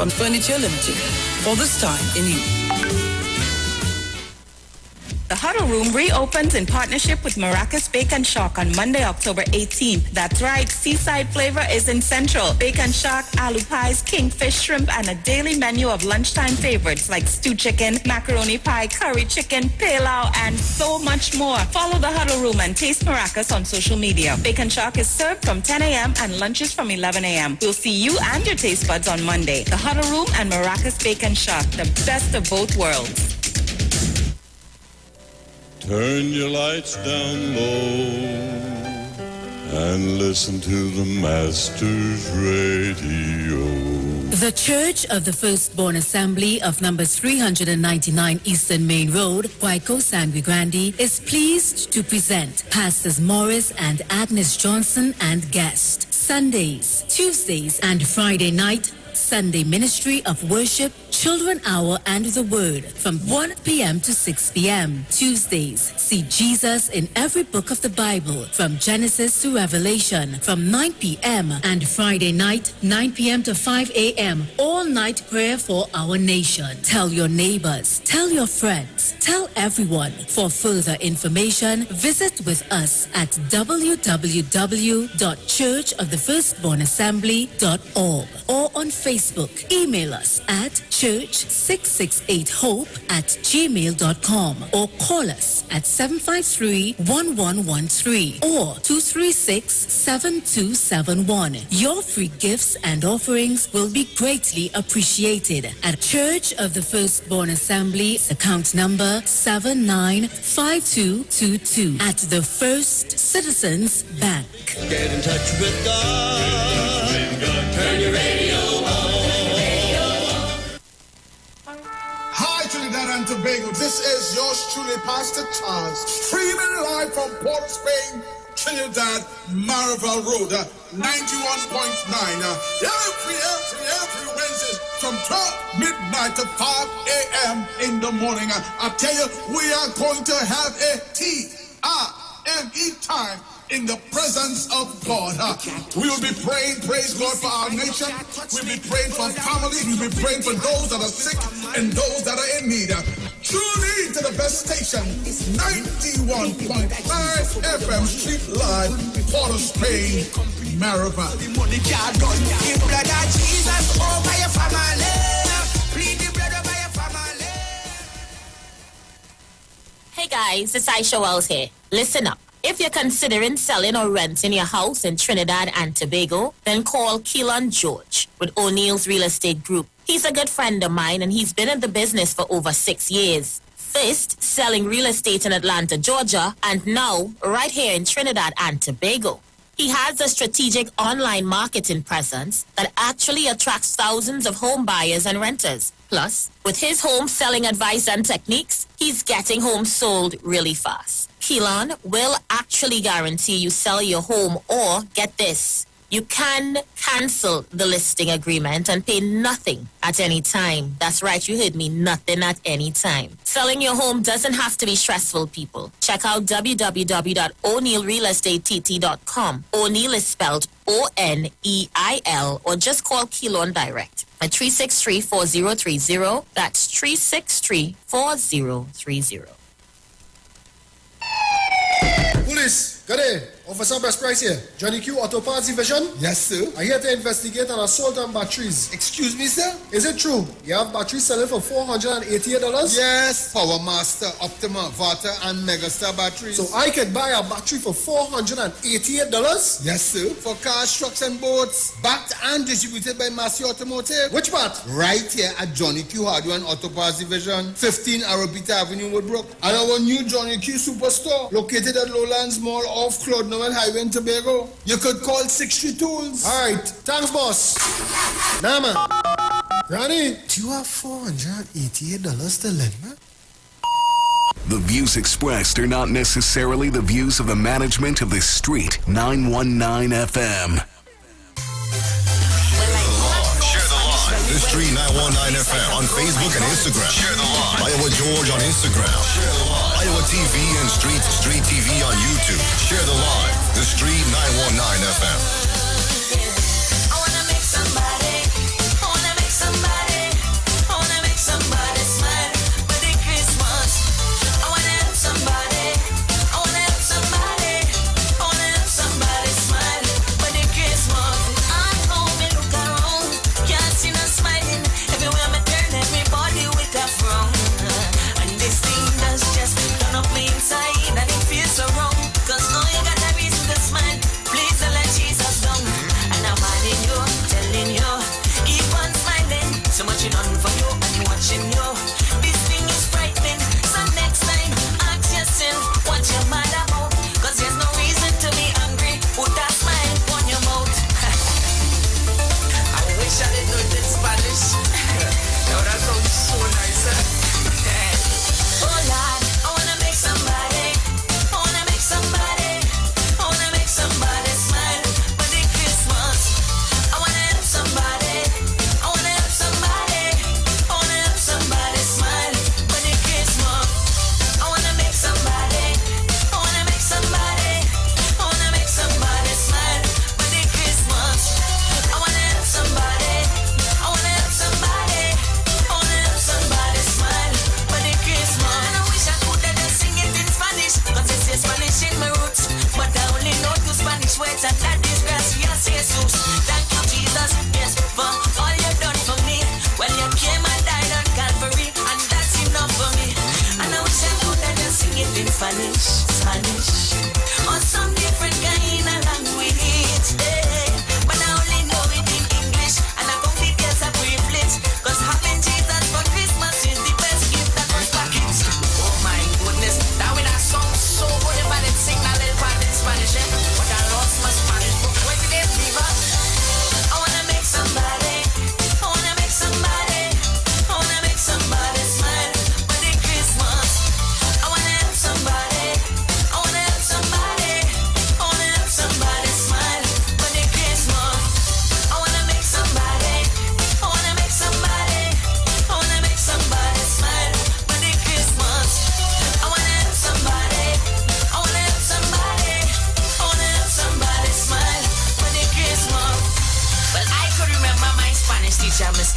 from Furniture Limited. For this time in you. The Huddle Room reopens in partnership with Maracas Bake and Shock on Monday, October 18th. That's right, seaside flavor is in Central. Bake and Shock, aloo pies, kingfish, shrimp, and a daily menu of lunchtime favorites like stew chicken, macaroni pie, curry chicken, pilau, and so much more. Follow The Huddle Room and taste Maracas on social media. Bake and Shock is served from 10 a.m. and lunches from 11 a.m. We'll see you and your taste buds on Monday. The Huddle Room and Maracas Bake and Shock, the best of both worlds. Turn your lights down low and listen to the Master's Radio. The Church of the Firstborn Assembly of number 399 Eastern Main Road, Waiko Sangre Grande, is pleased to present Pastors Morris and Agnes Johnson and guest. Sundays, Tuesdays, and Friday night, Sunday Ministry of Worship, Children Hour, and the Word from 1 p.m. to 6 p.m. Tuesdays, see Jesus in every book of the Bible from Genesis to Revelation from 9 p.m. and Friday night, 9 p.m. to 5 a.m. All night prayer for our nation. Tell your neighbors, tell your friends, tell everyone. For further information, visit with us at www.churchofthefirstbornassembly.org or on Facebook. Email us at church668hope@gmail.com or call us at 753-1113 or 236-7271. Your free gifts and offerings will be greatly appreciated at Church of the Firstborn Assembly, account number 795222 at the First Citizens Bank. Get in touch with God. Turn your radio on. Hi, Trinidad and Tobago. This is yours truly, Pastor Charles, streaming live from Port of Spain, Trinidad, Marvel Road, 91.9. Every Wednesday from 12 midnight to 5 a.m. in the morning. I tell you, we are going to have a T-I-M-E time in the presence of God. We will be praying, praise God, for our nation. We'll be praying for families. We'll be praying for those that are sick and those that are in need. Truly to the best station, 91.9 FM Street Live, Port of Spain, Marava. Hey guys, it's Aisha Wells here. Listen up. If you're considering selling or renting your house in Trinidad and Tobago, then call Keelan George with O'Neill's Real Estate Group. He's a good friend of mine and he's been in the business for over 6 years. First, selling real estate in Atlanta, Georgia, and now right here in Trinidad and Tobago. He has a strategic online marketing presence that actually attracts thousands of home buyers and renters. Plus, with his home selling advice and techniques, he's getting homes sold really fast. Keelan will actually guarantee you sell your home, or get this, you can cancel the listing agreement and pay nothing at any time. That's right, you heard me, nothing at any time. Selling your home doesn't have to be stressful, people. Check out www.o'neillrealestatetT.com. O'Neill is spelled O-N-E-I-L, or just call Keelan direct at 363-4030. That's 363-4030. Police, good day. Officer Best Price here. Johnny Q Auto Parts Division? Yes, sir. I'm here to investigate an assault on batteries. Excuse me, sir? Is it true? You have batteries selling for $488? Yes. Power Master, Optima, Vata, and Megastar batteries. So I could buy a battery for $488? Yes, sir. For cars, trucks, and boats. Backed and distributed by Massey Automotive. Which part? Right here at Johnny Q Hardware and Auto Parts Division, 15 Arrowbita Avenue, Woodbrook. And our new Johnny Q Superstore, located at Lowlands Mall off Claude Noel Highway in Tobago. You could call 63 Tools. All right. Thanks, boss. Nah, man. Ronnie, do you have $488 to lend, man? The views expressed are not necessarily the views of the management of the Street 919 FM. The Street 919 FM on Facebook and Instagram. Share the line. Iowa George on Instagram. Share the line. Iowa TV and Street TV on YouTube. Share the line. The Street 919 FM. I wanna make somebody.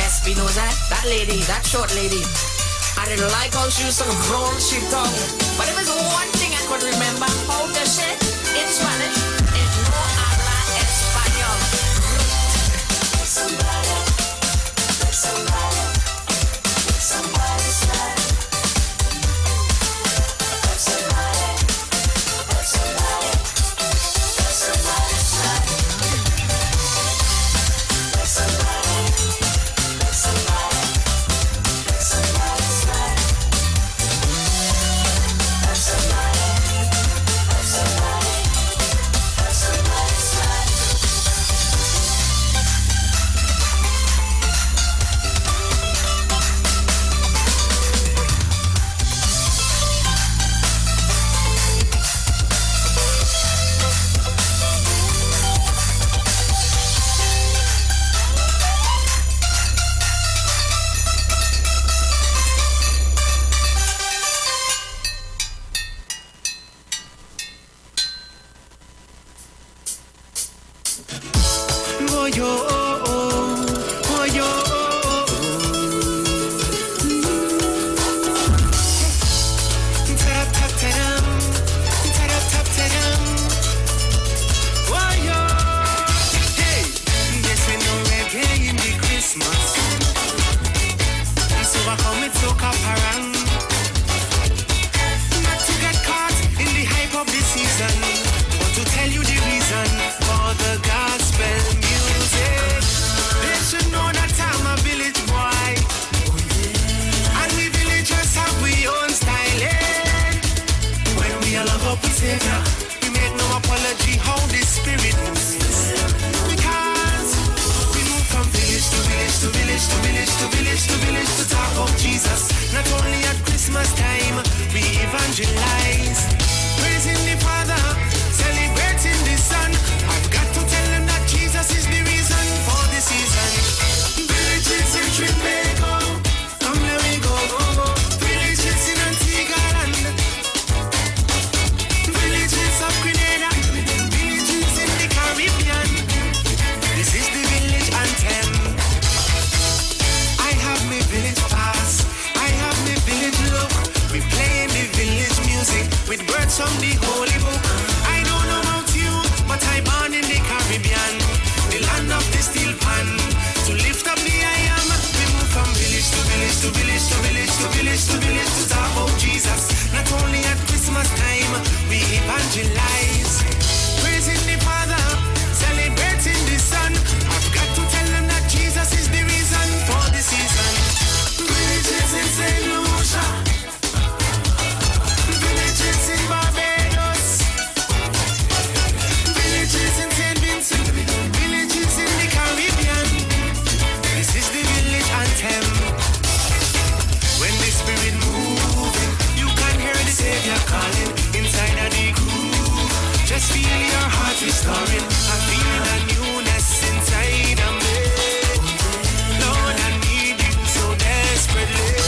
Espinosa, that lady, that short lady. I didn't like how she used to roll she tongue. But if there's one thing I could remember how to say in Spanish, it's no habla español. Somebody, somebody, somebody's life. Somebody, somebody, somebody's life. Somebody, somebody, somebody's life. Somebody, somebody's life. Oh yo, oh yo, ta-da-ta-ta-dum, ta-da-ta-ta-dum. Oh yo, hey, yes we know reggae in the Christmas, so I come with soca parang, not to get caught in the hype of the season, but to tell you the reason for the gospel music. They should know that I'm a village boy, and we villagers have we own styling. When we all love up with Savior, we make no apology how the Spirit moves, because we move from village to village to village to village to village to village to talk of Jesus. Not only at Christmas time, we evangelize, praising the Father, celebrating the Son. I've got to tell them that Jesus is the reason for the season. Villages in Trinbago, come let me go, go, go. Villages in Antigua land, villages of Grenada, villages in the Caribbean. This is the village anthem. I have my village pass, I have my village look. We play in the village music with words from the Holy Book. I don't know about you, but I born in the Caribbean, the land of the steel pan. To lift up the I am, we move from village to village to village to village to village to village to talk about Jesus. Not only at Christmas time, we evangelize, praising the Father, celebrating the Son. I've got to tell them that Jesus is the reason for the season. Villages in St. Lucia, villages in Barbados, villages in St. Vincent, villages in the Caribbean. This is the village anthem. When the Spirit moving, you can hear the Savior calling inside of the groove. Just feel your heart restoring. I'm feeling a newness inside of me. Lord, I need you so desperately.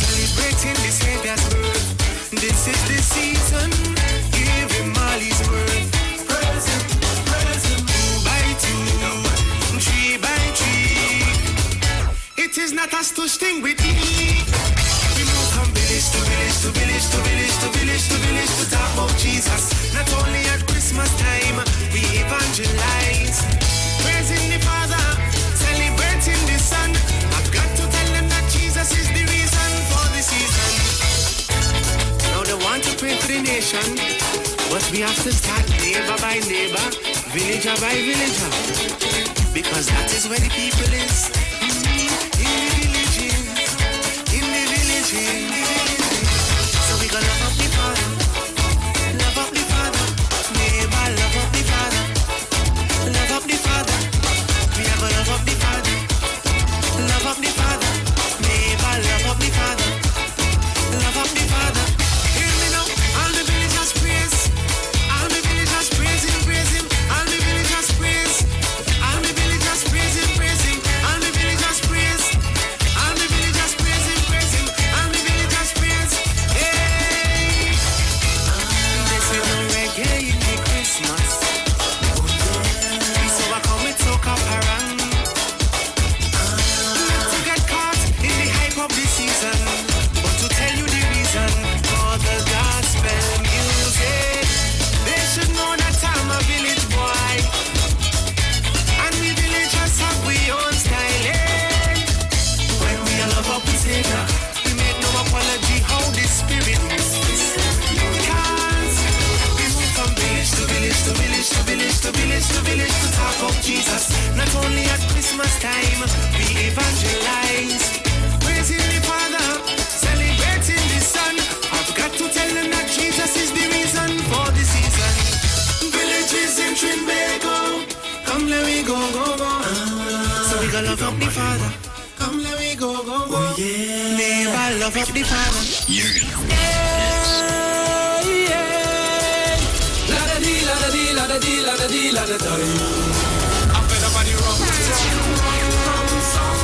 Celebrating the Savior's birth. This is the season. Give him all his worth. Praise him, 2 by 2, 3 by 3. It is not us to sting with me. We move from village to village to village to village to village to village to talk about Jesus. Not only at Christmas time, we evangelize, praising the Father, celebrating the Son. I've got to tell them that Jesus is the reason for the season. Now they want to pray for the nation, but we have to start neighbor by neighbor, villager by villager, because that is where the people is. In the villages, in the villages. So we gonna love up the Father, love up the Father, neighbor, love up the Father, love up the Father. We are gonna love up the Father, love up the Father, neighbor, love up the Father, love up the Father. Hear me now, all the villagers praise, all the villagers praise him, all the villagers praise, all the villagers praise him, all the villagers. up the Father. Come let me go, go, go. Oh, yeah. Neighbor, love up the Father. Yeah. La-da-dee, la-da-dee, la-da-dee, la-da-dee, la-da-dee. I'm fed up on the rum song.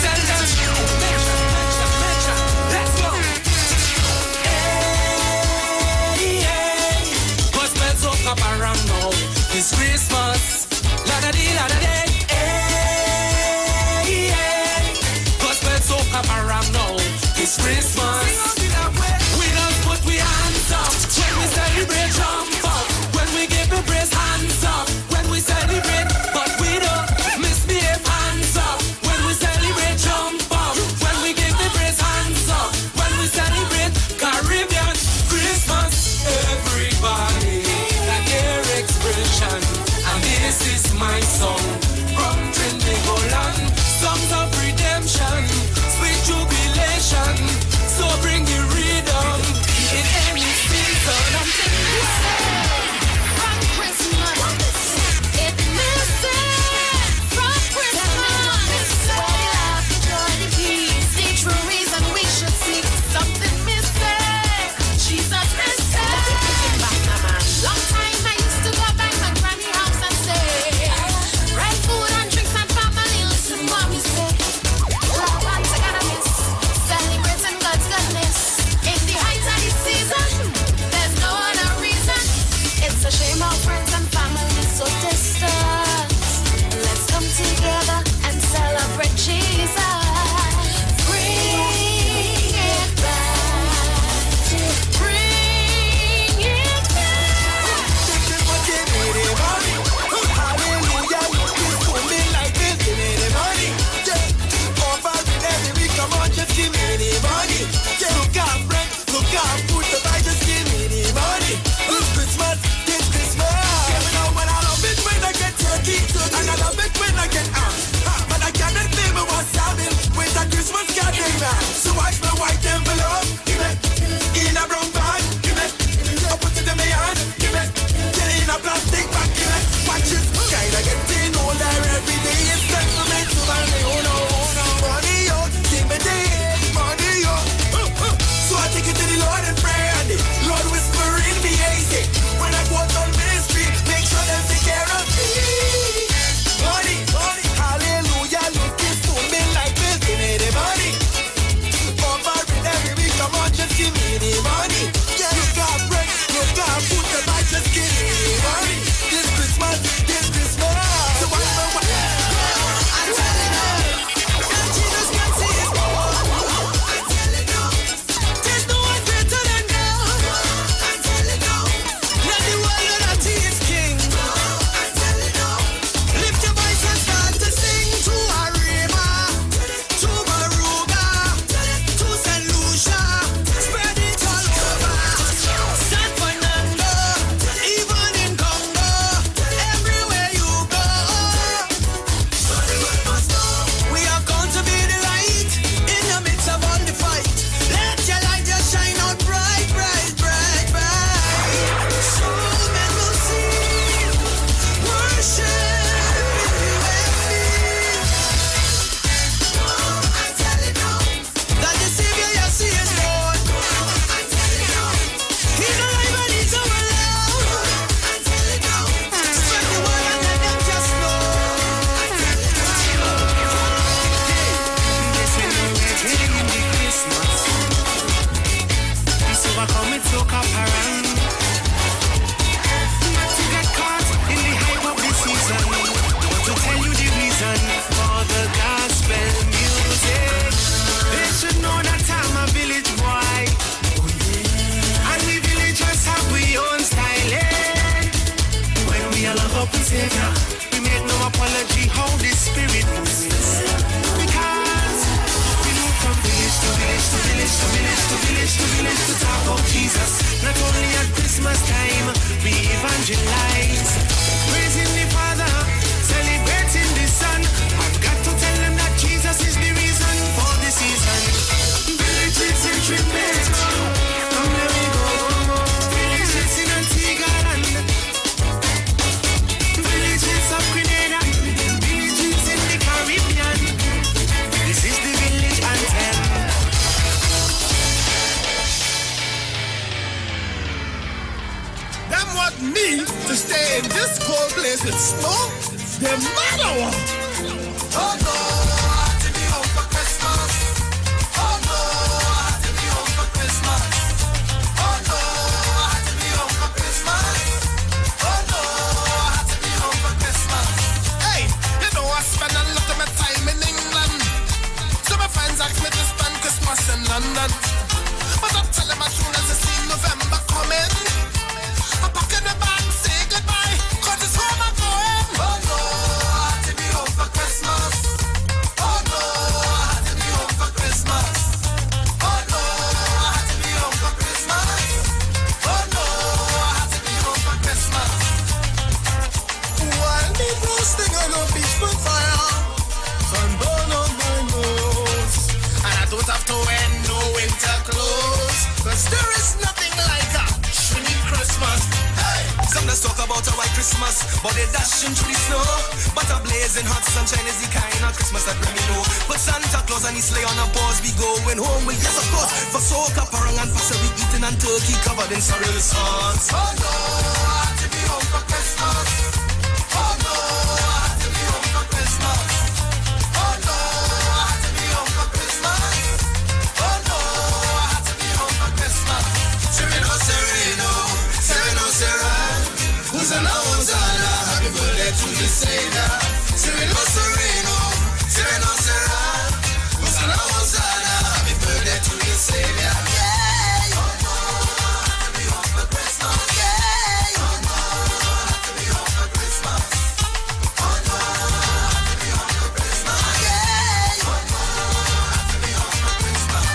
Tell them, mention. Let's go. Gospel's up around now. It's Christmas. La-da-dee, la-da-dee. Gospel's up around now. It's Christmas. We don't put we hands up when we celebrate, jump up. When we give the praise, hands up. When we celebrate, but we don't misbehave, hands up. When we celebrate, jump up. When we give the praise, hands up. When we celebrate, Caribbean Christmas, everybody, that their expression. And this is my song from Trinidad, songs of redemption, sweet jubilation. So the matter one. Oh no, I had to be home for Christmas. Oh no, I had to be home for Christmas. Oh no, I had to be home for Christmas. Oh no, I had to be home for Christmas. Hey, you know I spend a lot of my time in England. So my friends ask me to spend Christmas in London. But I tell them as soon as I see November coming, I pack in the bag, say goodbye, cause it's home I'm going. Oh no, I had to be home for Christmas. Oh no, I had to be home for Christmas. Oh no, I had to be home for Christmas. Oh no, I had to be home for Christmas. While me roasting on a beach bonfire, sun burn on my nose, and I don't have to wear no winter clothes, cause there is nothing like a shiny Christmas. Hey! Some just talk about a white Christmas, but they dashing through the snow. But a blazing hot sunshine is the kind of Christmas that bring me low. Put Santa Claus and his sleigh on a pause, we going home. Well, yes, of course. For soca, parang and pasta, we eating and turkey covered in sorrel sauce. Oh no, I had to be home for Christmas. Oh no, I had to be home for Christmas. Oh no, I had to be home for Christmas. Oh no, I had to be home for Christmas. Sereno, Sereno, Sereno, Sereno, Hosanna, Hosanna, happy birthday to the Savior. Sereno, Sereno, Sereno, Sereno, Hosanna, Hosanna, happy birthday to the Savior. Yeah. Oh no, I had to be home for Christmas. Yeah. Oh no, I had to be home for Christmas. Oh no, I had to be home for Christmas. Yeah. Oh no, I had to be home for Christmas.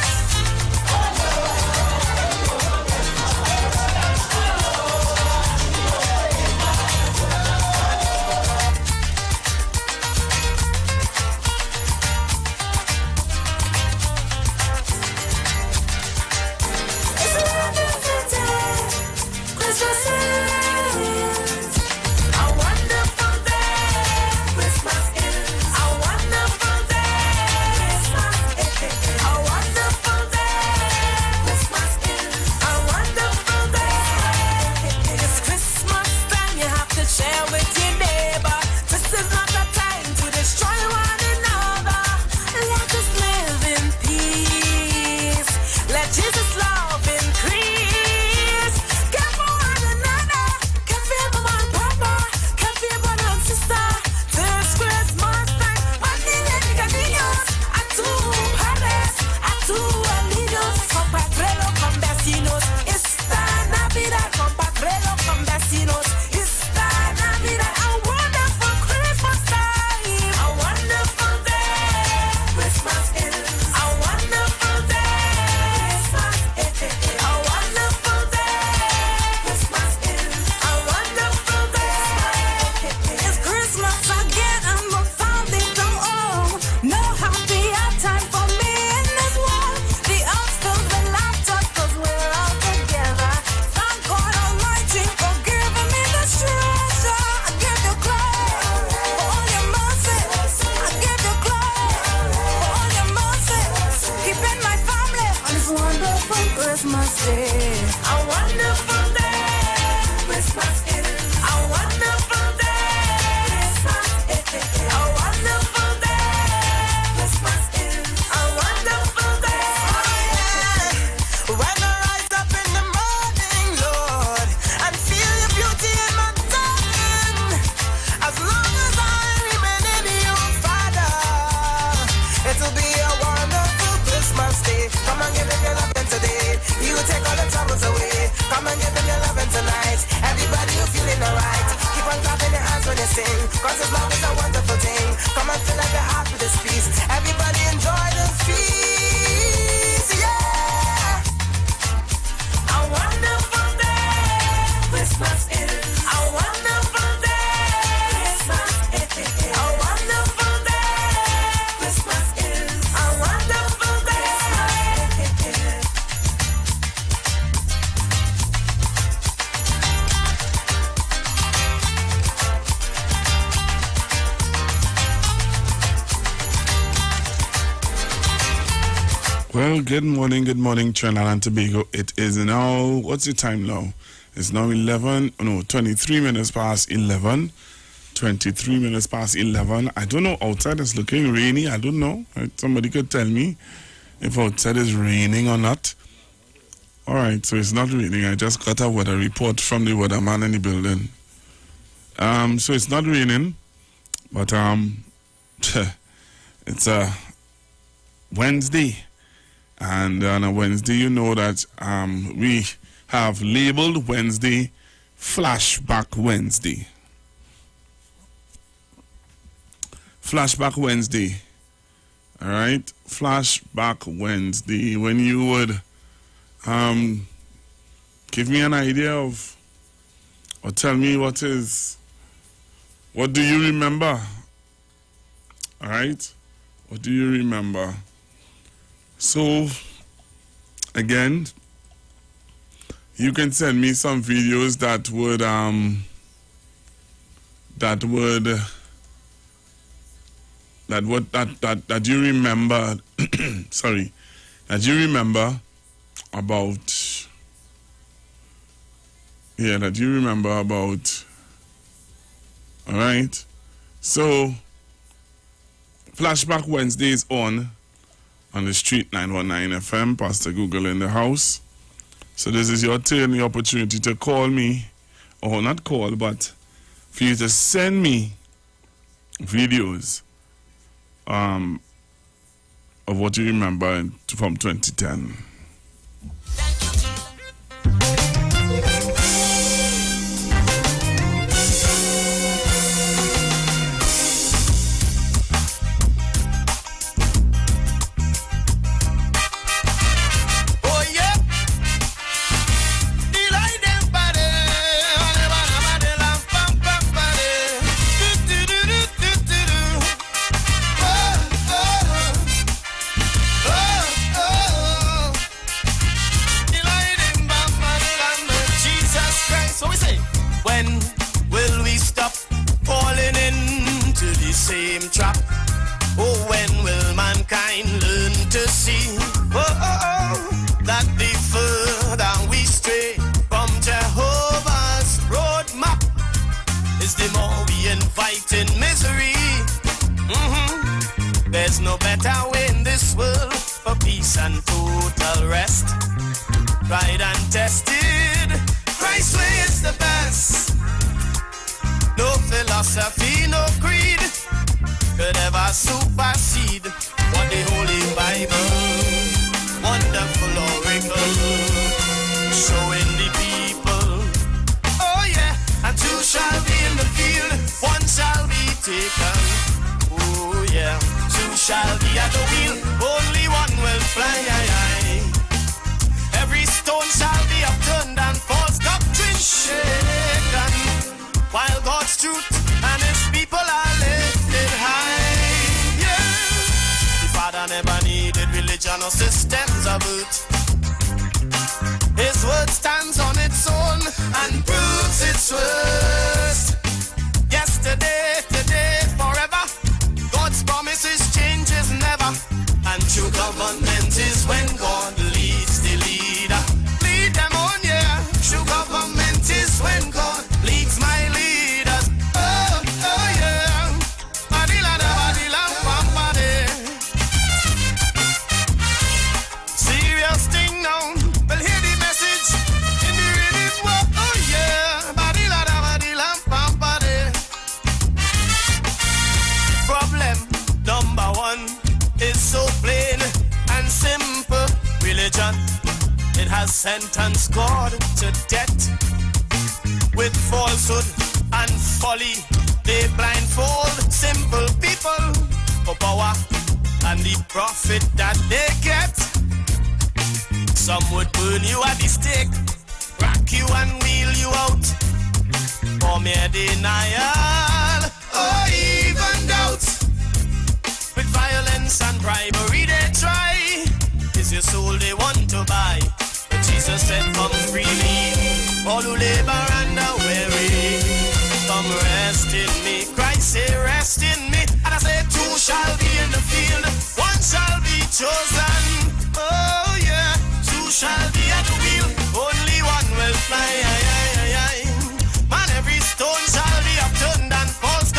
Share with your neighbor. This is not a time to destroy one another. Let us live in peace. Let Jesus' love increase. Care for one another. Care for mama and papa. Care for your brother and sister. This Christmas time, familia niños. A tu padres, a tu amigos. Compatrelo con vecinos. Esta Navidad, compatrelo con vecinos. A wonderful Christmas time. A wonderful day. Christmas is a wonderful day. A wonderful day. Christmas is a wonderful day. It's Christmas again and we found it all. No happier time for me in this world. The earth filled with laughter 'cause we're all together. Thank God Almighty for giving me the strength. I give you glory for all your mercy. I give you glory for all your mercy. Keeping my family on this wonderful Christmas day. A wonderful day. Christmas is a wonderful day. A wonderful day. Christmas is a wonderful day. When I rise up in the morning, Lord, and feel your beauty in my darling, as long as I remain in you, Father, it'll be a wonderful Christmas day. Come and give him your loving today. You take all the troubles away. Come and give him your loving tonight. Everybody, you feeling alright. Keep on clapping your hands when you sing, 'cause his love is a wonderful thing. Come and fill up your heart with his peace. Everybody enjoy the feast, yeah. A wonderful day. Christmas is a wonderful day. Christmas is a wonderful day. Christmas is a wonderful day. Well, good morning, Trinidad and Tobago. It is now, what's the time now? It's now 23 minutes past 11. 23 minutes past 11. I don't know, outside it's looking rainy. I don't know. Somebody could tell me if outside is raining or not. All right, so it's not raining. I just got a weather report from the weatherman in the building. So it's not raining, but it's a Wednesday. And on a Wednesday, you know that we have labeled Wednesday Flashback Wednesday. Flashback Wednesday. All right, Flashback Wednesday. When you would give me an idea of, or tell me what do you remember? All right, what do you remember? So, again, you can send me some videos that you remember. Sorry, that you remember about. Yeah, that you remember about. All right, so Flashback Wednesday is on the street 919 FM. Pastor Google in the house. So this is your turn, the opportunity to call me, or not call, but for you to send me videos of what you remember from 2010. That the further we stray from Jehovah's roadmap is the more we invite in misery. There's no better way in this world for peace and total rest. Tried and tested, Christ's way is the best. No philosophy, no creed could ever supersede what the Holy Bible, wonderful oracle, showing the people. Oh yeah, and two shall be in the field, one shall be taken. Oh yeah, two shall be at the wheel, only one will fly. Every stone shall be upturned and false doctrine shaken, while God's truth and his people are lifted high. Father never needed religion or systems of it. His word stands on its own and proves its worth. Yesterday, today, forever. God's promises changes never. And true government is when God leads the leader. Lead them on, yeah. True government is when God leads my leaders. Oh, oh yeah. Badila da badila pampade. Serious thing now. Well, hear the message in the rhythm. Oh yeah. Badila da badila pampade. Problem number one is so plain and simple. Religion, it has sentenced God to death. With falsehood and folly, they blindfold simple people for power and the profit that they get. Some would burn you at the stake, rack you and wheel you out for mere denial or even doubt. With violence and bribery they try. Is your soul they want to buy? But Jesus said, come freely, all who labor and are weary, come rest in me. Christ say, rest in me. And I say, two shall be in the field, one shall be chosen. Oh yeah, two shall be at the wheel, only one will fly. Man, every stone shall be upturned and false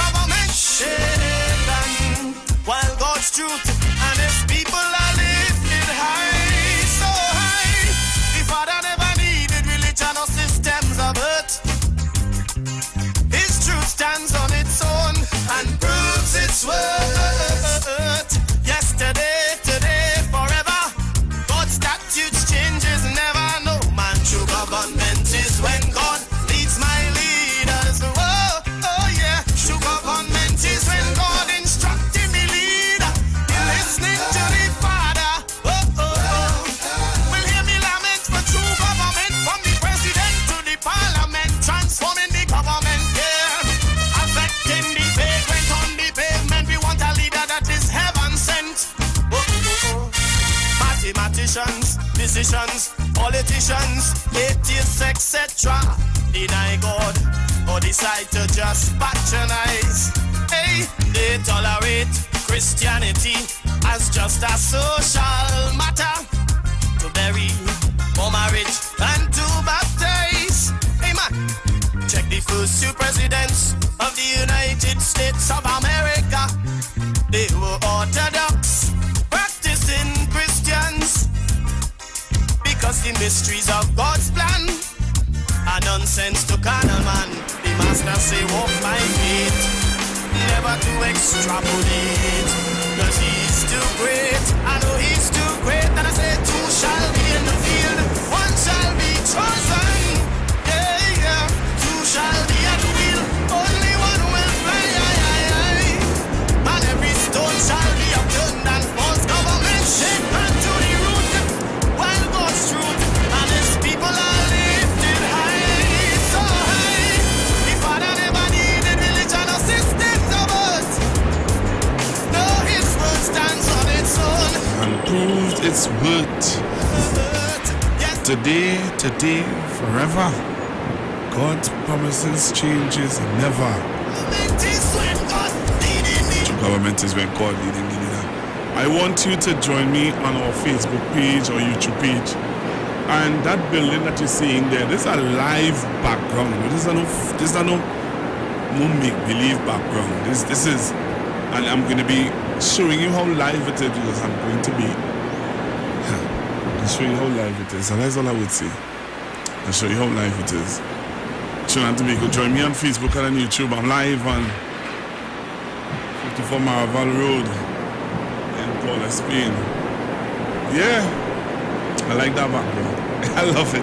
musicians, politicians, atheists, etc. Deny God or decide to just patronize. Hey, they tolerate Christianity as just a social matter. To bury, for marriage, and to baptize. Hey man, check the first two presidents of the United States of America. They were Orthodox, practicing Christians, because the mysteries of God's plan are nonsense to carnal man. The master say walk by faith, never to extrapolate, cause he's too great. I know he's too great, and I say two shall be in the field, one shall be chosen. Yeah, yeah, two shall be at the wheel, only one will fly. And every stone shall be upturned, and false government shake unto the root, while God's truth and his people are lifted high, so high. The Father never needed religion or systems of us. No, his word stands on its own and proved its worth. Today, forever. God's promises changes never. True government is when God leading the leader. I want you to join me on our Facebook page or YouTube page. And that building that you're seeing there, this is a live background. This is no make-believe background. This is, and I'm going to be showing you how live it is, because I'm going to be showing you how live it is. And that's all I would say. I'll show you how live it is. Trinidad and Tobago, join me on Facebook and on YouTube. I'm live on 54 Maraval Road in Paula, Spain. Yeah, I like that background. I love it.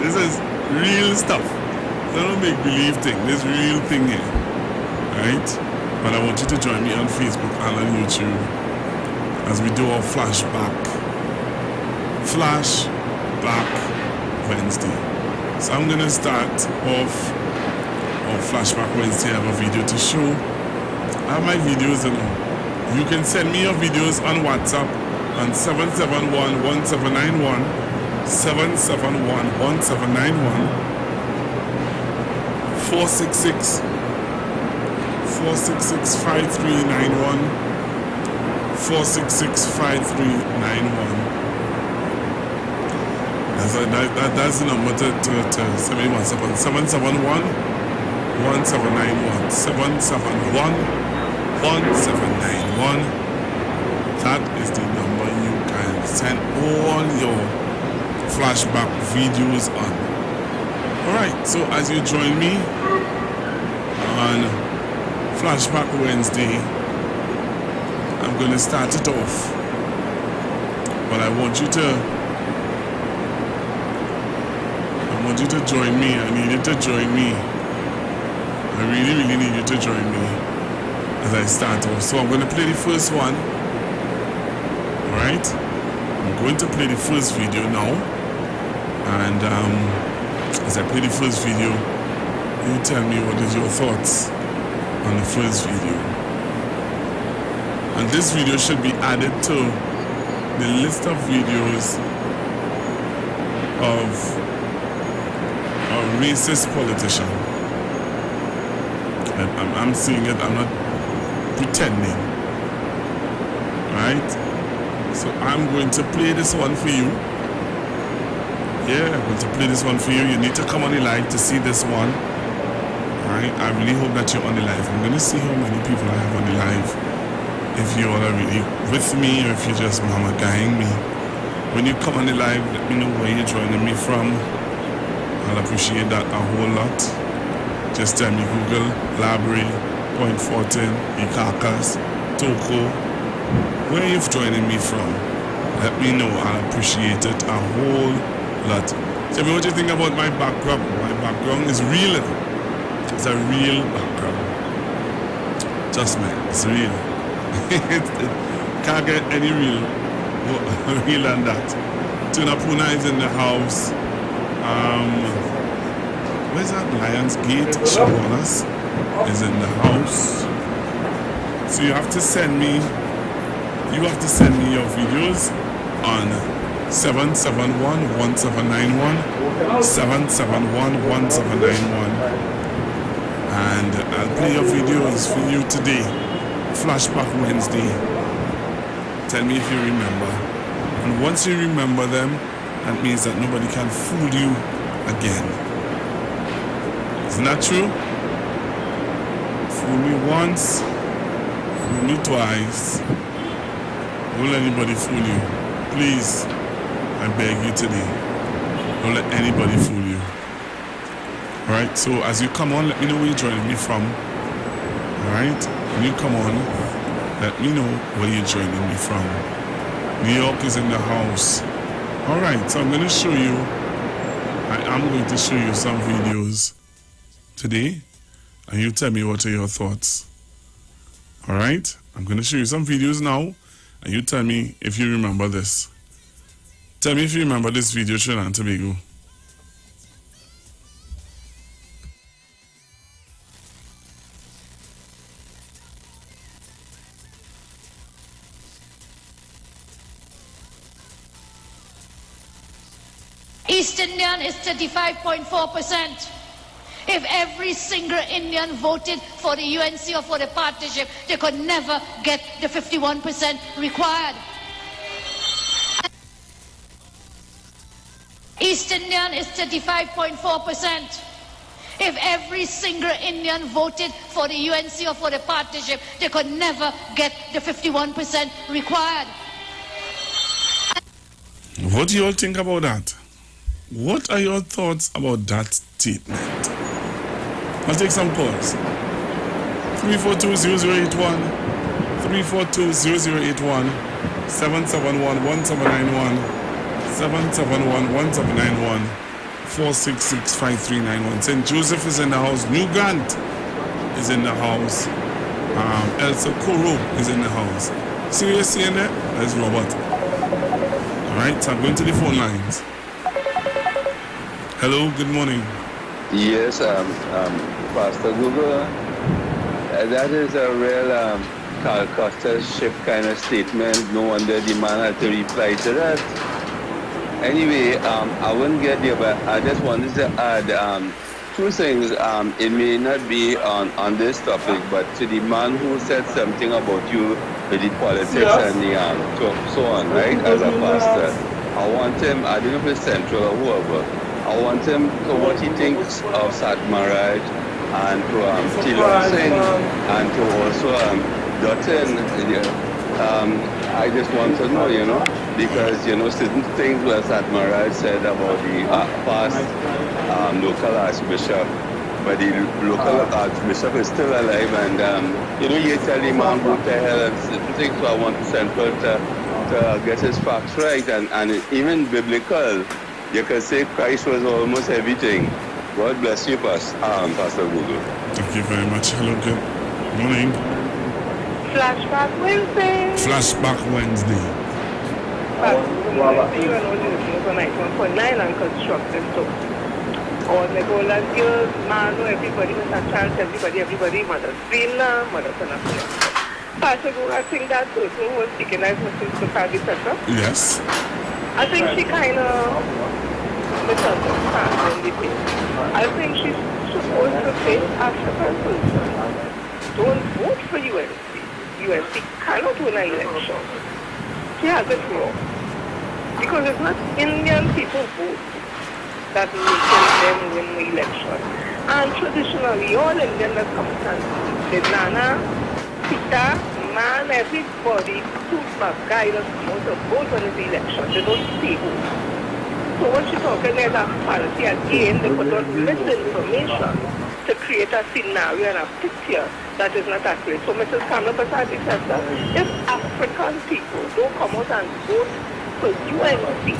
This is real stuff. I don't make believe thing. This real thing here. Right? But I want you to join me on Facebook and on YouTube as we do our Flashback Wednesday. So I'm gonna start off on Flashback Wednesday. I have a video to show. I have my videos along. You can send me your videos on WhatsApp on 771-1791, 771-1791, 466-5391, 466-5391. That's the number to send me WhatsApp on 771-1791, 771-1791. That is the number you can send all your flashback videos on. Alright, so as you join me on Flashback Wednesday, I'm going to start it off. But I want you to join me. I need you to join me. I really need you to join me as I start off. So I'm going to play the first one. Alright? I'm going to play the first video now. And as I play the first video, you tell me what is your thoughts on the first video. And this video should be added to the list of videos of a racist politician. I'm seeing it, I'm not pretending. Right? So I'm going to play this one for you. Yeah, I'm going to play this one for you. You need to come on the live to see this one. Alright, I really hope that you're on the live. I'm going to see how many people I have on the live. If you all are really with me or if you're just mama guying me. When you come on the live, let me know where you're joining me from. I'll appreciate that a whole lot. Just tell me Google, Library, Point Fortin, Ikakas, Toko, where you're joining me from. Let me know. I'll appreciate it a whole lot. Tell me what you think about my background. My background is real. It's a real background. Just man, it's real. it can't get any real than that. Tunapuna is in the house. Where's that? Lionsgate Shawanas is in the house. So you have to send me your videos on 771-1791, 771-1791. And I'll play your videos for you today. Flashback Wednesday. Tell me if you remember. And once you remember them, that means that nobody can fool you again. Isn't that true? Fool me once, fool me twice. Don't let anybody fool you. Please, I beg you today. Don't let anybody fool you. Alright, so as you come on, let me know where you're joining me from. Alright, when you come on, let me know where you're joining me from. New York is in the house. Alright, so I'm going to show you, I am going to show you some videos today, and you tell me what are your thoughts. Alright, I'm going to show you some videos now, and you tell me if you remember this. Tell me if you remember this video, Trinidad and Tobago. East Indian is 35.4%. If every single Indian voted for the UNC or for the partnership, they could never get the 51% required. East Indian is 35.4%. If every single Indian voted for the UNC or for the partnership, they could never get the 51% required. What do you all think about that? What are your thoughts about that statement? I'll take some calls. 342-0081, 342-0081, 771-1791, 771-1791, 466-5391. St. Joseph is in the house. New Grant is in the house. El Socorro is in the house. See what you're seeing there? That's Robert. Alright, so I'm going to the phone lines. Hello, good morning. Yes, Pastor Google, that is a real Calcutta-ship kind of statement. No wonder the man had to reply to that. Anyway, I wouldn't get there, but I just wanted to add two things. It may not be on this topic, but to the man who said something about you with the politics and the so on, right, as a pastor, I want him, I don't know if it's Central or whoever, I want him to what he thinks of Sat Maharaj and to Tilak Singh and to also Dutton. I just want to know, because, certain things that Sat Maharaj said about the past local archbishop, but the local archbishop is still alive, and, you tell the man what the hell and certain things, so I want Central to get his facts right, and even biblical. You can say Christ was almost everything. God bless you, Pastor Google. Thank you very much. Hello, good morning. Flashback Wednesday. Flashback Wednesday. You know, on 91.9 and constructive too. Or like all that girls, man, everybody has a chance, everybody, Mother Srila, Mother Tanakya. Pastor Google, I think that person who was speaking as Mrs. Sukadi Petra. Yes. I think she kind of misunderstands the thing. I think she's supposed to say African person don't vote for UNC. UNC cannot win an election. She has it wrong. Because it's not Indian people vote that makes them win the election. And traditionally, all Indian that comes and the Nana, Pita, man, everybody, super guidance come out to vote on the election. They don't stay home. So what she's talking is a policy again, they put out misinformation to create a scenario and a picture that is not accurate. So Mrs. Kamala Pasati says that if African people don't come out and vote for UNC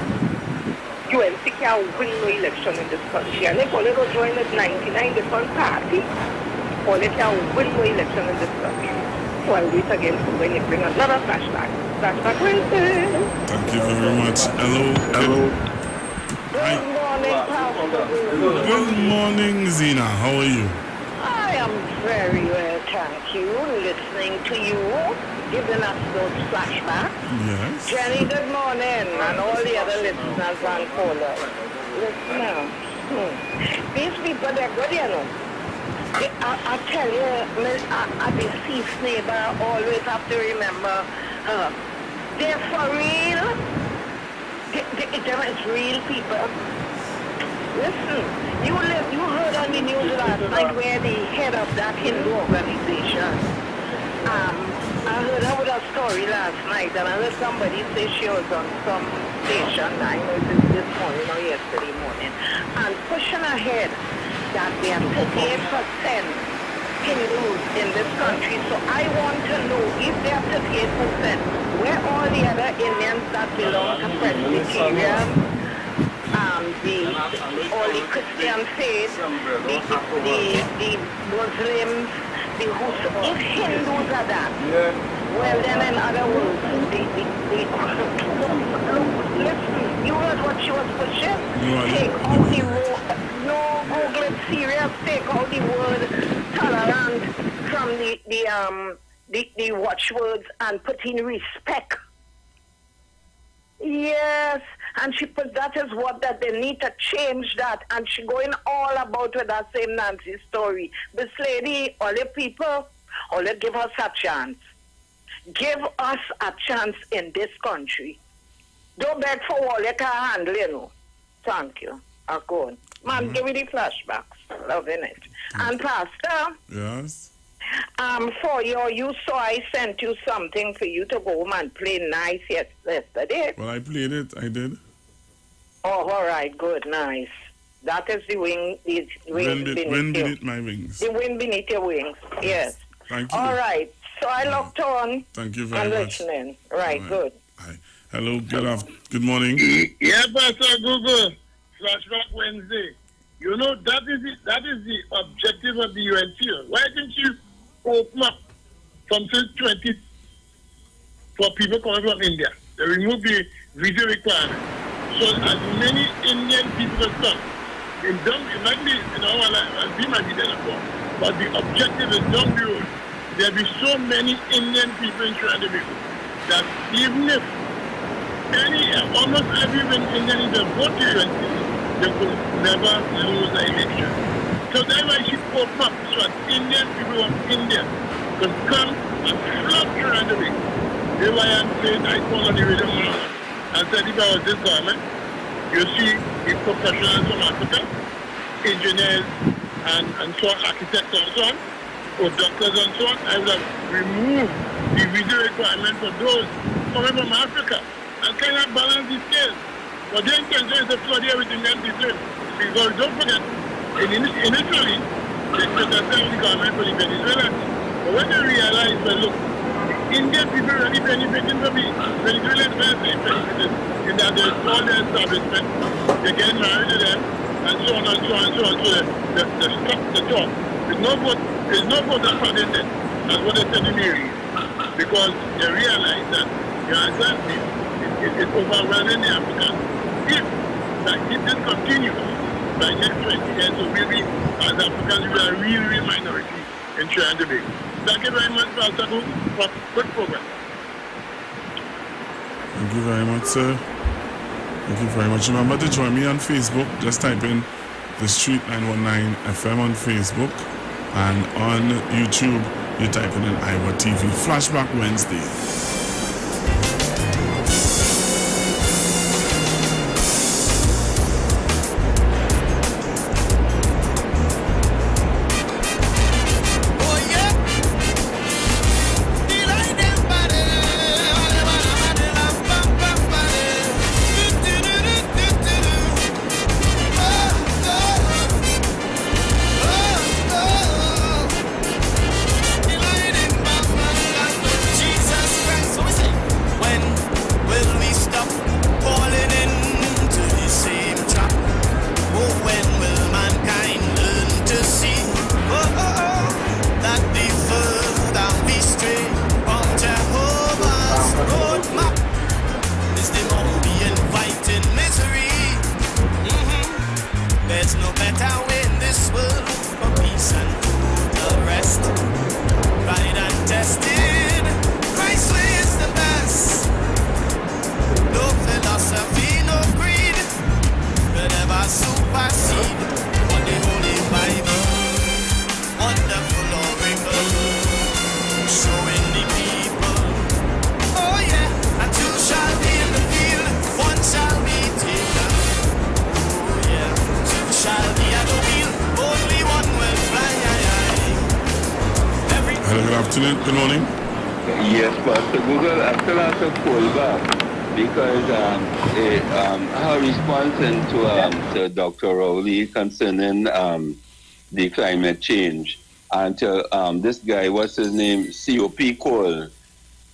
can win no election in this country. And if all they don't join at 99 different parties, all they can win no election in this country. So I'll wait again for when you bring another flashback. Flashback Wednesday. Thank you very much. Hello. Hi. Good morning, Pastor. Good morning, Zina. How are you? I am very well, thank you. Listening to you. giving us those flashbacks. Yes. Jenny, good morning, and all the other listeners and callers. Listen now. These people, they're good, you know. I tell you, a deceased neighbor always have to remember her. They're for real. They're real people. Listen, you heard on the news last night where the head of that Hindu organization, I heard about a story last night, and I heard somebody say she was on some station, I know this morning or yesterday morning, and pushing ahead that there are 38% Hindus in this country. So I want to know if there are 38%, where all the other Indians that belong to Presbyterian, all the Christian faith, the Muslims, the Hindus, if Hindus are that, well then in other words, listen, you heard what she was pushing? Take out the word, no, Google it serious, take out the word tolerant from the watchwords and put in respect. Yes, and she put that is what that they need to change that, and she going all about with that same Nancy story. This lady, all the people, all they give us a chance. Give us a chance in this country. Don't beg for all you can handle, you know. Thank you. I'll go on. Man, give me the flashbacks. Loving it. And Pastor? Yes? For you saw I sent you something for you to go home and play nice yesterday. Well, I played it. I did. Oh, all right. Good. Nice. That is the wind beneath my wings. The wind beneath your wings. Yes. Thank you. All right. So I looked on. Thank you very much. Listening. Right. Good. Hi. Hello. Good morning. Yeah, Pastor Google. Flashback Wednesday. You know, that is the objective of the UNC. Why didn't you open up from 20 for people coming from India? They remove the visa requirement. So as many Indian people as come, it might be, we might be there before, but the objective is down the road. There'll be so many Indian people in Trinidad that even if almost every Indian is a vote to UNC, they could never lose the election. So that's why she opened up so that Indian people from India could come and flock around the week. That's why I'm saying I called on the radio and said if I was this government, you see the professionals from Africa, engineers and so on, architects and so on, or doctors and so on, I would have removed the visa requirement for those coming from Africa and kind of balance the scale. But the intention is to flood everything and people. Because don't forget, initially, they criticized the government for the Venezuelans. But when they realized, well, look, Indian people really benefiting from the Venezuelans benefiting in that there's all their establishment, they get married to them, and so on and so on and so on. So they stop the talk. There's no vote that's not in there. That's what they said in the area. Because they realize that, you understand me, it's overwhelming the Africans. If this continues by next 20 years, so maybe as Africans we are a real minority in Trinidad. Thank you very much, Pastor Book, for good program. Thank you very much, sir. Thank you very much. Remember to join me on Facebook. Just type in The Street 919 FM on Facebook. And on YouTube, you type in Iwer TV. Flashback Wednesday. Christ afternoon. Good morning. Yes, Pastor Google, I still have to pull back because her response to Dr. Rowley concerning the climate change and to this guy, what's his name, COP Cole,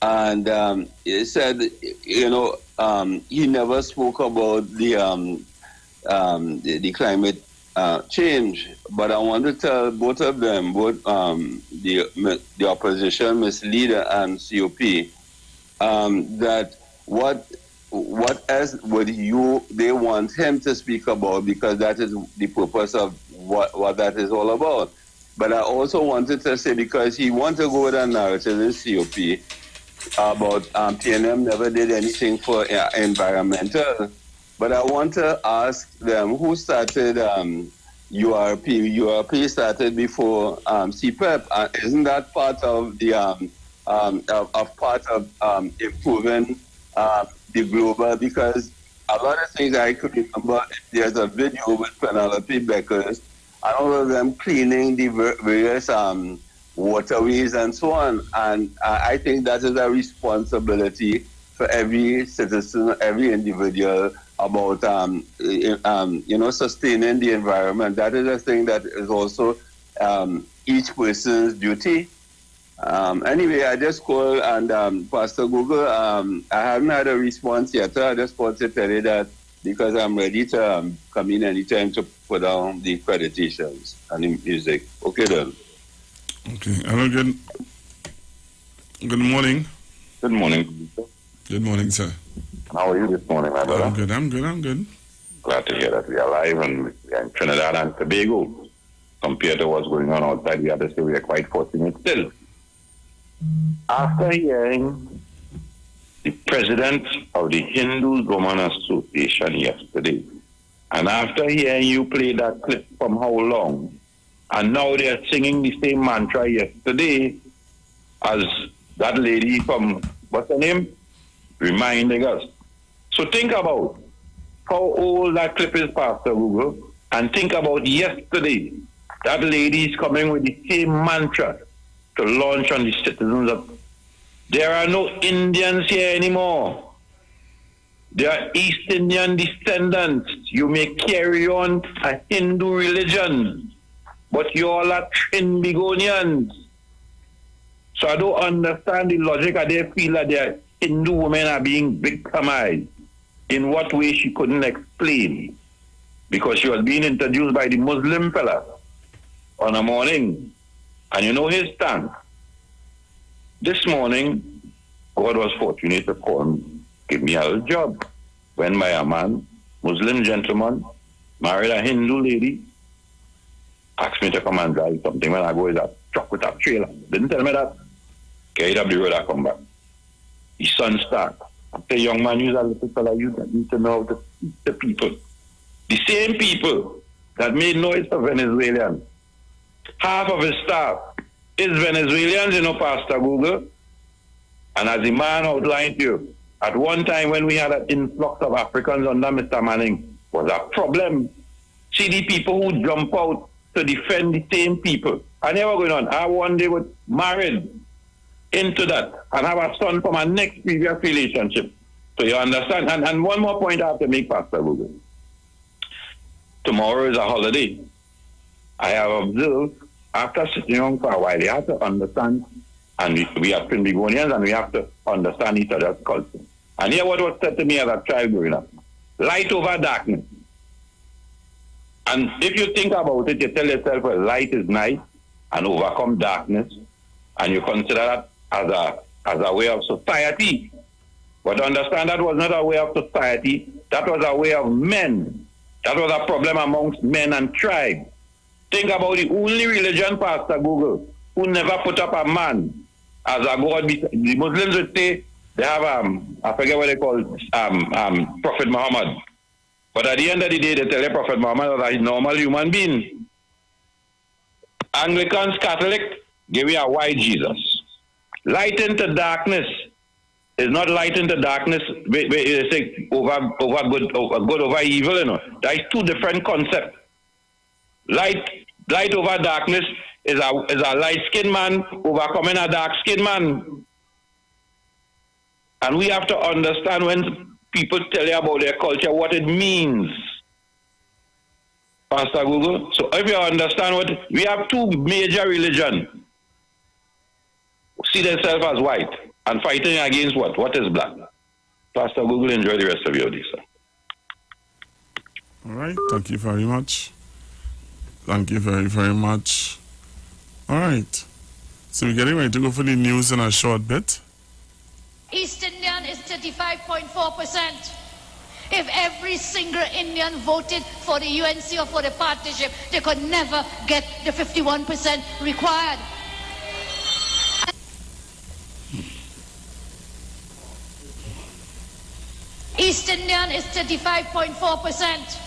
and he said, he never spoke about the climate change, but I want to tell both of them, both the opposition, Ms. Leader and COP, that what else would they want him to speak about, because that is the purpose of what that is all about. But I also wanted to say, because he wants to go with a narrative in COP about PNM never did anything for environmental. But I want to ask them who started URP. URP started before CPEP. Isn't that part of the improving the global? Because a lot of things I could remember. There's a video with Penelope Beckers and all of them cleaning the various waterways and so on. And I think that is a responsibility for every citizen, every individual, about sustaining the environment. That is a thing that is also each person's duty. Anyway, I just called and Pastor Google, I haven't had a response yet. So I just want to tell you that because I'm ready to come in anytime to put down the accreditations and the music. Okay then. Okay. Hello, good morning. Good morning. Good morning, sir. How are you this morning, my brother? I'm good. Glad to hear that we are alive and we are in Trinidad and Tobago. Compared to what's going on outside, we have to say we are quite fortunate still. After hearing the president of the Hindu Women Association yesterday, and after hearing you play that clip from how long, and now they are singing the same mantra yesterday as that lady from, what's her name? Reminding us. So think about how old that clip is, Pastor Google, and think about yesterday. That lady is coming with the same mantra to launch on the citizens of. There are no Indians here anymore. They are East Indian descendants. You may carry on a Hindu religion, but you all are Trinbagonians. So I don't understand the logic that they feel that their Hindu women are being victimized. In what way she couldn't explain. Because she was being introduced by the Muslim fella on a morning. And you know his stance. This morning, God was fortunate to call me, give me a job. When by a man, Muslim gentleman, married a Hindu lady, asked me to come and drive something. When I go with a truck with a trailer, didn't tell me that. Carried up the road, I come back. His son start. I say, young man, you're a little fella, you need to know how to teach the people. The same people that made noise for Venezuelans. Half of his staff is Venezuelans, Pastor Google. And as the man outlined to you, at one time when we had an influx of Africans under Mr. Manning, was a problem. See the people who jump out to defend the same people. And they were going on. I one day was married into that and have a son from our next previous relationship. So you understand? And one more point I have to make, Pastor Google. Tomorrow is a holiday. I have observed, after sitting on for a while, you have to understand, and we are Trinbagonians, and we have to understand each other's culture. And here what was said to me as a child growing up. Light over darkness. And if you think about it, you tell yourself, well, light is night and overcome darkness, and you consider that as a way of society. But understand that was not a way of society, that was a way of men. That was a problem amongst men and tribes. Think about the only religion, Pastor Google, who never put up a man as a god. The Muslims would say they have, I forget what they call Prophet Muhammad. But at the end of the day, they tell you Prophet Muhammad was a normal human being. Anglicans, Catholic, give me a white Jesus. Light into darkness is not light into darkness. They say over good over evil. That is two different concepts. Light over darkness is a light-skinned man overcoming a dark-skinned man. And we have to understand when people tell you about their culture, what it means. Pastor Google. So if you understand what, we have two major religions. See themselves as white and fighting against what? What is black? Pastor Google, enjoy the rest of your day, sir. All right. Thank you very much. Thank you very, very much. All right. So we're getting ready to go for the news in a short bit. East Indian is 35.4%. If every single Indian voted for the UNC or for the partnership, they could never get the 51% required. East Indian is 35.4%.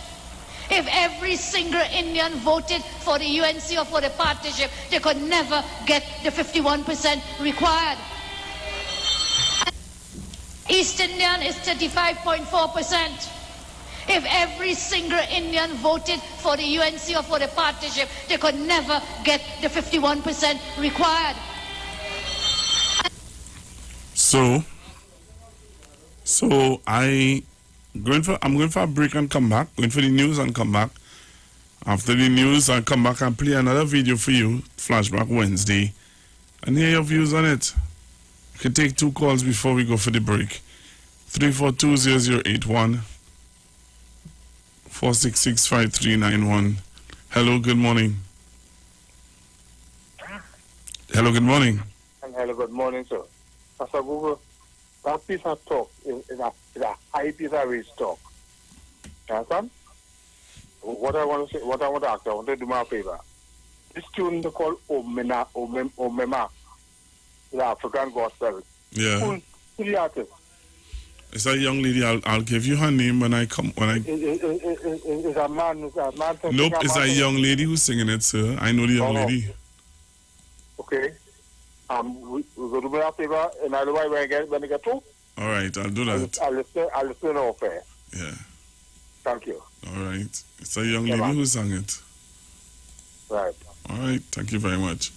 If every single Indian voted for the UNC or for the partnership, they could never get the 51% required. East Indian is 35.4%. If every single Indian voted for the UNC or for the partnership, they could never get the 51% required. So I'm going for a break and come back. Going for the news and come back. After the news, I'll come back and play another video for you, Flashback Wednesday, and hear your views on it. You can take 2 calls before we go for the break. 342-0081, 466-5391. Hello, good morning. Hello, good morning. Hello, good morning, sir. Pastor Google, that piece of talk is a high piece of rich talk. You understand? What I want to say, what I want to ask, I want to do my favor. This tune is called Omema, the African gospel. Yeah. Who's the artist? It's a young lady. I'll give you her name when I come. Is a man. Nope, it's a young lady who's singing it, sir. I know the young lady. Okay. We're going to do a favor, and I know when I get through. All right, I'll do that. I'll listen off air. Yeah. Thank you. All right. It's a young lady who sang it. Right. All right. Thank you very much.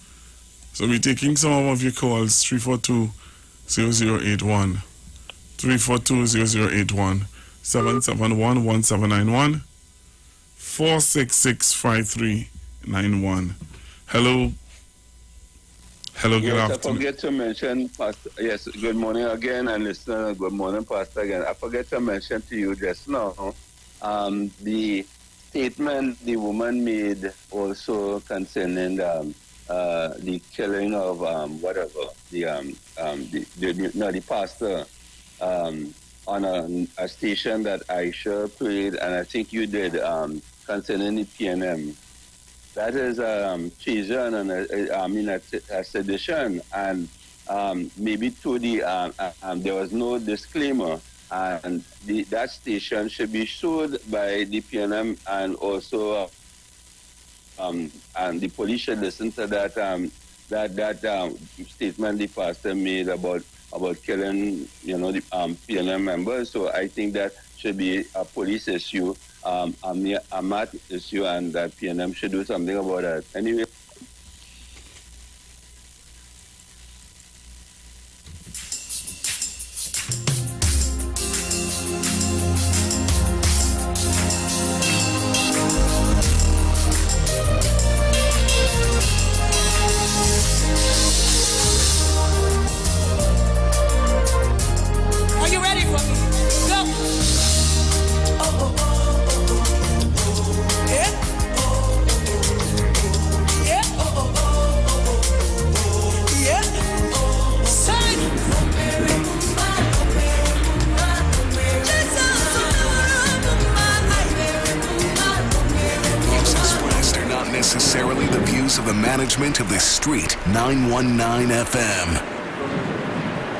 So we're taking some of your calls, 342-0081, 342-0081, 771-1791, 466-5391. Hello. Hello, good afternoon. I forget to mention, Pastor, yes, good morning again, and listener, good morning, Pastor, again. I forget to mention to you just now, the statement the woman made also concerning the killing of the pastor on a station that Aisha played, and I think you did, concerning the PNM. That is treason and a sedition, and maybe to the there was no disclaimer, and that station should be sued by the PNM, and also and the police should listen to that statement the pastor made about killing the PNM members. So I think that should be a police issue. A math issue, and that PNM should do something about that. Anyway. Are you ready for me? Go! Necessarily the views of the management of the Street 919 FM.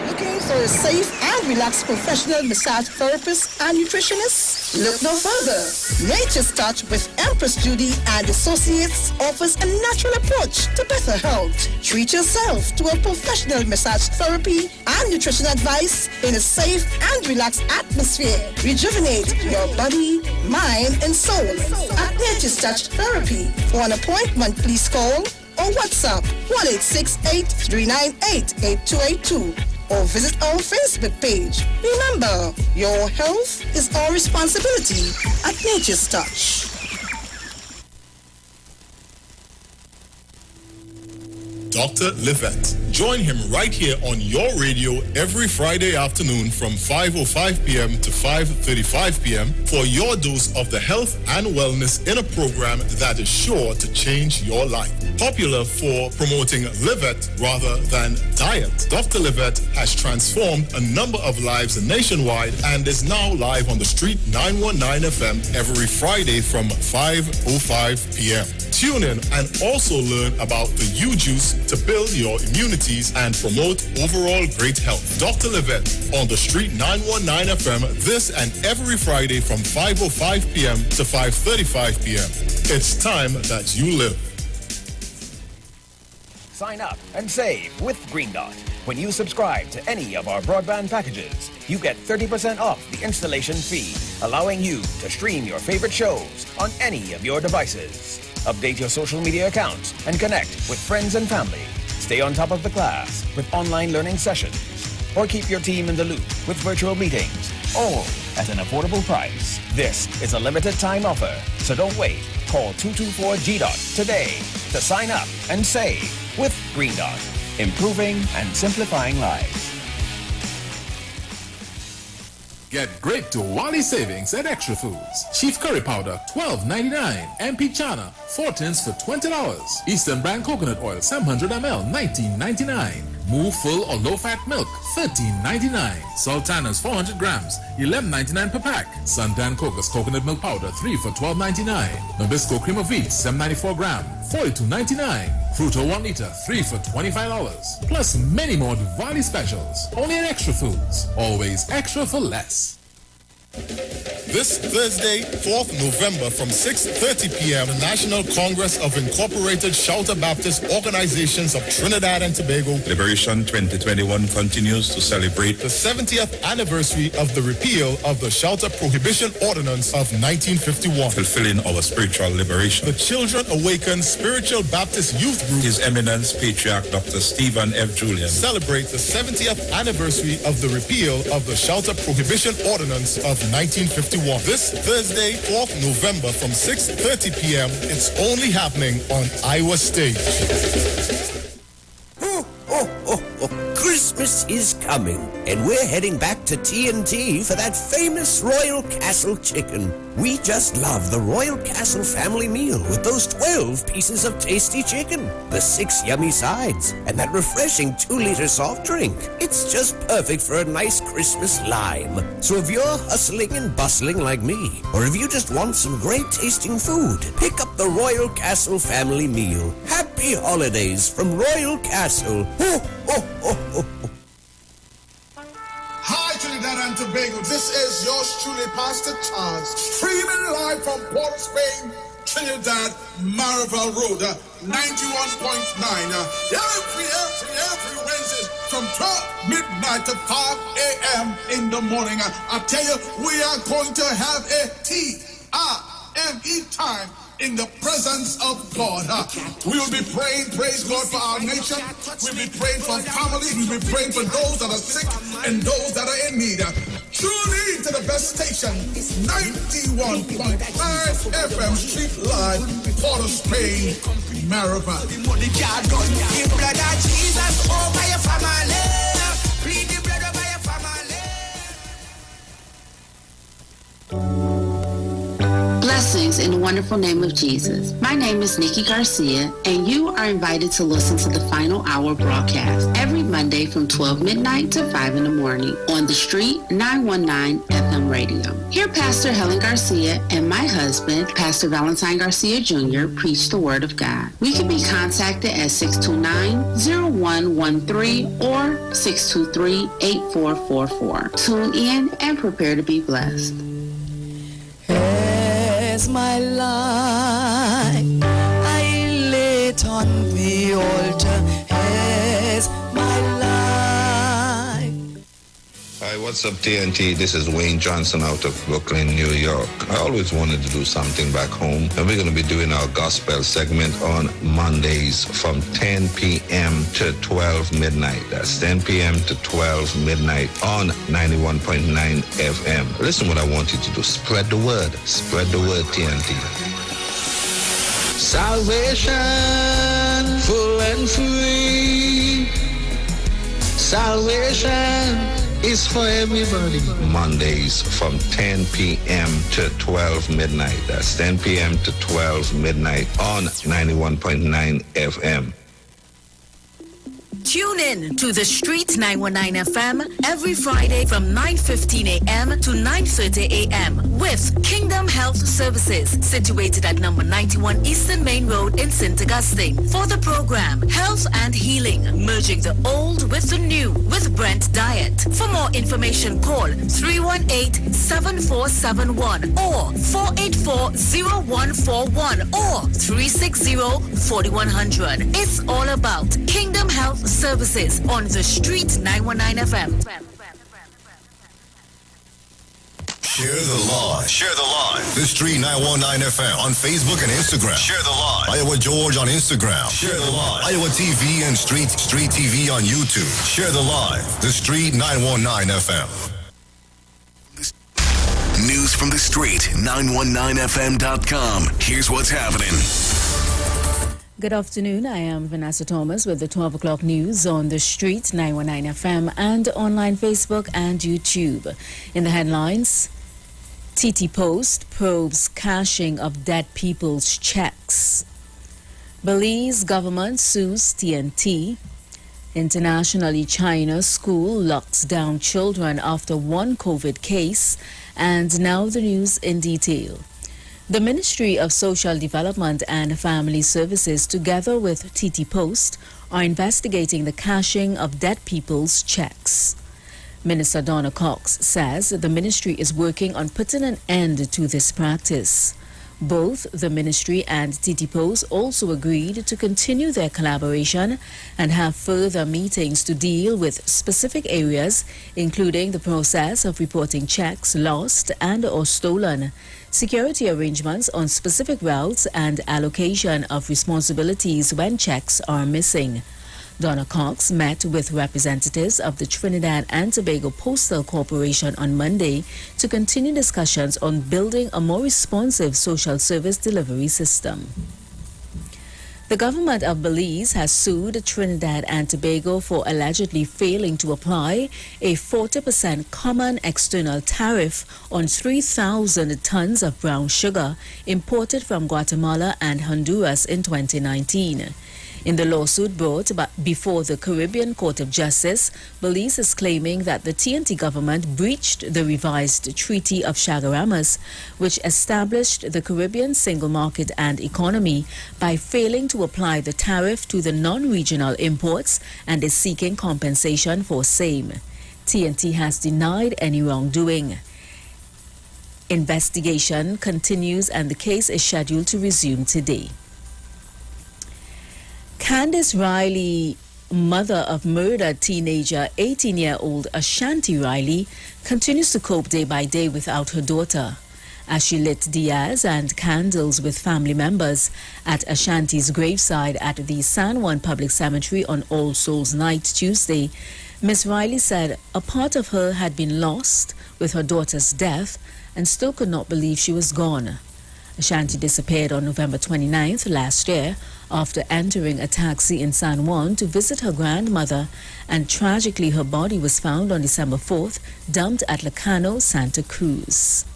Looking for a safe and relaxed professional massage therapist and nutritionist? Look no further. Nature's Touch with Empress Judy and Associates offers a natural approach to better health. Treat yourself to a professional massage therapy and nutrition advice in a safe and relaxed atmosphere. Rejuvenate your body, mind, and soul at Nature's Touch Therapy. For an appointment, please call or WhatsApp 1-868-398-8282 or visit our Facebook page. Remember, your health is our responsibility at Nature's Touch. Dr. Livette. Join him right here on your radio every Friday afternoon from 5:05 p.m. to 5:35 p.m. for your dose of the health and wellness in a program that is sure to change your life. Popular for promoting Livette rather than diet, Dr. Livette has transformed a number of lives nationwide and is now live on the Street 919 FM every Friday from 5:05 p.m. Tune in and also learn about the U-Juice to build your immunities and promote overall great health. Dr. Livette on the Street 919 FM this and every Friday from 5:05 p.m. to 5:35 p.m. It's time that you live. Sign up and save with Green Dot. When you subscribe to any of our broadband packages, you get 30% off the installation fee, allowing you to stream your favorite shows on any of your devices. Update your social media accounts and connect with friends and family. Stay on top of the class with online learning sessions. Or keep your team in the loop with virtual meetings, all at an affordable price. This is a limited time offer, so don't wait. Call 224-GDOT today to sign up and save with Green Dot, improving and simplifying lives. Get great to Wally savings at Extra Foods. Chief Curry Powder, $12.99. MP Chana, 4 tins for $20. Eastern Brand Coconut Oil, 700 ml, $19.99. Move full or low-fat milk, $13.99. Sultanas, 400 grams, $11.99 per pack. Suntan Cocos Coconut Milk Powder, 3 for $12.99. Nabisco Cream of Wheat, 794 gram, $42.99. Fruto 1 liter, 3 for $25. Plus many more Diwali specials. Only at Extra Foods. Always extra for less. This Thursday, 4th November from 6:30 p.m., the National Congress of Incorporated Shouter Baptist Organizations of Trinidad and Tobago Liberation 2021 continues to celebrate the 70th anniversary of the repeal of the Shouter Prohibition Ordinance of 1951. fulfilling our spiritual liberation. The Children Awaken Spiritual Baptist Youth Group, His Eminence Patriarch Dr. Stephen F. Julian, celebrate the 70th anniversary of the repeal of the Shouter Prohibition Ordinance of 1951. This Thursday, 4th November from 6:30 p.m. It's only happening on Iwer Stage. Christmas is coming, and we're heading back to T&T for that famous Royal Castle chicken. We just love the Royal Castle family meal with those 12 pieces of tasty chicken, the 6 yummy sides, and that refreshing 2-liter soft drink. It's just perfect for a nice Christmas lime. So if you're hustling and bustling like me, or if you just want some great tasting food, pick up the Royal Castle family meal. Happy holidays from Royal Castle. Hi, Trinidad and Tobago. This is yours truly, Pastor Charles, streaming live from Port of Spain, Trinidad, Marvel Road, 91.9. Every Wednesday from 12 midnight to 5 a.m. in the morning. I tell you, we are going to have a T-I-M-E time in the presence of God. We will be praying, praise God, for our nation. We'll be praying for families. We'll be praying for those that are sick and those that are in need. Truly to the best station, 91.9 FM Street Live, Port of Spain, Maribel. The blood of Jesus over your family. Plead the blood over your family. Blessings in the wonderful name of Jesus. My name is Nikki Garcia, and you are invited to listen to the Final Hour broadcast every Monday from 12 midnight to 5 in the morning on the Street 919 FM radio. Here, Pastor Helen Garcia and my husband, Pastor Valentine Garcia Jr., preach the Word of God. We can be contacted at 629-0113 or 623-8444. Tune in and prepare to be blessed. As my life I lay it on the altar, as my life. Hi, what's up, TNT? This is Wayne Johnson out of Brooklyn, New York. I always wanted to do something back home, and we're going to be doing our gospel segment on Mondays from 10 p.m. to 12 midnight. That's 10 p.m. to 12 midnight on 91.9 FM. Listen what I want you to do. Spread the word. Spread the word, TNT. Salvation, full and free. Salvation is for everybody. Mondays from 10 p.m. to 12 midnight. That's 10 p.m. to 12 midnight on 91.9 FM. Tune in to the Street 919 FM every Friday from 9:15 a.m. to 9:30 a.m. with Kingdom Health Services, situated at number 91 Eastern Main Road in St. Augustine. For the program, Health and Healing, merging the old with the new with Brent Diet. For more information, call 318-7471 or 484-0141 or 360-4100. It's all about Kingdom Health Services on the Street 919 FM. Share the live. Share the live. The Street 919 FM on Facebook and Instagram. Share the live. Iowa George on Instagram. Share the live. Iowa TV and Street TV on YouTube. Share the live. The Street 919 FM. News from the street, 919fm.com. Here's what's happening. Good afternoon. I am Vanessa Thomas with the 12 o'clock news on the Street 919 FM and online Facebook and YouTube. In the headlines, TT Post probes cashing of dead people's checks. Belize government sues TNT. Internationally, China school locks down children after one COVID case. And now the news in detail. The Ministry of Social Development and Family Services, together with TT Post, are investigating the cashing of dead people's checks. Minister Donna Cox says the ministry is working on putting an end to this practice. Both the ministry and TT Post also agreed to continue their collaboration and have further meetings to deal with specific areas, including the process of reporting checks lost and or stolen, security arrangements on specific routes, and allocation of responsibilities when checks are missing. Donna Cox met with representatives of the Trinidad and Tobago Postal Corporation on Monday to continue discussions on building a more responsive social service delivery system. The government of Belize has sued Trinidad and Tobago for allegedly failing to apply a 40% common external tariff on 3,000 tons of brown sugar imported from Guatemala and Honduras in 2019. In the lawsuit brought before the Caribbean Court of Justice, Belize is claiming that the TNT government breached the revised Treaty of Chagaramas, which established the Caribbean single market and economy, by failing to apply the tariff to the non-regional imports and is seeking compensation for same. TNT has denied any wrongdoing. Investigation continues and the case is scheduled to resume today. Candice Riley, mother of murdered teenager 18-year-old Ashanti Riley, continues to cope day by day without her daughter. As she lit diyas and candles with family members at Ashanti's graveside at the San Juan Public Cemetery on All Souls Night Tuesday, Miss Riley said a part of her had been lost with her daughter's death and still could not believe she was gone. Ashanti disappeared on November 29th last year after entering a taxi in San Juan to visit her grandmother, and tragically her body was found on December 4th, dumped at Lacano, Santa Cruz.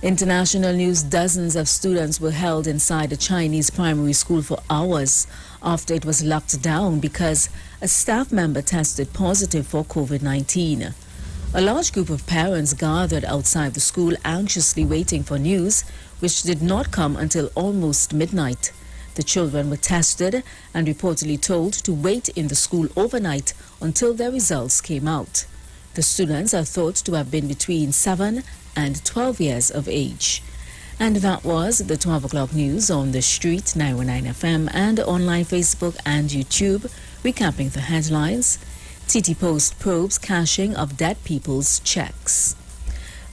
International news: dozens of students were held inside a Chinese primary school for hours after it was locked down because a staff member tested positive for COVID-19. A large group of parents gathered outside the school anxiously waiting for news, which did not come until almost midnight. The children were tested and reportedly told to wait in the school overnight until their results came out. The students are thought to have been between 7 and 12 years of age. And that was the 12 o'clock news on the Street 919 FM and online Facebook and YouTube, recapping the headlines. TT Post probes cashing of dead people's checks.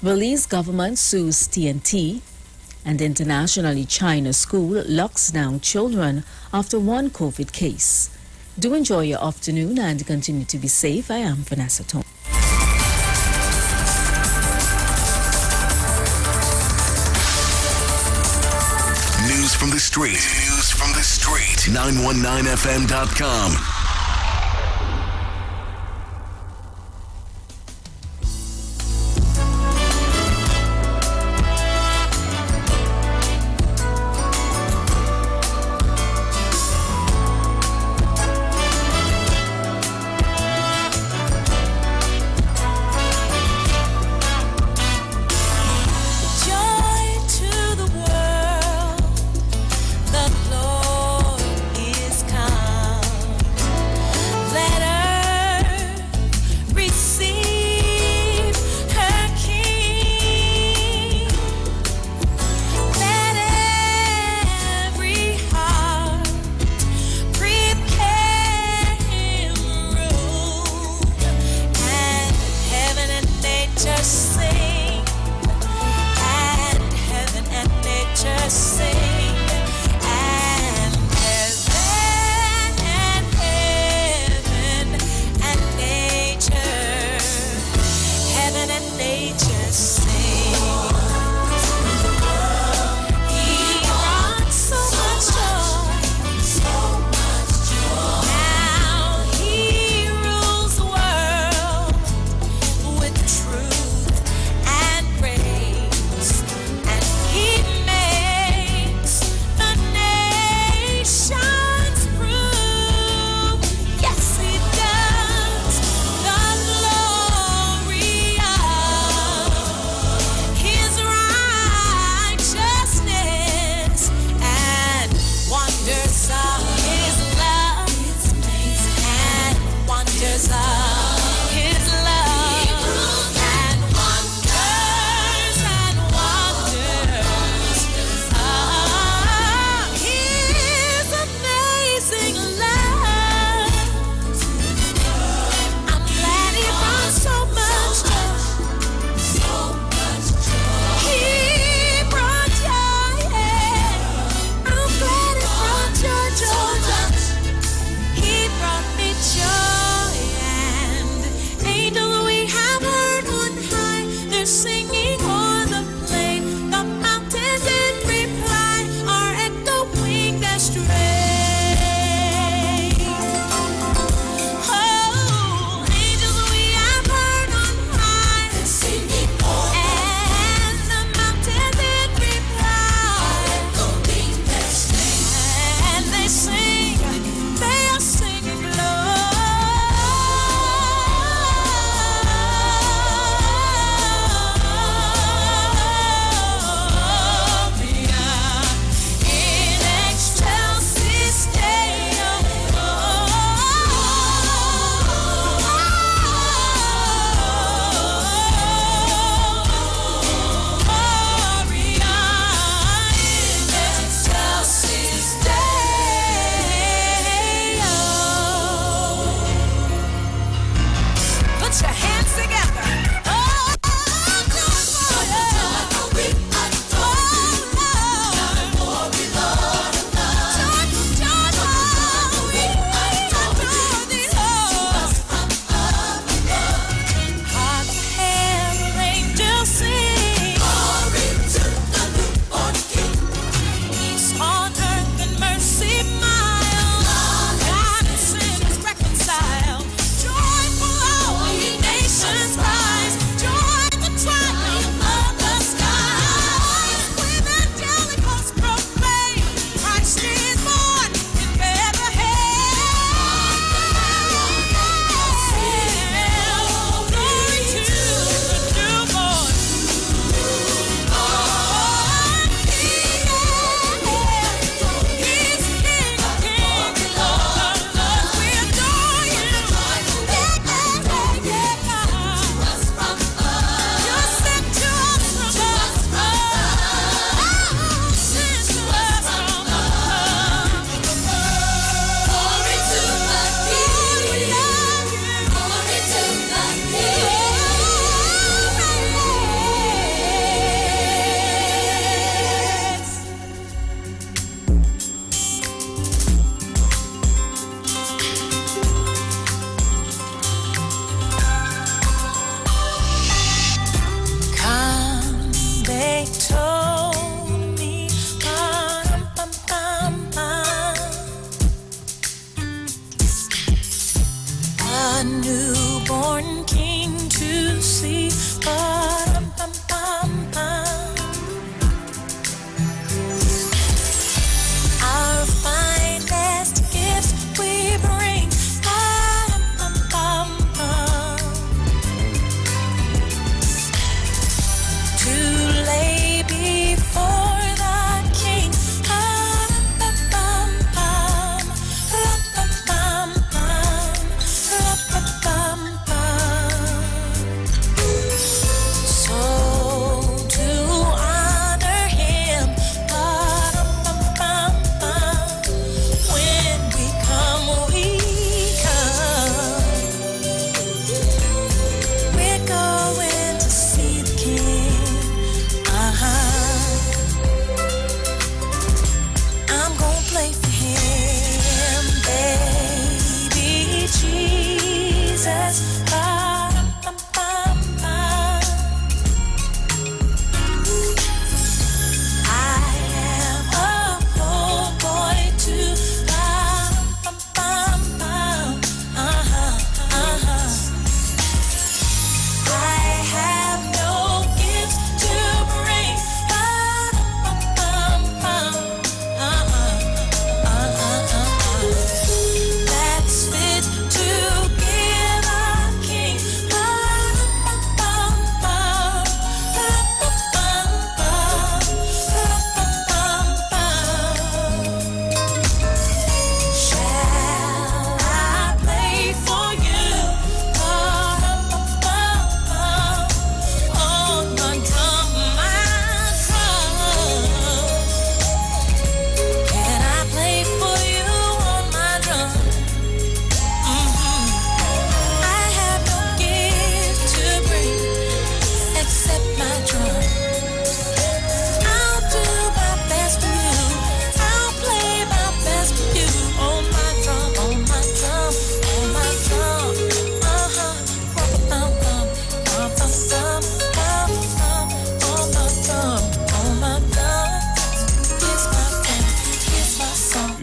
Belize government sues TNT. And internationally, China school locks down children after one COVID case. Do enjoy your afternoon and continue to be safe. I am Vanessa Tom. News from the street. News from the street. 919fm.com.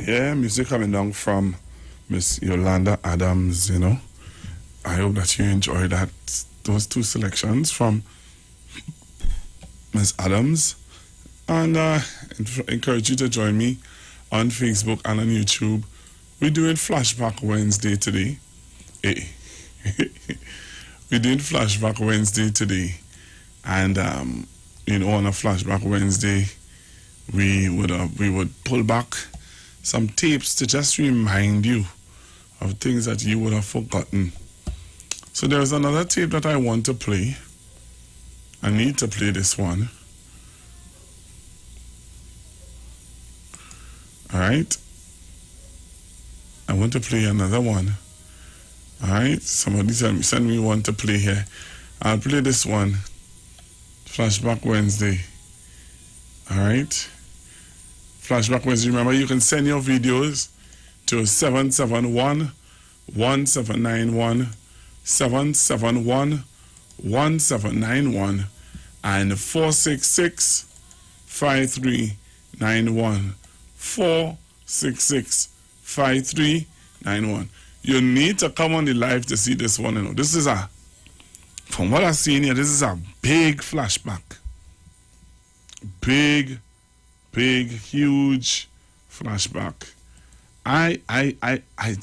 Yeah, music coming down from Miss Yolanda Adams, you know. I hope that you enjoy those two selections from Miss Adams. And encourage you to join me on Facebook and on YouTube. We're doing Flashback Wednesday today. Hey. We're doing Flashback Wednesday today. And, you know, on a Flashback Wednesday, we would pull back some tapes to just remind you of things that you would have forgotten. So there's another tape that I want to play. I need to play this one. Alright. I want to play another one. Alright. Somebody send me one to play here. I'll play this one. Flashback Wednesday. Alright. Flashback Wednesday. Remember, you can send your videos to 771-1791, 771-1791, and 466-5391. 466-5391. You need to come on the live to see this one. You know, this is from what I've seen here, this is a big flashback. Big, huge flashback. I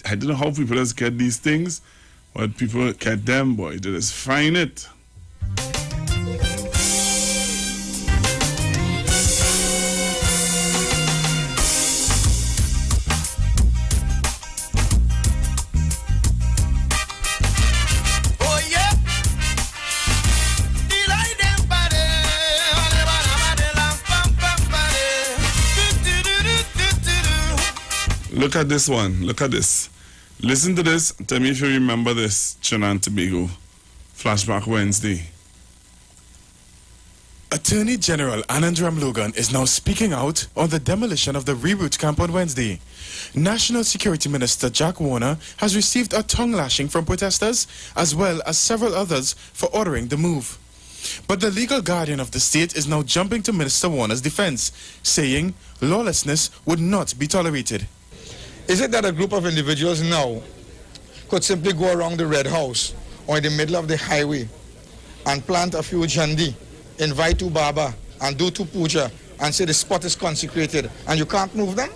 don't know how people just get these things, but people get them, boy. They just find it. Look at this one. Look at this. Listen to this. Tell me if you remember this. Trinidad and Tobago. Flashback Wednesday. Attorney General Anand Ramlogan is now speaking out on the demolition of the Reroute camp on Wednesday. National Security Minister Jack Warner has received a tongue lashing from protesters as well as several others for ordering the move. But the legal guardian of the state is now jumping to Minister Warner's defense, saying lawlessness would not be tolerated. Is it that a group of individuals now could simply go around the Red House or in the middle of the highway and plant a few jandi, invite two Baba and do two puja and say the spot is consecrated and you can't move them?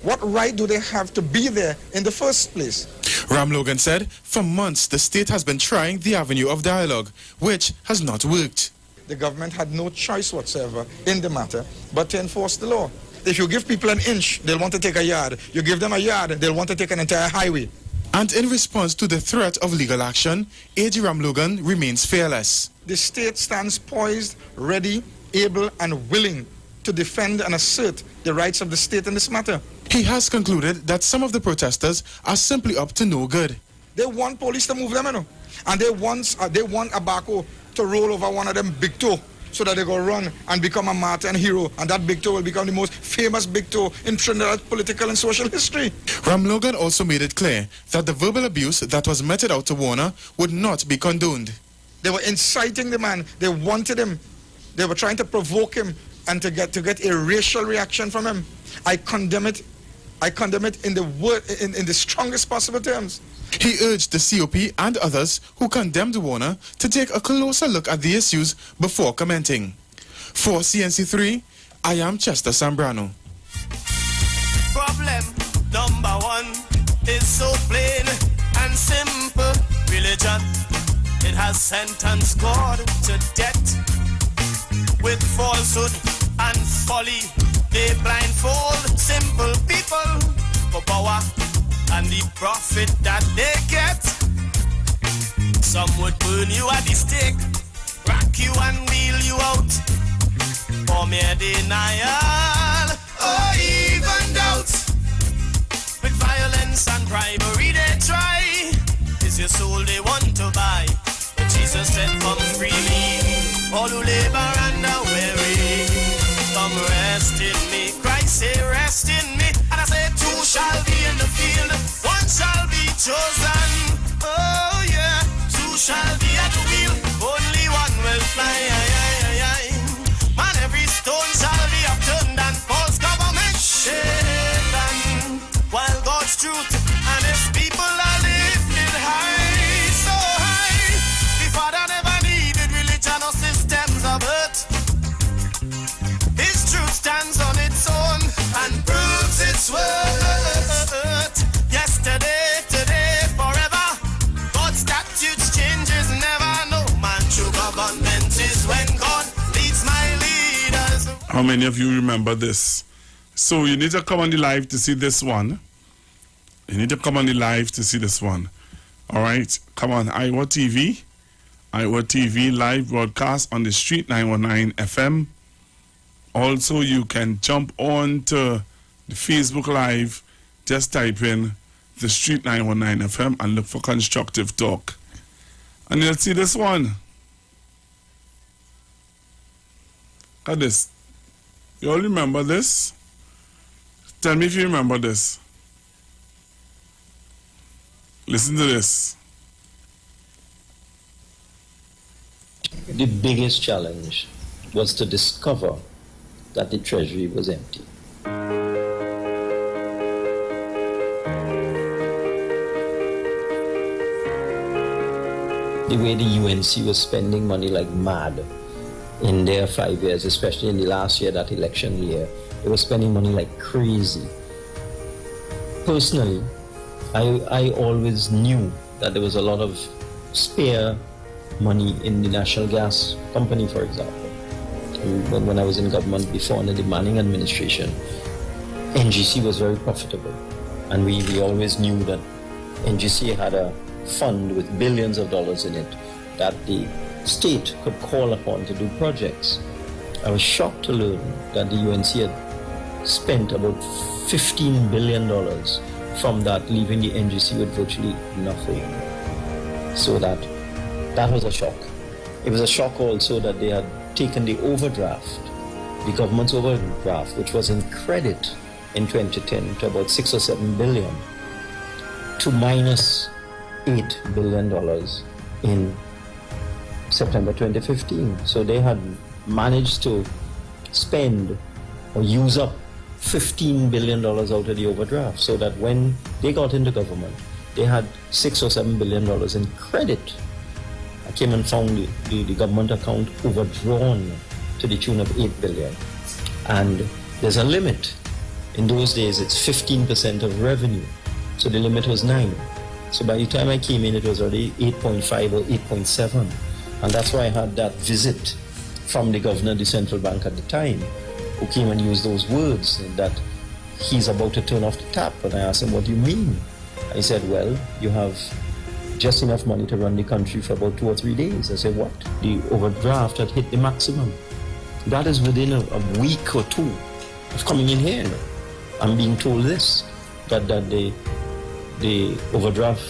What right do they have to be there in the first place? Ramlogan said for months the state has been trying the avenue of dialogue, which has not worked. The government had no choice whatsoever in the matter but to enforce the law. If you give people an inch, they'll want to take a yard. You give them a yard, they'll want to take an entire highway. And in response to the threat of legal action, AG Ramlogan remains fearless. The state stands poised, ready, able, and willing to defend and assert the rights of the state in this matter. He has concluded that some of the protesters are simply up to no good. They want police to move them, you know, and they want Abaco to roll over one of them big toe, so that they go run and become a martyr and hero, and that big toe will become the most famous big toe in Trinidad political and social history. Ramlogan also made it clear that the verbal abuse that was meted out to Warner would not be condoned. They were inciting the man. They wanted him. They were trying to provoke him and to get a racial reaction from him. I condemn it. I condemn it in the strongest possible terms. He urged the COP and others who condemned Warner to take a closer look at the issues before commenting. For CNC3, I am Chester Sambrano. Problem number one is so plain and simple. Religion, it has sentenced God to death. With falsehood and folly, they blindfold simple people for power and the profit that they get. Some would burn you at the stake, rack you and wheel you out for mere denial or even doubt. With violence and bribery they try, is your soul they want to buy. But Jesus said come freely, all who labor and are weary, come rest in me. Christ say rest in me. And I say two shall be in the field, one shall be chosen. Oh yeah, two shall be at the wheel, only one will fly. Man, every stone shall be upturned and false government shaken. How many of you remember this? So you need to come on the live to see this one. You need to come on the live to see this one. All right, come on, Iwer TV live broadcast on the Street 919 FM. Also, you can jump on to the Facebook Live. Just type in the Street 919 FM and look for Constructive Talk. And you'll see this one. Look at this. You all remember this? Tell me if you remember this. Listen to this. The biggest challenge was to discover that the treasury was empty. The way the UNC was spending money like mad in their 5 years, especially in the last year, that election year, they were spending money like crazy. Personally, I always knew that there was a lot of spare money in the National Gas Company, for example. When I was in government before, under the Manning administration, NGC was very profitable. And we always knew that NGC had a fund with billions of dollars in it that the state could call upon to do projects. I was shocked to learn that the UNC had spent about $15 billion from that, leaving the NGC with virtually nothing. So that was a shock. It was a shock also that they had taken the overdraft, the government's overdraft, which was in credit in 2010 to about 6 or 7 billion, to minus $8 billion in September 2015. So they had managed to spend or use up $15 billion out of the overdraft, so that when they got into government, they had $6 or $7 billion in credit. I came and found the government account overdrawn to the tune of $8 billion. And there's a limit. In those days, it's 15% of revenue. So the limit was 9. So by the time I came in, it was already 8.5 or 8.7. And that's why I had that visit from the governor of the central bank at the time, who came and used those words that he's about to turn off the tap. And I asked him, what do you mean? And he said, well, you have just enough money to run the country for about 2 or 3 days. I said, what? The overdraft had hit the maximum. That is within a week or two of coming in here. I'm being told this, that the overdraft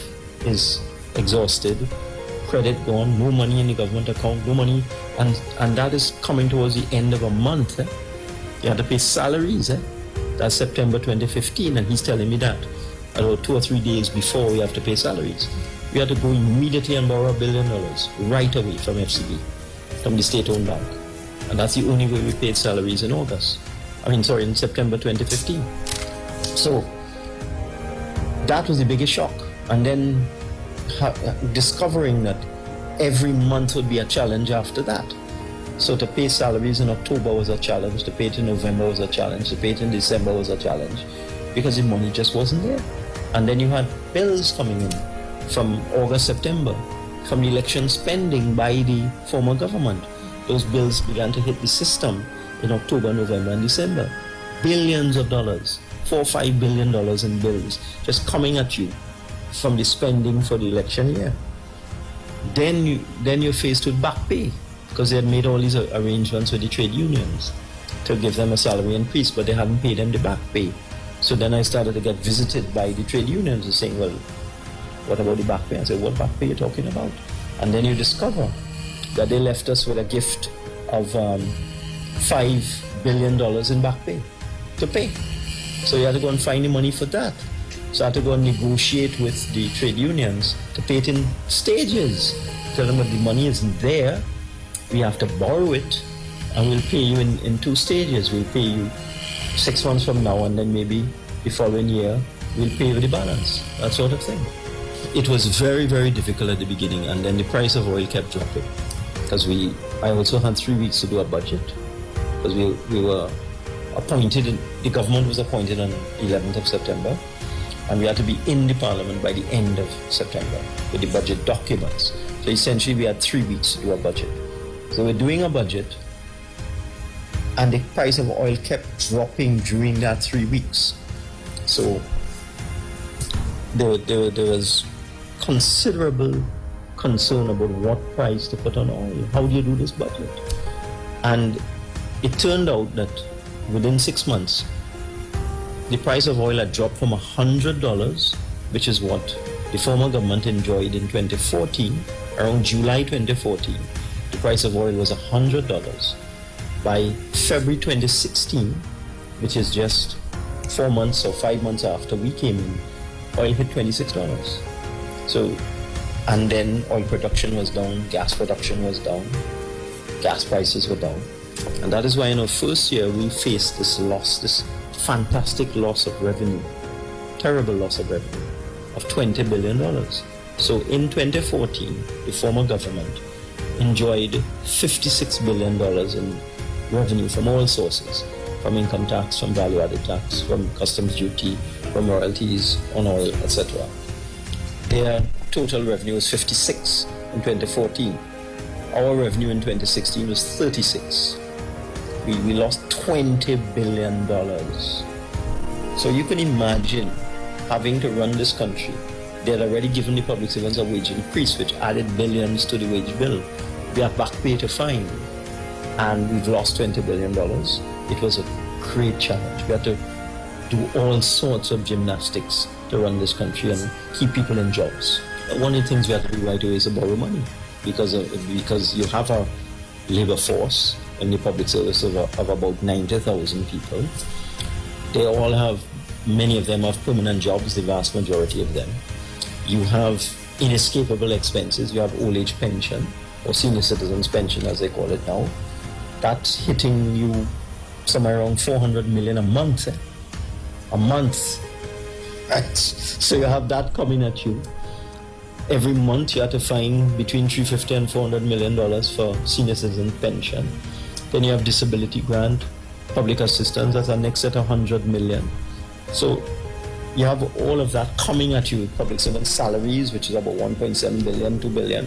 is exhausted, credit gone, no money in the government account, no money, and that is coming towards the end of a month. You have to pay salaries. That's September 2015, and he's telling me that about 2 or 3 days before we have to pay salaries. We had to go immediately and borrow $1 billion right away from FCB, from the state-owned bank. And that's the only way we paid salaries in in September 2015. So that was the biggest shock. And then discovering that every month would be a challenge after that. So to pay salaries in October was a challenge, to pay it in November was a challenge, to pay it in December was a challenge, because the money just wasn't there. And then you had bills coming in from August, September, from the election spending by the former government. Those bills began to hit the system in October, November, and December. Billions of dollars, $4 or $5 billion in bills just coming at you from the spending for the election year. Then you're faced with back pay, because they had made all these arrangements with the trade unions to give them a salary increase, but they hadn't paid them the back pay. So then I started to get visited by the trade unions and saying, well, what about the back pay? I said, what back pay are you talking about? And then you discover that they left us with a gift of $5 billion in back pay to pay. So you had to go and find the money for that. So I had to go and negotiate with the trade unions to pay it in stages. Tell them that the money isn't there, we have to borrow it, and we'll pay you in 2 stages. We'll pay you 6 months from now, and then maybe the following year, we'll pay you the balance, that sort of thing. It was very, very difficult at the beginning, and then the price of oil kept dropping. Because I also had 3 weeks to do a budget, because we were appointed, the government was appointed on 11th of September, and we had to be in the parliament by the end of September with the budget documents. So essentially we had 3 weeks to do a budget. So we're doing a budget And the price of oil kept dropping during that 3 weeks. So there was considerable concern about what price to put on oil. How do you do this budget? And it turned out that within 6 months, the price of oil had dropped from $100, which is what the former government enjoyed in 2014. Around July 2014, the price of oil was $100. By February 2016, which is just 4 months or 5 months after we came in, oil hit $26. So, and then oil production was down, gas production was down, gas prices were down. And that is why in our first year we faced this loss, this fantastic loss of revenue, terrible loss of revenue of $20 billion. So in 2014, the former government enjoyed $56 billion in revenue from all sources, from income tax, from value-added tax, from customs duty, from royalties on oil, etc. Their total revenue was 56 in 2014. Our revenue in 2016 was 36. We lost $20 billion. So you can imagine having to run this country. They had already given the public servants a wage increase, which added billions to the wage bill. We have back pay to find, and we've lost $20 billion. It was a great challenge. We had to do all sorts of gymnastics to run this country and keep people in jobs. One of the things we had to do right away is to borrow money, because you have a labor force in the public service of about 90,000 people. They all have, many of them have permanent jobs, the vast majority of them. You have inescapable expenses. You have old age pension, or senior citizens pension as they call it now. That's hitting you somewhere around $400 million a month. A month. Right? So you have that coming at you. Every month you have to find between $350 and $400 million for senior citizen pension. Then you have disability grant, public assistance, that's our next set of $100 million. So you have all of that coming at you. Public servant salaries, which is about $1.7 billion, $2 billion.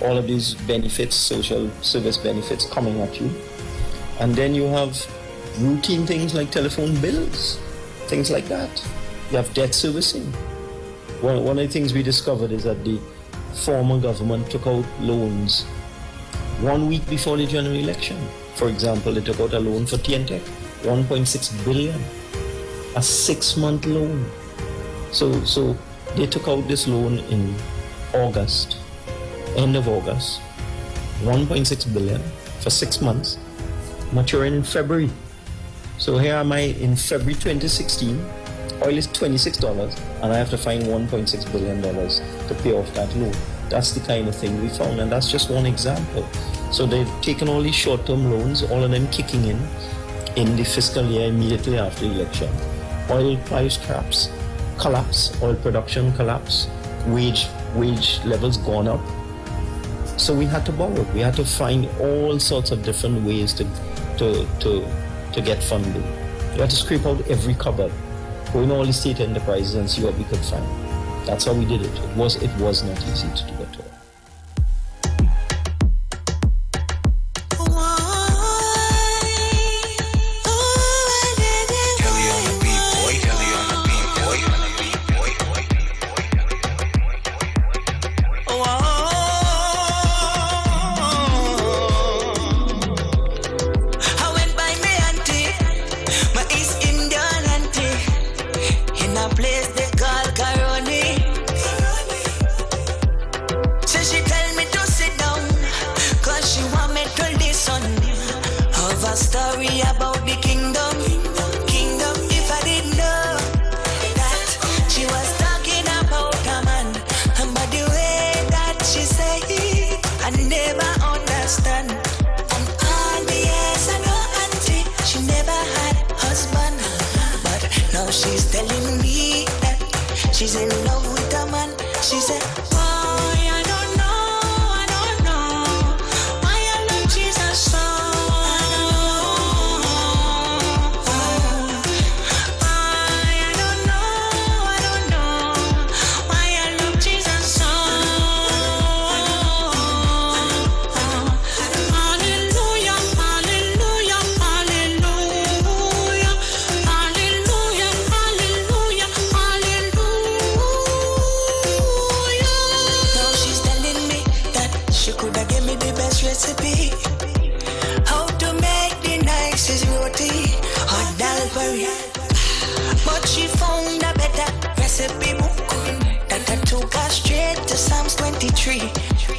All of these benefits, social service benefits coming at you. And then you have routine things like telephone bills, things like that. You have debt servicing. One of the things we discovered is that the former government took out loans 1 week before the general election. For example, they took out a loan for TNTech, $1.6 billion, a 6-month loan. So they took out this loan in August, end of August, $1.6 billion for 6 months, maturing in February. So here am I in February 2016, oil is $26, and I have to find $1.6 billion to pay off that loan. That's the kind of thing we found, and that's just one example. So they've taken all these short-term loans, all of them kicking in the fiscal year immediately after the election. Oil price collapse, oil production collapse, wage levels gone up. So we had to borrow. We had to find all sorts of different ways to get funding. We had to scrape out every cupboard, go in all the state enterprises and see what we could find. That's how we did it. It was not easy to do at all. She's in love with a man. She said, boy, I don't know why I love Jesus so. I don't know why I love Jesus so. Hallelujah, hallelujah, Psalms 23.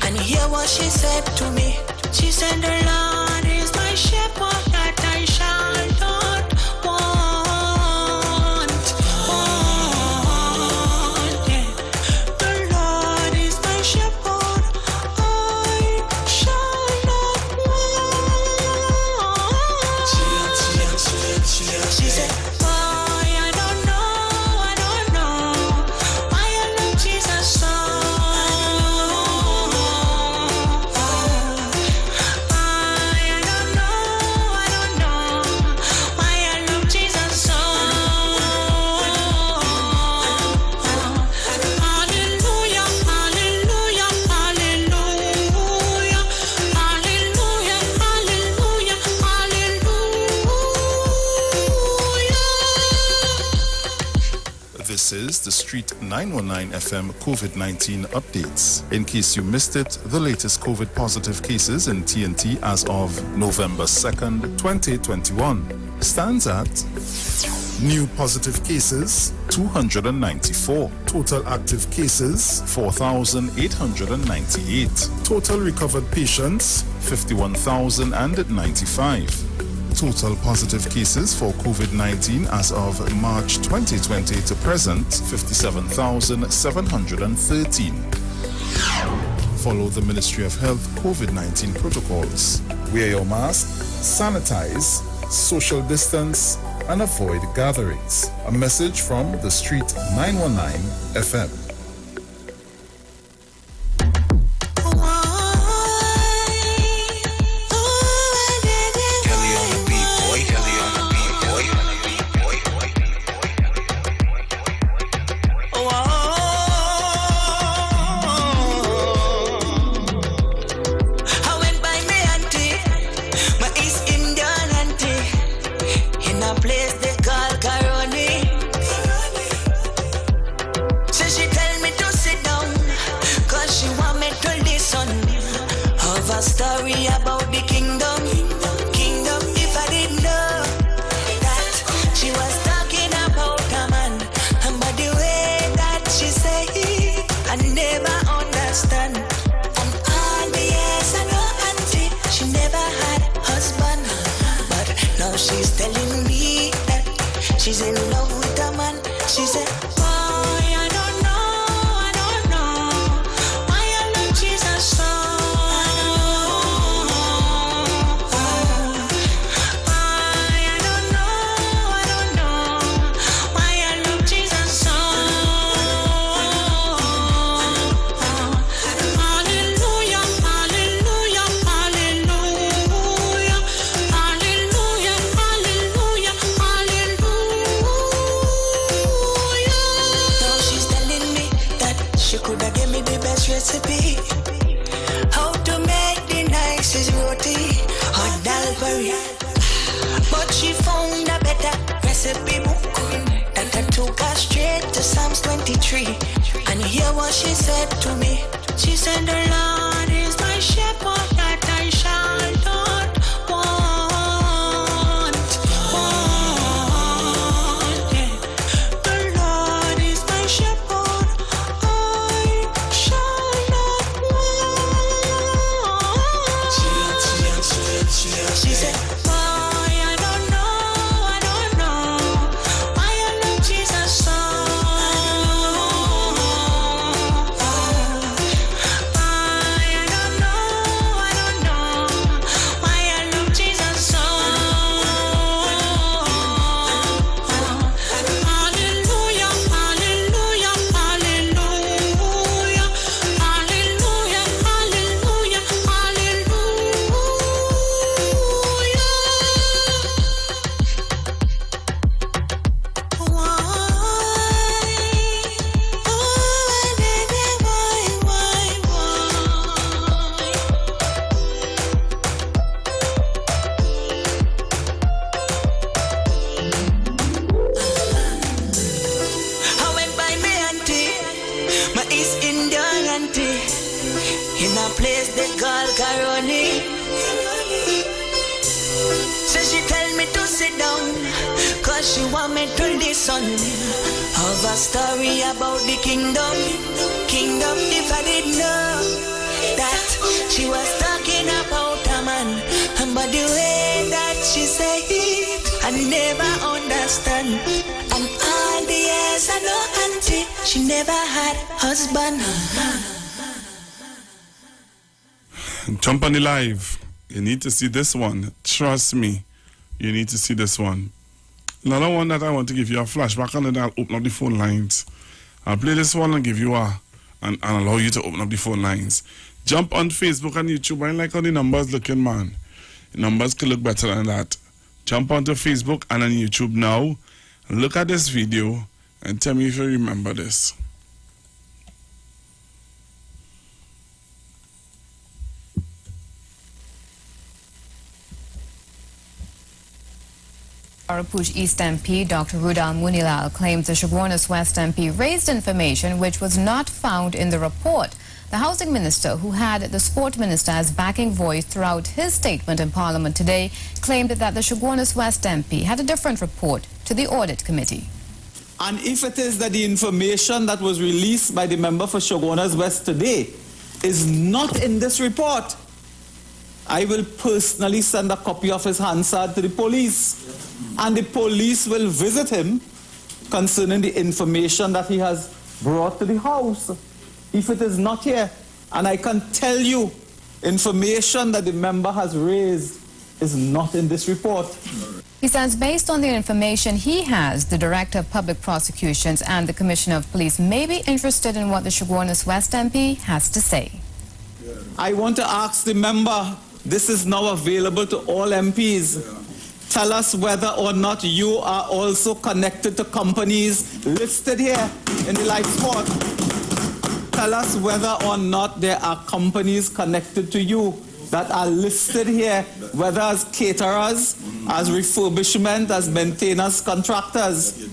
And hear what she said to me. She said, the Lord is my shepherd, that I shall not want. Yeah. The Lord is my shepherd, I shall not want. She said, boy, I don't know why I love Jesus so. This is the Street 919 FM COVID-19 updates. In case you missed it, the latest COVID positive cases in TNT as of November 2nd, 2021 stands at new positive cases 294, total active cases 4,898, total recovered patients 51,095. Total positive cases for COVID-19 as of March 2020 to present, 57,713. Follow the Ministry of Health COVID-19 protocols. Wear your mask, sanitize, social distance, and avoid gatherings. A message from the Street 919 FM. Story about the kingdom. If I didn't know that she was talking about a man, and by the way that she say it, I never understand. And all the years I know auntie, she never had husband, but now she's telling me that she's in love with a man. She said, boy, I don't know why I love Jesus so. Recipe, how to make the nicest roti or dalberry, but she found a better recipe book that I took her straight to Psalms 23. And hear what she said to me. She said, the Lord is my shepherd, that I shall not want. Yeah. The Lord is my shepherd, I shall not want. She said, boy, I don't know why I love Jesus so. place they call Caroni. So she tell me to sit down, cause She want me to listen of a story about the kingdom. Kingdom, if I didn't know that she was talking about a man, but the way that she said it, I never understand. And all the years I know auntie, she never had husband. Jump on the live. You need to see this one. Trust me. You need to see this one. Another one that I want to give you a flashback on, and I'll open up the phone lines. I'll play this one and give you and allow you to open up the phone lines. Jump on Facebook and YouTube. I like how the numbers looking, man. The numbers could look better than that. Jump onto Facebook and on YouTube now. Look at this video and tell me if you remember this. Push East MP Dr. Rudal Munilal claims the Chaguanas West MP raised information which was not found in the report. The housing minister, who had the sport minister as backing voice throughout his statement in Parliament today, claimed that the Chaguanas West MP had a different report to the audit committee. And if it is that the information that was released by the member for Chaguanas West today is not in this report, I will personally send a copy of his Hansard to the police. And the police will visit him concerning the information that he has brought to the house. If it is not here, and I can tell you, information that the member has raised is not in this report. He says based on the information he has, the Director of Public Prosecutions and the Commissioner of Police may be interested in what the Chaguanas West MP has to say. I want to ask the member, this is now available to all MPs. Tell us whether or not you are also connected to companies listed here in the live sport. Tell us whether or not there are companies connected to you that are listed here, whether as caterers, as refurbishment, as maintenance contractors.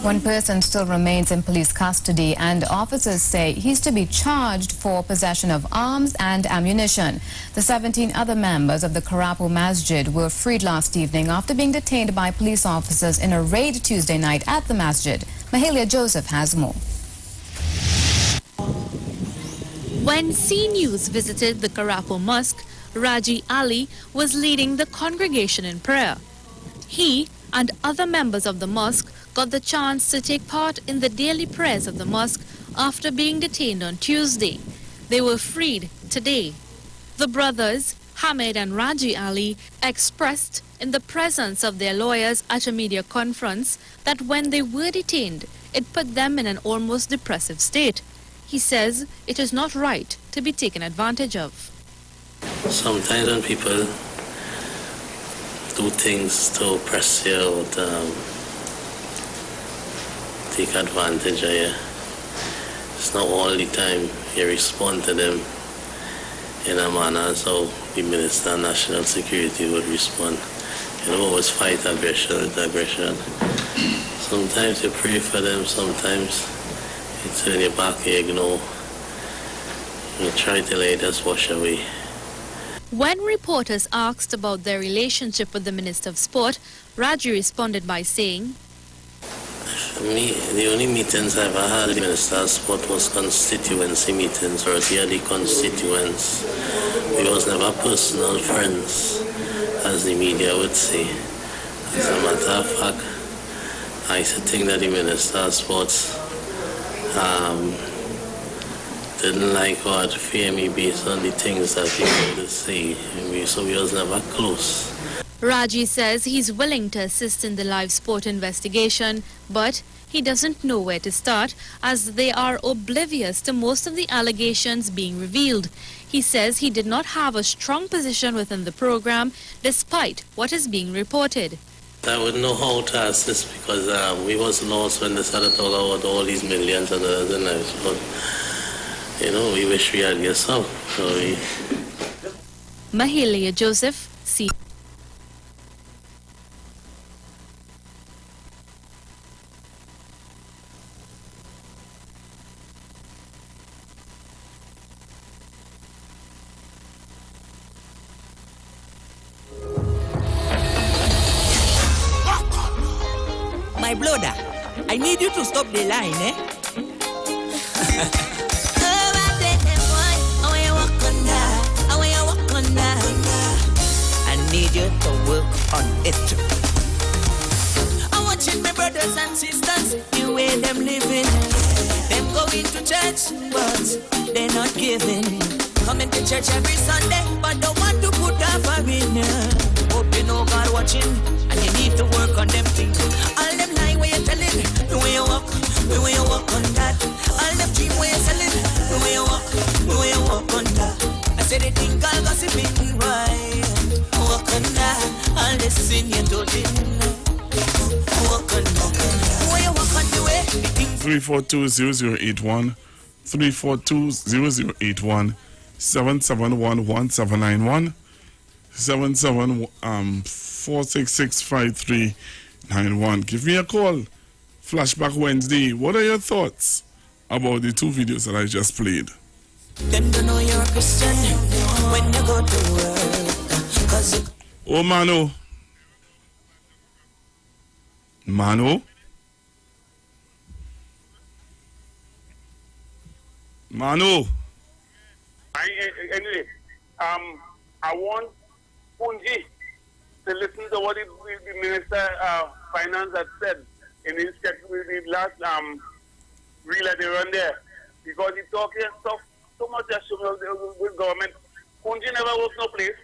One person still remains in police custody, and officers say he's to be charged for possession of arms and ammunition. The 17 other members of the Karapu Masjid were freed last evening after being detained by police officers in a raid Tuesday night at the masjid. Mahalia Joseph has more. When C News visited the Karapu Mosque, Raji Ali was leading the congregation in prayer. He and other members of the mosque got the chance to take part in the daily prayers of the mosque after being detained on Tuesday. They were freed today. The brothers, Hamid and Raji Ali, expressed in the presence of their lawyers at a media conference that when they were detained, it put them in an almost depressive state. He says it is not right to be taken advantage of. Sometimes when people do things to oppress you or take advantage of you, it's not all the time you respond to them in a manner as how the Minister of National Security would respond. You know, always fight aggression with aggression. Sometimes you pray for them, sometimes you turn your back, you ignore. You try to let us wash away. When reporters asked about their relationship with the Minister of Sport, Raji responded by saying, For me, the only meetings I ever had with the Minister of Sport was constituency meetings, or the other constituents. We was never personal friends, as the media would say. As a matter of fact, I used to think that the Minister of Sports didn't like or had fear me based on the things that people would say. So we was never close. Raji says he's willing to assist in the live sport investigation, but he doesn't know where to start as they are oblivious to most of the allegations being revealed. He says he did not have a strong position within the program despite what is being reported. I wouldn't know how to assist because we was lost when they started talking about all these millions and other live sport. You know, we wish we had yourself. So Mahalia Joseph, C. my brother, I need you to stop the line, eh? I need you to work on it. I'm watching my brothers and sisters, the way them living. Them going to church, but they're not giving. Coming to church every Sunday, but don't want to put offering. Hope you know God watching, and you need to work on them things. All them lie where you're telling, the way you walk on that. All them dream where you're selling, the way you walk on that. I said they think I'll gossiping, why? Walk on that. All the sin you're doing, walk on that. Where you walk on the way, 342-0081, 342-0081, 771-1791, 466-5391. Give me a call. Flashback Wednesday. What are your thoughts about the two videos that I just played? Them don't know you're a Christian when you go to work. Oh, Mano. Mano? Mano? Anyway, I want Punji to listen to what the Minister of Finance had said in his last reel that they run there. Because he talking stuff so much as with government. Punji never works no place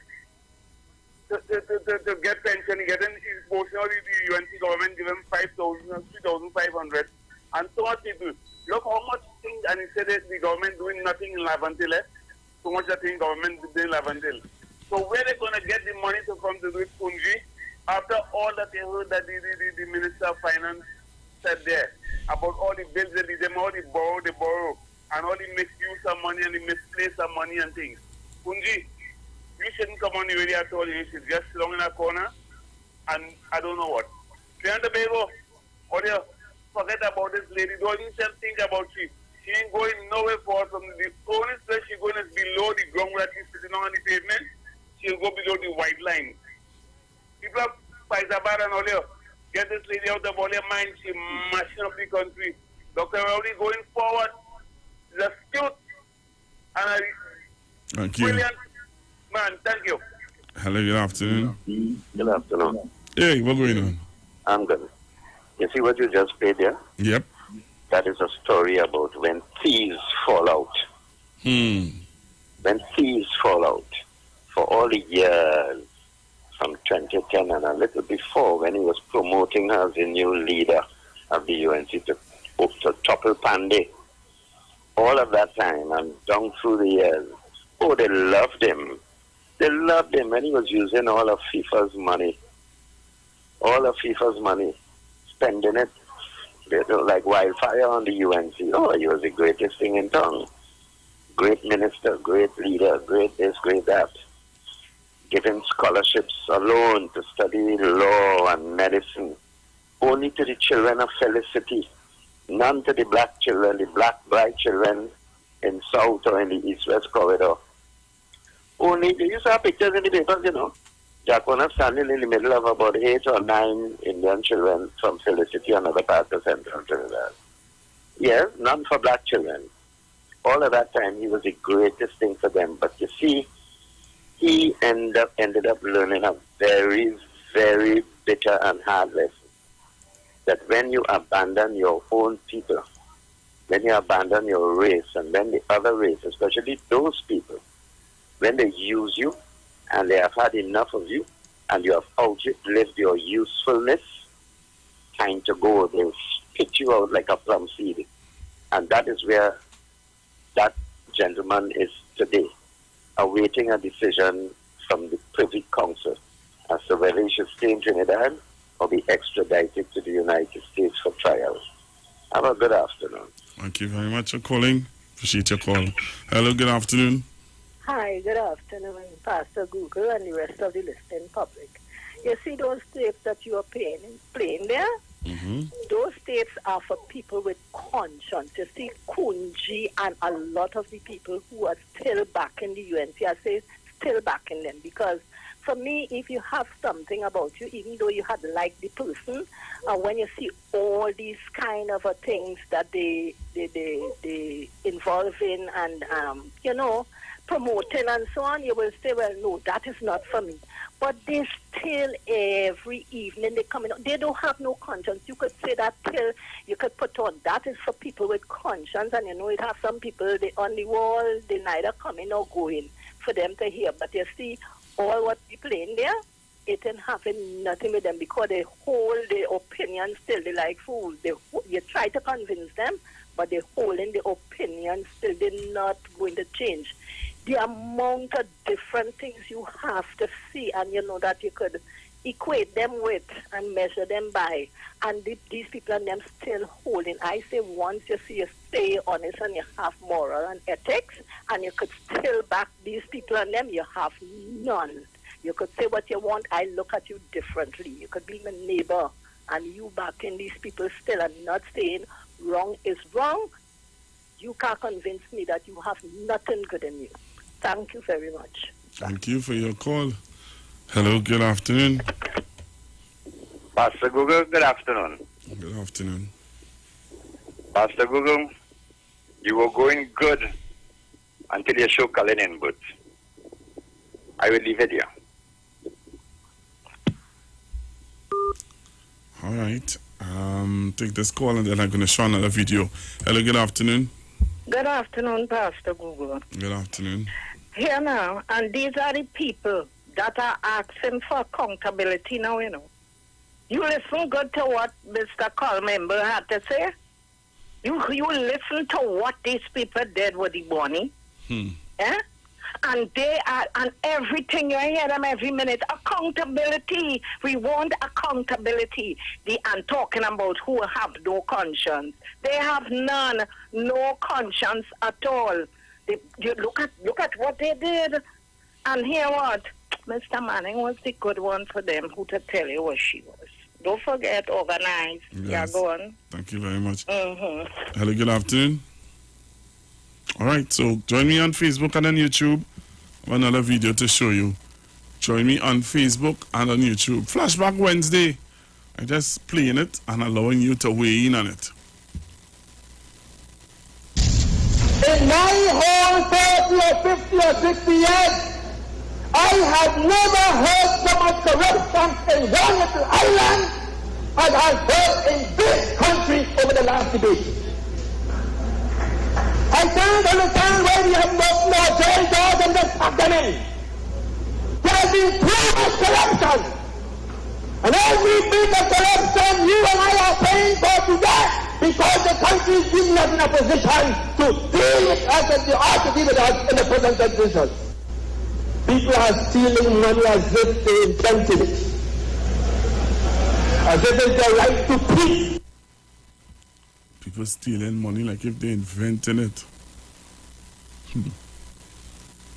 to get pension. He get in his portion of the UNC government give him 3,500 and so much people. Look how much things, and he said that the government doing nothing in Laventille. So much I think government doing in Laventille. So where they gonna get the money to come to do it, Punji? After all that they heard that the Minister of Finance said there about all the bills that them all the borrow, and all the misuse of money and the misplace of money and things. Punji, you shouldn't come on the radio at all. You should just sit down in a corner and I don't know what. Leandro Bego, what do you forget about this lady? Don't even think about she. She ain't going nowhere for from the only place she's going is below the ground that she's sitting on the pavement. She'll go below the white line. People are Paisabar and all you. Get this lady out of all your mind. She's mashing up the country. Dr. Rowley going forward. Just cute. And Thank you. Brilliant. Man, thank you. Hello, good afternoon. Good afternoon. Hey, what's going on? I'm good. You see what you just played there? Yep. That is a story about when thieves fall out. When thieves fall out. For all the years from 2010 and a little before when he was promoting her as the new leader of the UNC to topple Pandey. All of that time and down through the years, oh, they loved him. They loved him when he was using all of FIFA's money. All of FIFA's money. Spending it like wildfire on the UNC. Oh, he was the greatest thing in town. Great minister, great leader, great this, great that. Giving scholarships alone to study law and medicine. Only to the children of Felicity. None to the black children, the black bright children in South or in the East-West corridor. Only, you saw pictures in the papers, you know. Jack Warner standing in the middle of about 8 or 9 Indian children from Felicity and other parts of Central Trinidad. Yes, none for black children. All of that time, he was the greatest thing for them. But you see, he ended up learning a very, very bitter and hard lesson. That when you abandon your own people, when you abandon your race, and then the other race, especially those people, when they use you, and they have had enough of you, and you have outlived your usefulness, time to go. They'll spit you out like a plum seed. And that is where that gentleman is today, awaiting a decision from the Privy Council as to whether he should stay in Trinidad or be extradited to the United States for trial. Have a good afternoon. Thank you very much for calling. Appreciate your call. Hello, good afternoon. Hi, good afternoon, Pastor Google and the rest of the listening public. You see those tapes that you are playing there? Those tapes are for people with conscience. You see, Kunji and a lot of the people who are still back in the UNC, I say still back in them, because for me, if you have something about you, even though you had liked the person, when you see all these kind of things that they involve in and, promoting and so on, you will say, well, no, that is not for me. But they still, every evening, they come in. They don't have no conscience. You could say that till you could put on, that is for people with conscience. And it have some people they on the wall, they neither come in or go in for them to hear. But you see, all what people in there, it ain't having nothing with them because they hold their opinion still. They like fools. You try to convince them, but they hold in the opinion still. They're not going to change. The amount of different things you have to see, and that you could equate them with and measure them by, and these people and them still holding. I say once you see you stay honest and you have moral and ethics, and you could still back these people and them, you have none. You could say what you want, I look at you differently. You could be my neighbor, and you backing these people still and not saying wrong is wrong. You can't convince me that you have nothing good in you. Thank you very much. Thank you for your call. Hello, good afternoon. Pastor Google, good afternoon. Good afternoon. Pastor Google, you were going good until you show Colin in, but I will leave it here. All right. Take this call and then I'm going to show another video. Hello, good afternoon. Good afternoon, Pastor Google. Good afternoon. Here now, and these are the people that are asking for accountability now, You listen good to what Mr. Call member had to say. You listen to what these people did with the money. Eh? And they are, and everything, you hear them every minute. Accountability. We want accountability. And talking about who have no conscience. They have none, no conscience at all. You look at what they did. And hear what? Mr. Manning was the good one for them who to tell you what she was. Don't forget, organize. Yes. Yeah, go on. Thank you very much. Mm-hmm. Hello, good afternoon. All right, so join me on Facebook and on YouTube. I have another video to show you. Join me on Facebook and on YouTube. Flashback Wednesday. I'm just playing it and allowing you to weigh in on it. In my whole 40 or 50 or 60 years, I have never heard so much corruption in one little island as I've heard in this country over the last debate. I can't understand why we have more jail doors and just pack them in. There has been too much corruption. And every bit of corruption you and I are paying for today because the country is not in a position to deal with us as they ought to deal with us in the present conditions. People are stealing money as if they invented it. As if it's their right to peace. People stealing money like if they invented it.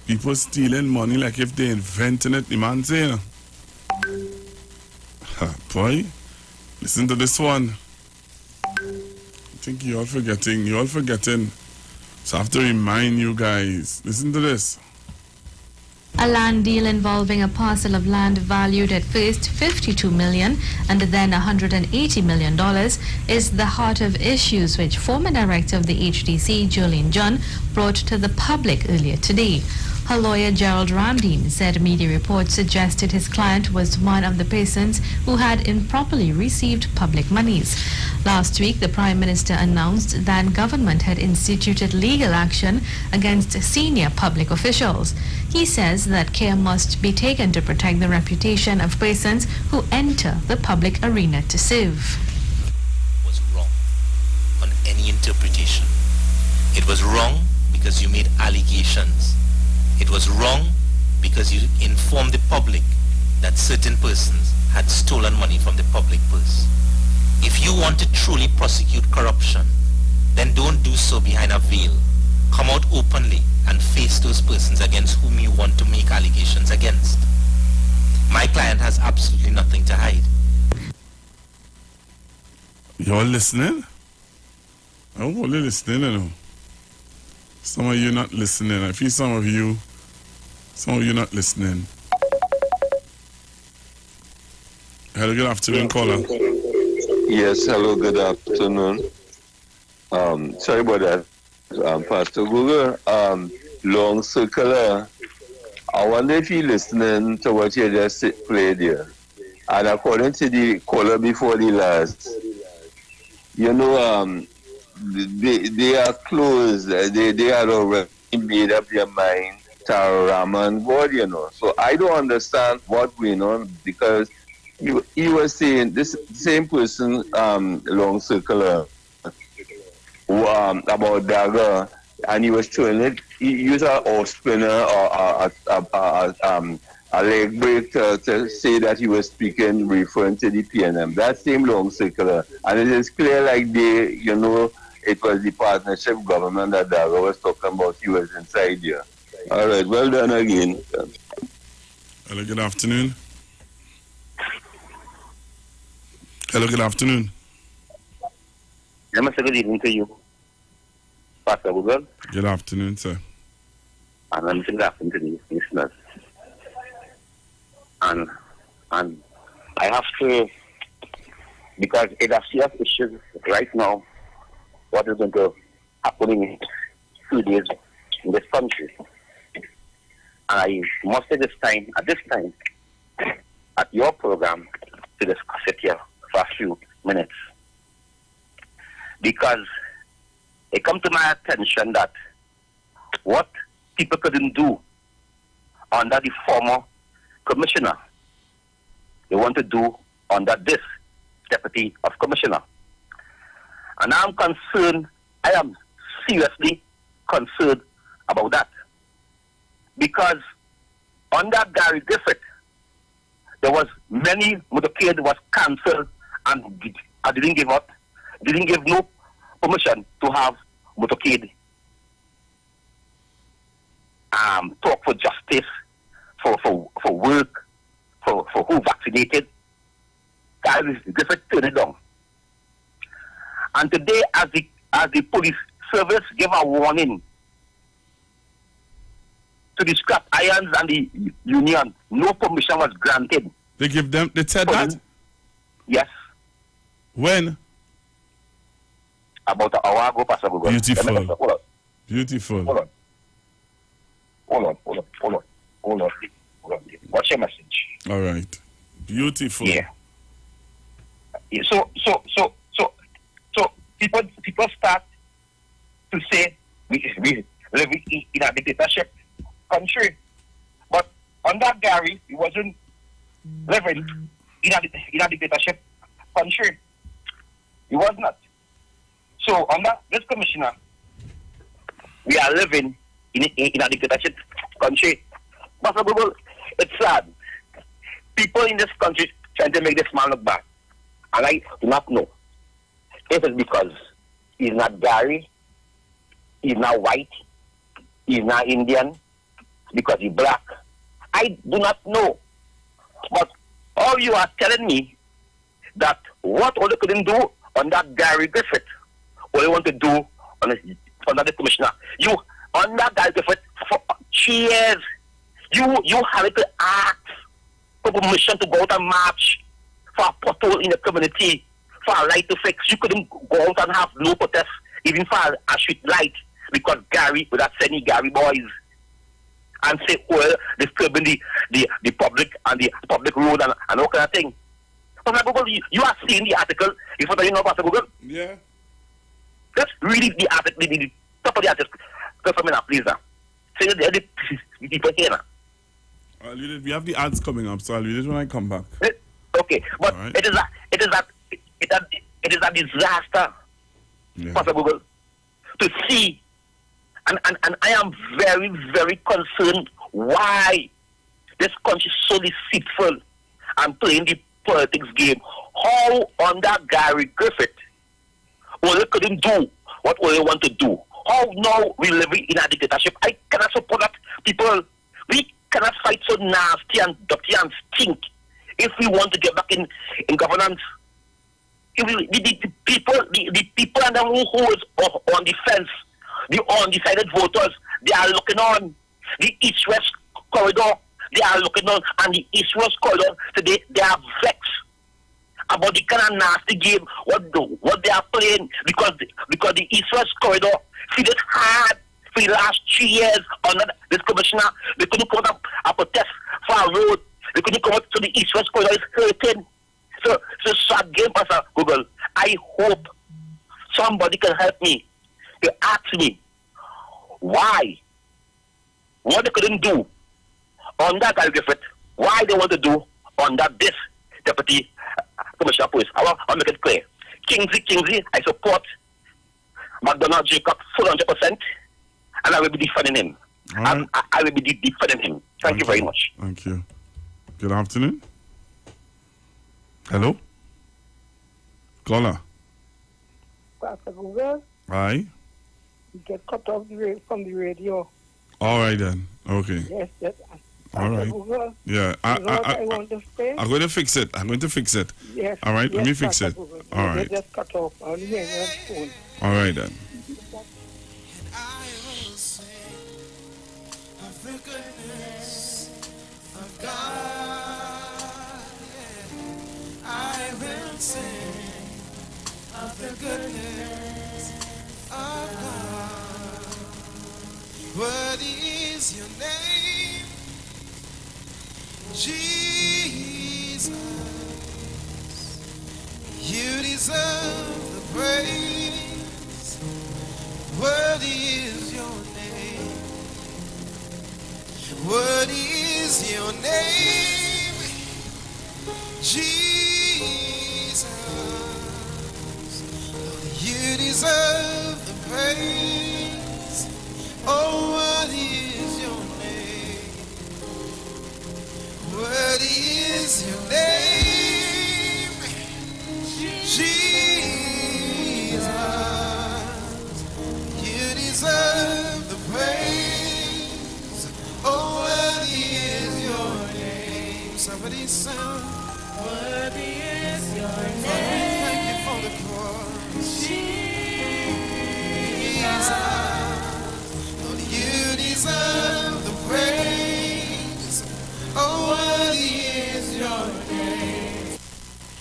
People stealing money like if they invented it. The man saying, boy, listen to this one. I think you're all forgetting. So I have to remind you guys. Listen to this. A land deal involving a parcel of land valued at first $52 million and then $180 million is the heart of issues which former director of the HDC, Jolene John, brought to the public earlier today. Her lawyer, Gerald Ramdeen, said media reports suggested his client was one of the persons who had improperly received public monies. Last week, the Prime Minister announced that government had instituted legal action against senior public officials. He says that care must be taken to protect the reputation of persons who enter the public arena to serve. Was wrong on any interpretation. It was wrong because you made allegations. It was wrong because you informed the public that certain persons had stolen money from the public purse. If you want to truly prosecute corruption, then don't do so behind a veil. Come out openly and face those persons against whom you want to make allegations against. My client has absolutely nothing to hide. You're listening? I'm only listening, you know. Some of you not listening. I feel some of you not listening. Hello, good afternoon, caller. Yes, hello, good afternoon. Sorry about that. Pastor Google, long circular. I wonder if you're listening to what you just played here. And according to the caller before the last, you know, they are closed. They are already made up their mind to Ram and God, you know. So I don't understand what's going on because he was saying this same person, long circular, about Dagger, and he was showing it. He used a off spinner or a leg break to say that he was speaking, referring to the PNM. That same long circular, and it is clear like they, you know, it was the partnership government that Dagger was talking about. He was inside here. All right, well done again. Hello, good afternoon. Hello, good afternoon. Namaste, good evening to you, Pastor Google. Good afternoon, sir. And I'm good afternoon to the listeners. And I have to, because it has serious issues right now, what is going to happen in 2 days in this country. And I must say at this time, at your program, to discuss it here for a few minutes. Because it come to my attention that what people couldn't do under the former commissioner, they want to do under this deputy of commissioner. And I'm concerned, I am seriously concerned about that. Because under Gary Griffith, there was many motorcade was cancelled and I didn't give no permission to have motorcade talk for justice, for work, for who vaccinated. Gary Griffith turned it down. And today, as the police service gave a warning to the scrap irons and the union, no permission was granted. They said that? Yes. When? About an hour ago, Pastor Google. Beautiful. Hold on. Beautiful. Hold on. What's your message? All right. Beautiful. Yeah. So people start to say we live in a dictatorship country, but under Gary, he wasn't living in a dictatorship country. He was not. So under this commissioner, we are living in a dictatorship country. But it's sad. People in this country trying to make this man look bad. And I do not know if it's because he's not Gary, he's not white, he's not Indian, because he's black. I do not know. But all you are telling me that what all they couldn't do under Gary Griffith, all they want to do under the commissioner. You, under Gary Griffith, for 3 years, you had to ask for permission to go out and march for a pothole in the community, for a light to fix. You couldn't go out and have no protest, even for a street light, because Gary would have sent Gary boys and say, well, disturbing the public and the public road and all kind of thing. Pastor Google, you are seeing the article in front of you now, Pastor Google? Yeah. Just read the article, the top of the article. Just for me now, please now. Say the people here now. I'll read it. We have the ads coming up, so I'll read it when I come back. Okay, but right. it is a disaster, Yeah. Pastor Google, to see, and I am very, very concerned why this country is so deceitful and playing the politics game. How under Gary Griffith, all they couldn't do what all they want to do. How now we live in a dictatorship. I cannot support that. People, we cannot fight so nasty and dirty and stink if we want to get back in governance. If the people and them who is on the fence, the undecided voters, they are looking on. The East-West corridor, they are looking on. And the East-West corridor today, they are vexed about the kind of nasty game what they are playing because the East-West corridor see this hard for the last 3 years under this commissioner. They couldn't come up and protest for a road. They couldn't come up to the East-West corridor. It's hurting. So short game, Pastor Google. I hope somebody can help me. They ask me why, what they couldn't do on that Gary Griffith, why they want to do on that this deputy commissioner police. I'll make it clear. Kingsley, I support McDonald Jacob full 100%, and I will be defending him. Right. I will be defending him. Thank you very much. Thank you. Good afternoon. Hello? Caller. Pastor Google, Hi. you get cut off from the radio. All right then. Okay. Yes. All right. Google, Yeah. I want to say. I'm going to fix it. Yes. All right. Let me fix Pastor it. Google. All right. Just cut off. I'll hear you on the phone. All right then. Of the goodness of God, I will sing of the goodness of God. What is your name? Jesus. You deserve the praise. What is your name? What is your name? Jesus. You deserve the praise. Oh, what is your name? What is your name? Jesus. You deserve the praise. Oh, worthy is your name. Somebody sing. Worthy is your name. Thank you for the chorus. Jesus. Lord, you deserve the praise. Oh, worthy is your name.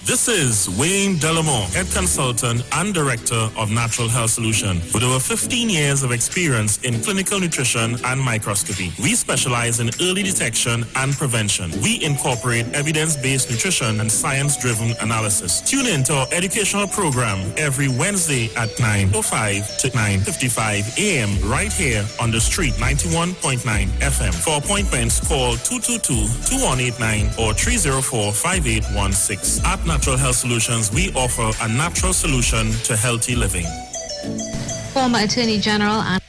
This is Wayne Delamore, Head Consultant and Director of Natural Health Solution. With over 15 years of experience in clinical nutrition and microscopy, we specialize in early detection and prevention. We incorporate evidence-based nutrition and science-driven analysis. Tune in to our educational program every Wednesday at 9:05 to 9:55 a.m. right here on the street 91.9 FM. For appointments, call 222-2189 or 304-5816. At Natural Health Solutions, we offer a natural solution to healthy living. Former Attorney General and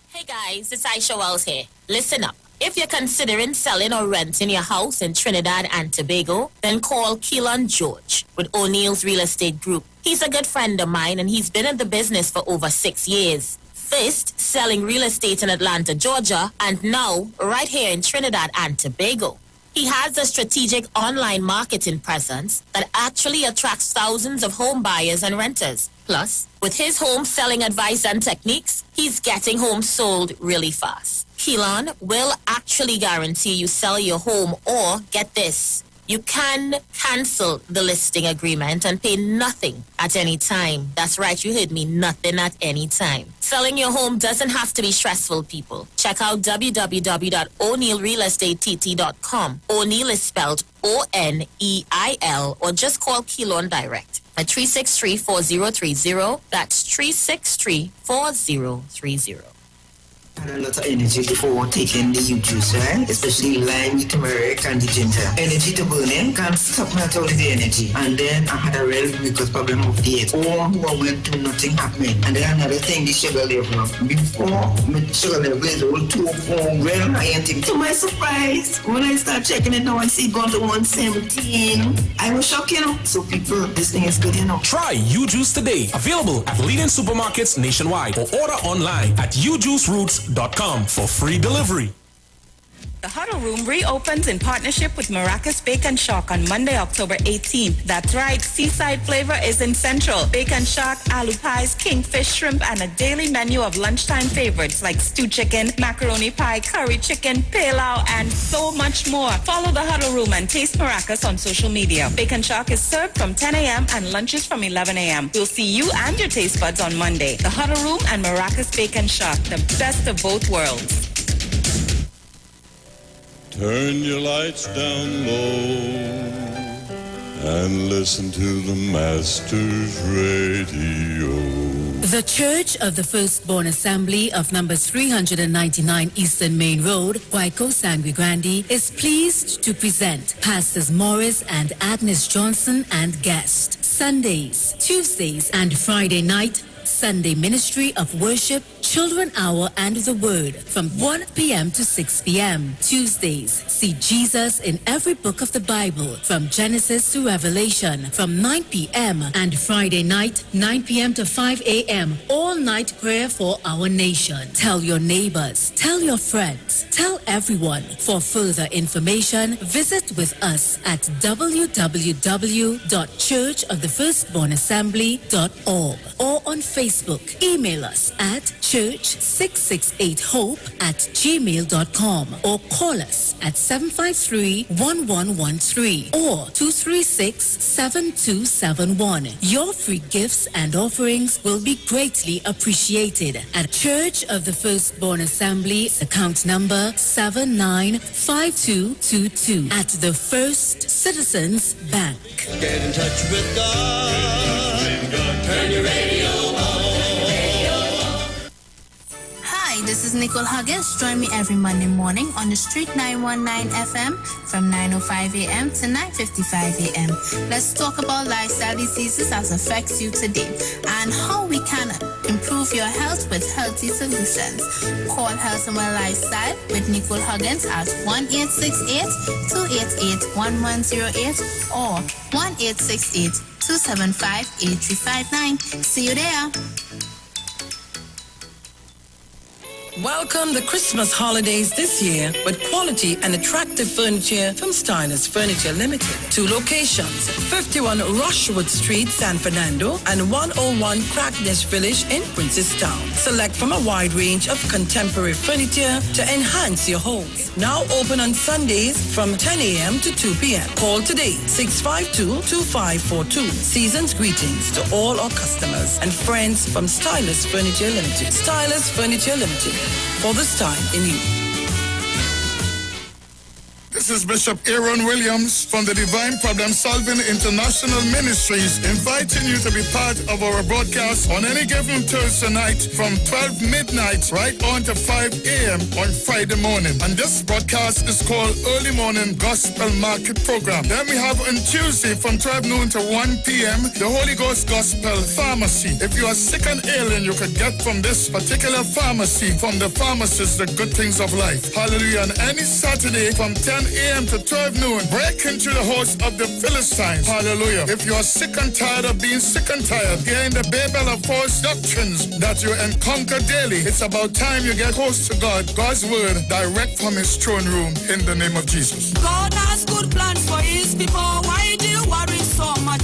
Hey guys, it's Aisha Wells here. Listen up. If you're considering selling or renting your house in Trinidad and Tobago, then call Keelan George with O'Neill's Real Estate Group. He's a good friend of mine and he's been in the business for over 6 years. First, selling real estate in Atlanta, Georgia, and now right here in Trinidad and Tobago. He has a strategic online marketing presence that actually attracts thousands of home buyers and renters. Plus, with his home selling advice and techniques, he's getting homes sold really fast. Keelan will actually guarantee you sell your home or, get this, you can cancel the listing agreement and pay nothing at any time. That's right, you heard me, nothing at any time. Selling your home doesn't have to be stressful, people. Check out www.o'neillrealestatetT.com. O'Neill is spelled O-N-E-I-L, or just call Keelan direct at 363-4030. That's 363-4030. And a lot of energy before taking the juice, right? Especially lime, the turmeric, and the ginger. Energy to burning can't stop me at all the energy. And then I had a real because problem of diet. Or who went to nothing happening. And then another thing, the sugar level. Before my sugar level is all 2 well, I ain't think. To my surprise, when I start checking it now, I see it gone to 117. I was shocked, you know. So people, this thing is good, you know. Try U-Juice today. Available at leading supermarkets nationwide or order online at ujuiceroots.com for free delivery. The Huddle Room reopens in partnership with Maracas Bake and Shark on Monday, October 18th. That's right, seaside flavor is in Central. Bake and Shark, aloo pies, kingfish, shrimp, and a daily menu of lunchtime favorites like stew chicken, macaroni pie, curry chicken, pilau, and so much more. Follow The Huddle Room and taste Maracas on social media. Bake and Shark is served from 10 a.m. and lunches from 11 a.m. We'll see you and your taste buds on Monday. The Huddle Room and Maracas Bake and Shark, the best of both worlds. Turn your lights down low and listen to the Master's Radio. The Church of the Firstborn Assembly of numbers 399 Eastern Main Road, Guayco, Sangre Grande, is pleased to present Pastors Morris and Agnes Johnson and guest. Sundays, Tuesdays, and Friday night, Sunday Ministry of Worship, Children Hour, and the Word from 1 p.m. to 6 p.m. Tuesdays, see Jesus in every book of the Bible from Genesis to Revelation from 9 p.m. and Friday night, 9 p.m. to 5 a.m. all-night prayer for our nation. Tell your neighbors, tell your friends, tell everyone. For further information, visit with us at www.churchofthefirstbornassembly.org or on Facebook. Email us at church668hope@gmail.com or call us at 753-1113 or 236-7271. Your free gifts and offerings will be greatly appreciated at Church of the Firstborn Assembly, account number 795222 at the First Citizens Bank. Get in touch with God. Turn your radio on. Hi, this is Nicole Huggins. Join me every Monday morning on the Street 919 FM from 9:05 a.m. to 9:55 a.m. Let's talk about lifestyle diseases that affects you today and how we can improve your health with healthy solutions. Call Health and Well Lifestyle with Nicole Huggins at 1-868-288-1108 or 1-868-275-8359. See you there. Welcome the Christmas holidays this year with quality and attractive furniture from Stylist Furniture Limited. 2 locations, 51 Rushwood Street, San Fernando, and 101 Crackness Village in Princestown. Select from a wide range of contemporary furniture to enhance your home. Now open on Sundays from 10 a.m. to 2 p.m. Call today, 652-2542. Season's greetings to all our customers and friends from Stylist Furniture Limited. Stylist Furniture Limited. For this time in you. This is Bishop Aaron Williams from the Divine Problem Solving International Ministries, inviting you to be part of our broadcast on any given Thursday night from 12 midnight right on to 5 a.m. on Friday morning. And this broadcast is called Early Morning Gospel Market Program. Then we have on Tuesday from 12 noon to 1 p.m. the Holy Ghost Gospel Pharmacy. If you are sick and ailing, you could get from this particular pharmacy, from the pharmacist, the good things of life. Hallelujah. And any Saturday from 10 a.m. to 12 noon, break into the house of the Philistines. Hallelujah. If you are sick and tired of being sick and tired, hearing the babel of false doctrines that you encounter daily, it's about time you get close to God, God's word, direct from his throne room, in the name of Jesus. God has good plans for his people. Why do you worry so much?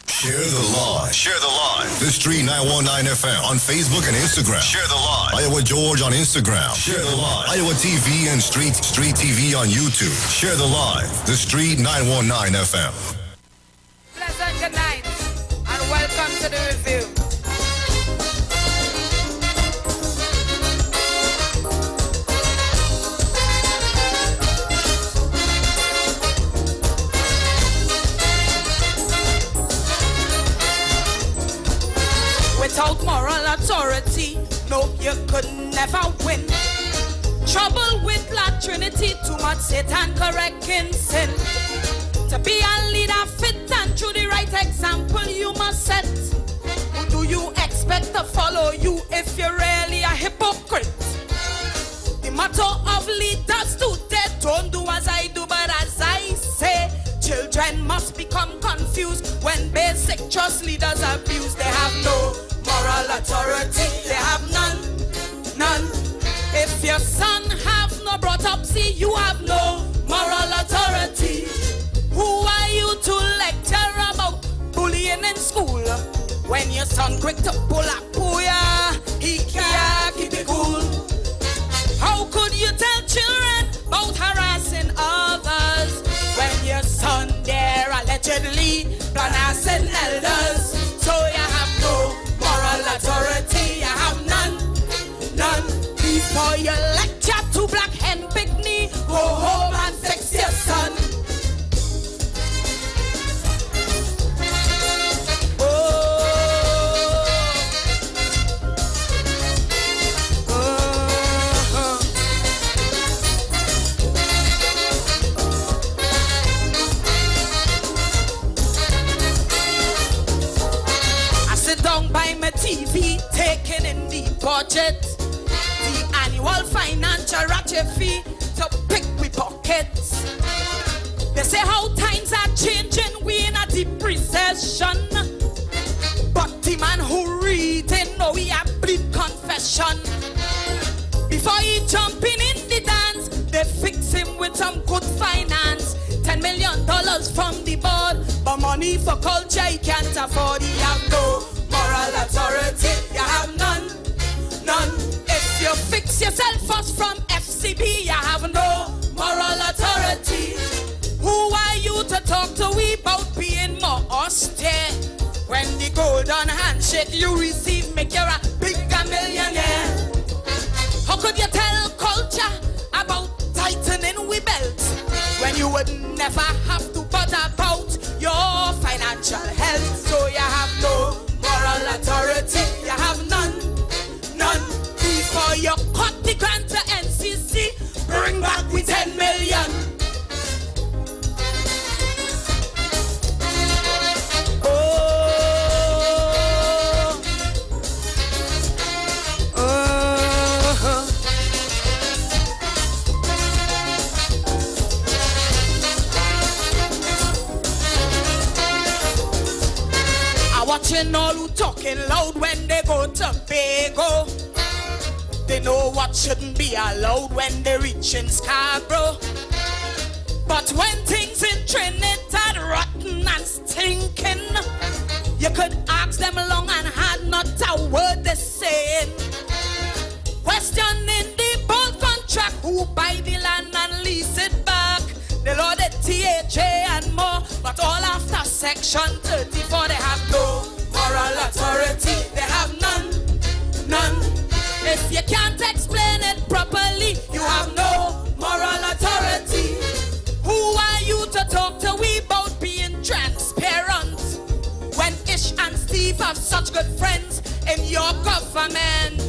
Share the live. Share the live. The Street 919 FM on Facebook and Instagram. Share the live. Iowa George on Instagram. Share the live. Iowa TV and Street TV on YouTube. Share the live. The Street 919 FM. Pleasant good night and welcome to the review. Without moral authority, no, you could never win. Trouble with La Trinity, too much Satan correcting sin. To be a leader fit and through the right example you must set. Who do you expect to follow you if you're really a hypocrite? The motto of leaders today, don't do as I do but as I say. Children must become confused when basic trust leaders abuse. They have no moral authority, they have none. If your son son quick to pull up puya, he can't keep it cool. How could you tell children about harassing others when your son there allegedly harassing elders? So you have no moral authority, you have none. Before you lecture to black hen picnic, go home and fix your son. I sit down by my TV, taking in the budget, the annual financial ratchet fee to pick we pockets. They say how times are changing, we in a deep recession. But the man who reading know we a bleed confession. Before he jumping in the dance, they fix him with some good finance. $10 million from the board, but money for culture he can't afford. He have no moral authority, you have none. If you fix yourself first from FCB, you have no moral authority. Who are you to talk to we about being more austere? When the golden handshake you receive make you a bigger millionaire. How could you tell culture about tightening we belts when you would never have to bother about your financial health? So you have no moral authority, you have none. Before you cut the grant to NCC, bring back with 10 million. I'm watching all who talking loud when they go to Bago. They know what shouldn't be allowed when they reach in Scarborough. But when things in Trinidad rotten and stinking, you could ask them long and hard, not a word they saying. Questioning the bold contract, who buy the land and lease it back. They law the THA and more, but all after Section 34 they have no moral authority, they have none. If you can't explain it properly, you have no moral authority. Who are you to talk to we about being transparent when Ish and Steve have such good friends in your government?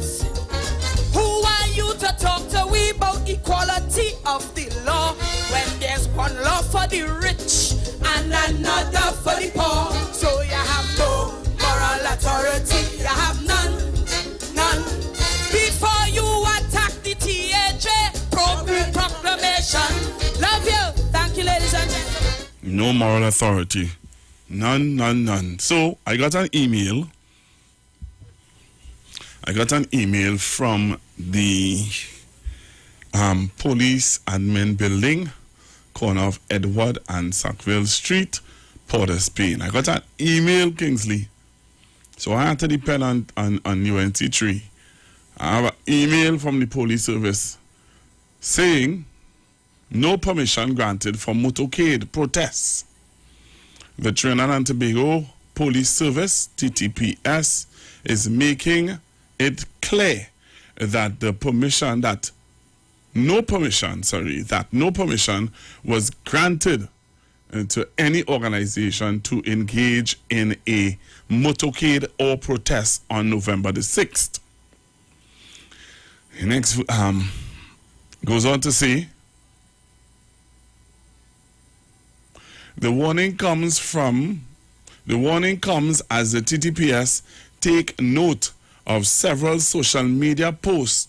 Who are you to talk to we about equality of the law when there's one law for the rich and another for the poor? So you have no moral authority, you have none. Before you attack the THA proclamation. Love you. Thank you, ladies and gentlemen. No moral authority. None. So I got an email. From the police admin building, corner of Edward and Sackville Street, Port of Spain. I got an email, Kingsley. So I had to depend on UNT3. I have an email from the police service saying no permission granted for motorcade protests. The Trinidad and Tobago Police Service, TTPS, is making it clear that no permission was granted to any organization to engage in a motorcade or protest on November the 6th. He next goes on to say, the warning comes as the TTPS take note of several social media posts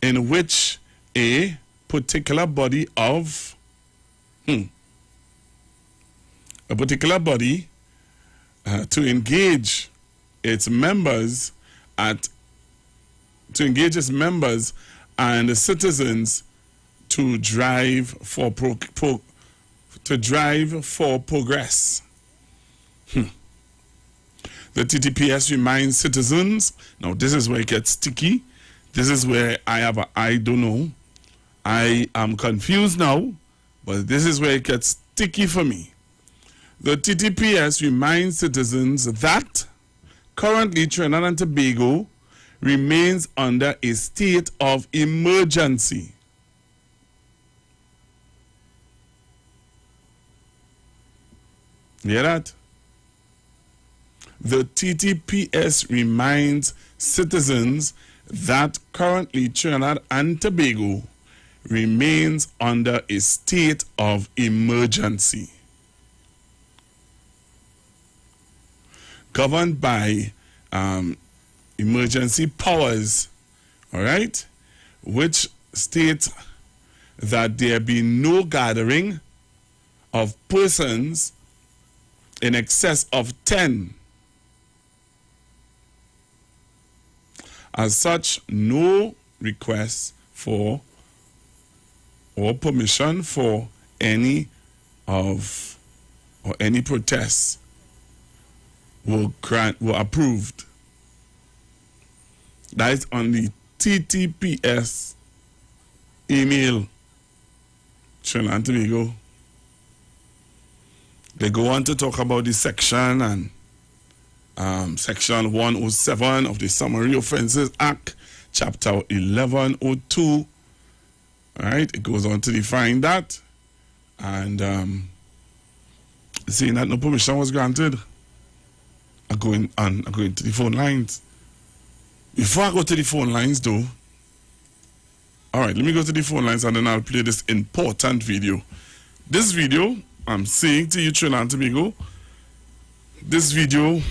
in which a particular body to engage its members and the citizens to drive for progress. The TTPS reminds citizens. Now, this is where it gets sticky. This is where I don't know. I am confused now, but this is where it gets sticky for me. The TTPS reminds citizens that currently Trinidad and Tobago remains under a state of emergency. Hear that? The TTPS reminds citizens that currently Trinidad and Tobago remains under a state of emergency, governed by emergency powers, all right, which state that there be no gathering of persons in excess of 10. As such, no request for or permission for any protests were approved. That is on the TTPS email. Trinidad and Tobago. They go on to talk about the section and Section 107 of the Summary Offences Act, Chapter 1102. All right, it goes on to define that, and saying that no permission was granted. I'm going to the phone lines. Before I go to the phone lines, though, all right, let me go to the phone lines and then I'll play this important video. This video, I'm saying to you, Trinidad and Tobago, this video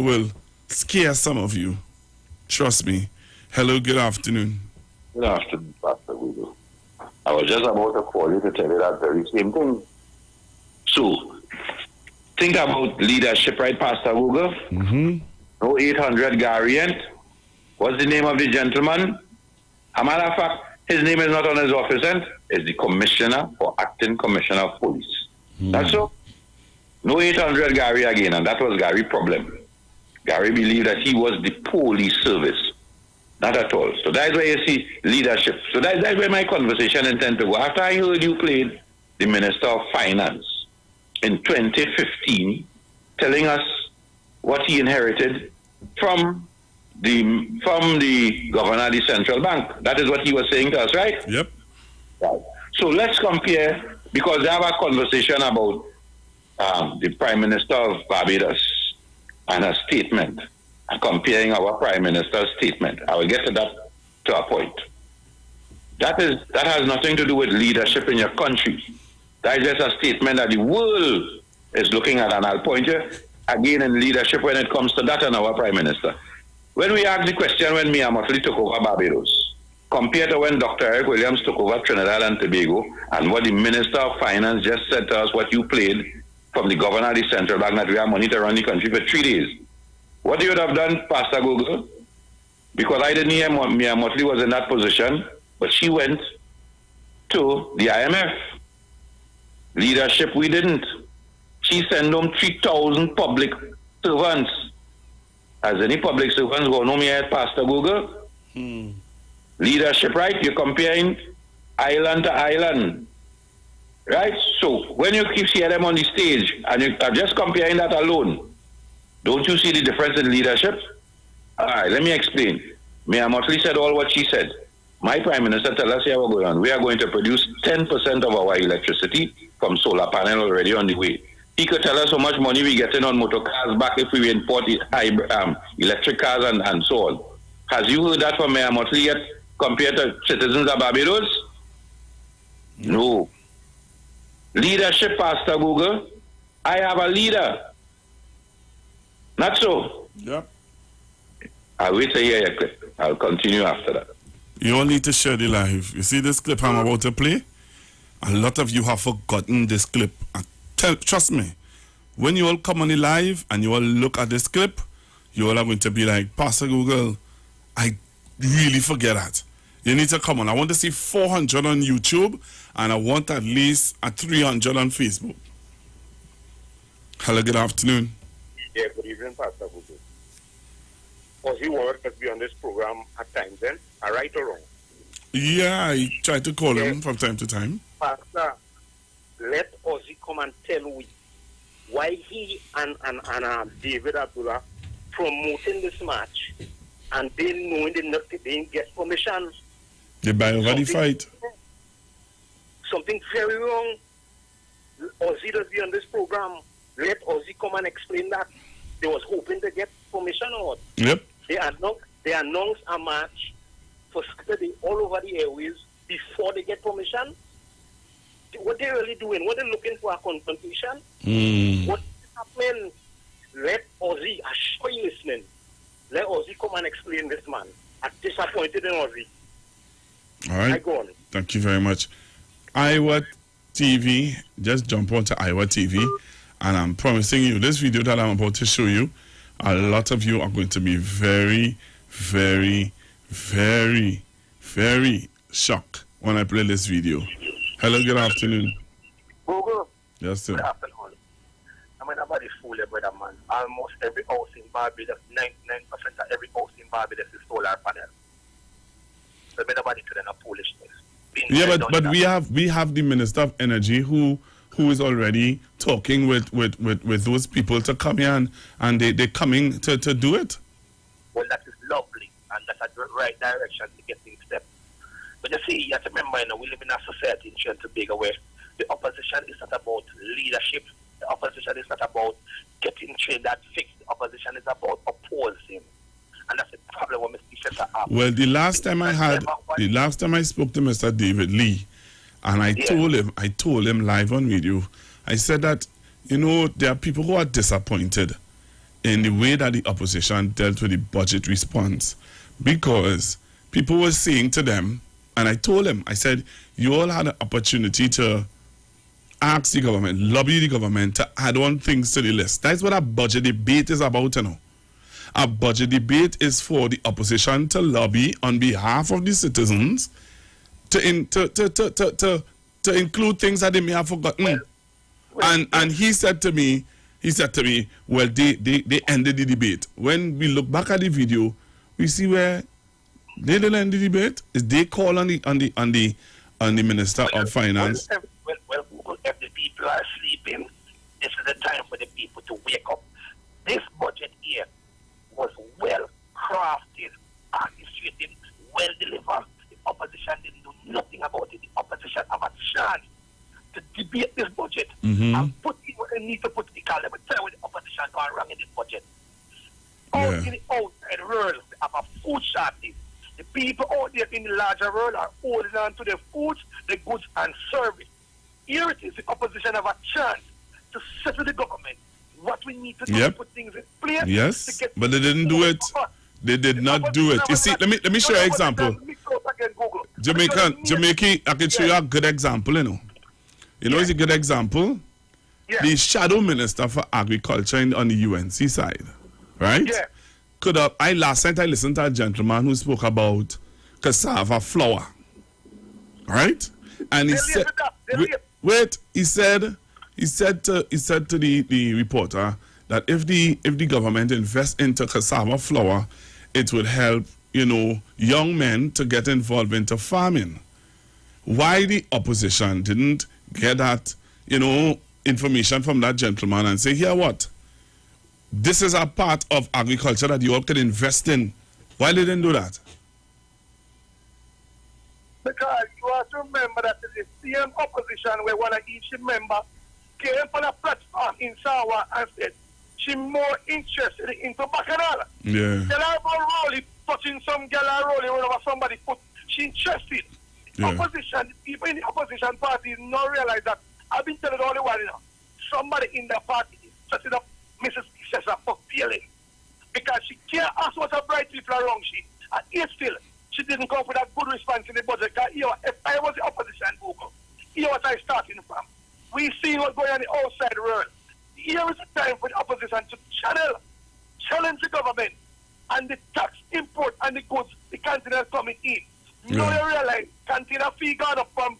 will scare some of you. Trust me. Hello, good afternoon. Good afternoon, Pastor Google. I was just about to call you to tell you that very same thing. So, think about leadership, right, Pastor Google? Mm-hmm. No 800 Gariant. What's the name of the gentleman? A matter of fact, his name is not on his office end. It's the Commissioner or Acting Commissioner of Police. That's so. No 800 Gary again, and that was Gary's problem. Gary believed that he was the police service. Not at all. So that's where you see leadership. So that's where my conversation intended to go. After I heard you played the Minister of Finance in 2015, telling us what he inherited from the governor of the central bank. That is what he was saying to us, right? Yep. Right. So let's compare, because they have a conversation about the Prime Minister of Barbados and her statement, and comparing our Prime Minister's statement. I will get to that to a point. That has nothing to do with leadership in your country. That is just a statement that the world is looking at, and I'll point you again in leadership when it comes to that and our Prime Minister. When we asked the question when Mia Motley took over Barbados, compared to when Dr. Eric Williams took over Trinidad and Tobago, and what the Minister of Finance just said to us, what you played from the governor of the central bank, that we have money to run the country for 3 days. What you would have done, Pastor Google? Because I didn't hear Mia Motley was in that position, but she went to the IMF. Leadership, we didn't. She sent them 3,000 public servants. Has any public servants gone home yet, Pastor Google? Leadership, right? You're comparing island to island. Right? So, when you keep seeing them on the stage, and you are just comparing that alone, don't you see the difference in leadership? All right, let me explain. Mia Motley said all what she said. My Prime Minister tell us here we're going on. We are going to produce 10% of our electricity from solar panel already on the way. He could tell us how much money we getting on motor cars back if we import electric cars and so on. Has you heard that from Mia Motley yet compared to citizens of Barbados? No. Leadership, Pastor Google. I have a leader. Not so. Yep. I'll wait to hear your clip. I'll continue after that. You all need to share the live. You see this clip I'm about to play? A lot of you have forgotten this clip. Trust me, when you all come on the live and you all look at this clip, you all are going to be like, Pastor Google, I really forget that. You need to come on. I want to see 400 on YouTube, and I want at least a 300 on Facebook. Hello, good afternoon. Yeah, good evening, Pastor Google. Ozzy Warwick must be on this program at times, then, right or wrong? Yeah, I try to call him from time to time. Pastor, let Ozzy come and tell we why he and David Abdullah promoting this match and they knowing they didn't get permission. They buy over the fight. Something very wrong. Ozzy does be on this program. Let Ozzy come and explain that. They was hoping to get permission or what? Yep. They announced a match for Saturday all over the airways before they get permission. What they really doing? What they looking for a confrontation? What is happening? Let Ozzy, I'm sure you listening. Let Ozzy come and explain this, man. I'm disappointed in Ozzy. All right. I go on. Thank you very much. Iwer TV, just jump onto Iwer TV, and I'm promising you this video that I'm about to show you, a lot of you are going to be very, very, very, very shocked when I play this video. Hello, good afternoon. Google. Yes, sir. Good afternoon. I mean, nobody fool you, brother, man. Almost every house in Barbados, 99% of every house in Barbados is solar panel. So nobody to the foolishness. Yeah, but we have the Minister of Energy who is already talking with those people to come here and they're coming to do it. Well, that is lovely, and that's a right direction to get things stepped. But you see, you have to remember, we live in a society in Trinidad and Tobago where the opposition is not about leadership. The opposition is not about getting Trinidad fixed. The opposition is about opposing. And that's the problem with Mr. Chester. Well, the last time I spoke to Mr. David Lee, and I told him live on video, I said that, there are people who are disappointed in the way that the opposition dealt with the budget response, because people were saying to them, and I told him, I said, you all had an opportunity to ask the government, lobby the government to add on things to the list. That's what a budget debate is about, A budget debate is for the opposition to lobby on behalf of the citizens to include things that they may have forgotten. And he said to me, well, they ended the debate. When we look back at the video, we see where they didn't end the debate. Is they call on the Minister of Finance. Well, Google, if the people are sleeping, this is the time for the people to wake up. This budget here was well crafted, orchestrated, well delivered. The opposition didn't do nothing about it. The opposition have a chance to debate this budget and put in what they need to put in the car. Let me tell you what the opposition gone wrong in this budget. Out in the outside world, they have a food shortage. The people out there in the larger world are holding on to their foods, the goods and service. Here it is, the opposition have a chance to settle the government. What we need to do to put things in place. Yes, but they didn't do it. They did not do it. You see, let me show you an example. Jamaica, I can show you a good example, it's a good example. The shadow minister for agriculture on the UNC side, right? Last night I listened to a gentleman who spoke about cassava flour, right? And he said, he said to the reporter that if the government invests into cassava flour, it would help, young men to get involved into farming. Why the opposition didn't get that, information from that gentleman and say, here what? This is a part of agriculture that you all can invest in. Why they didn't do that? Because you have to remember that the same opposition where one of each member came on a platform in Sawa and said she more interested in bacchanal. Yeah. Tell her about Rolly touching some girl and Rolly over somebody foot. She interested. Opposition, the people in the opposition party not realize that. I've been telling all the while, somebody in the party is setting up Mrs. Chester for failing. Because she can't ask what her bright people around she. And yet still, she didn't come up with a good response in the budget. If I was the opposition, Google, here what I starting from. We see what's going on in the outside world. Here is the time for the opposition to challenge the government and the tax import and the goods the container coming in. Now you realize container fee gone up from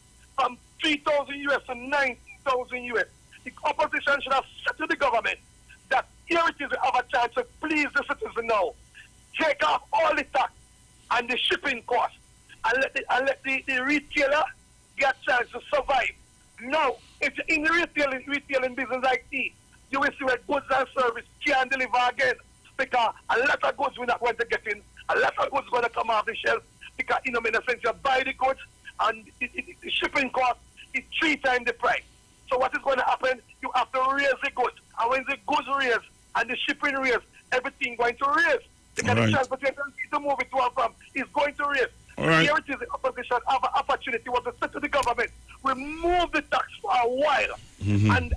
3,000 US to 19,000 US. The opposition should have said to the government that here it is, we have a chance to please the citizen now. Take off all the tax and the shipping cost and let the retailer get a chance to survive. Now, if you're in the retailing business like this, you will see where goods and service can't deliver again. Because a lot of goods we're not going to get in, a lot of goods going to come off the shelf. Because, in a sense, you buy the goods and the shipping cost is 3 times the price. So what is going to happen? You have to raise the goods. And when the goods raise and the shipping raise, everything going to raise. Because the transportation to move it to and from is going to raise. Right. Here it is, the opposition have an opportunity was to say to the government, remove the tax for a while and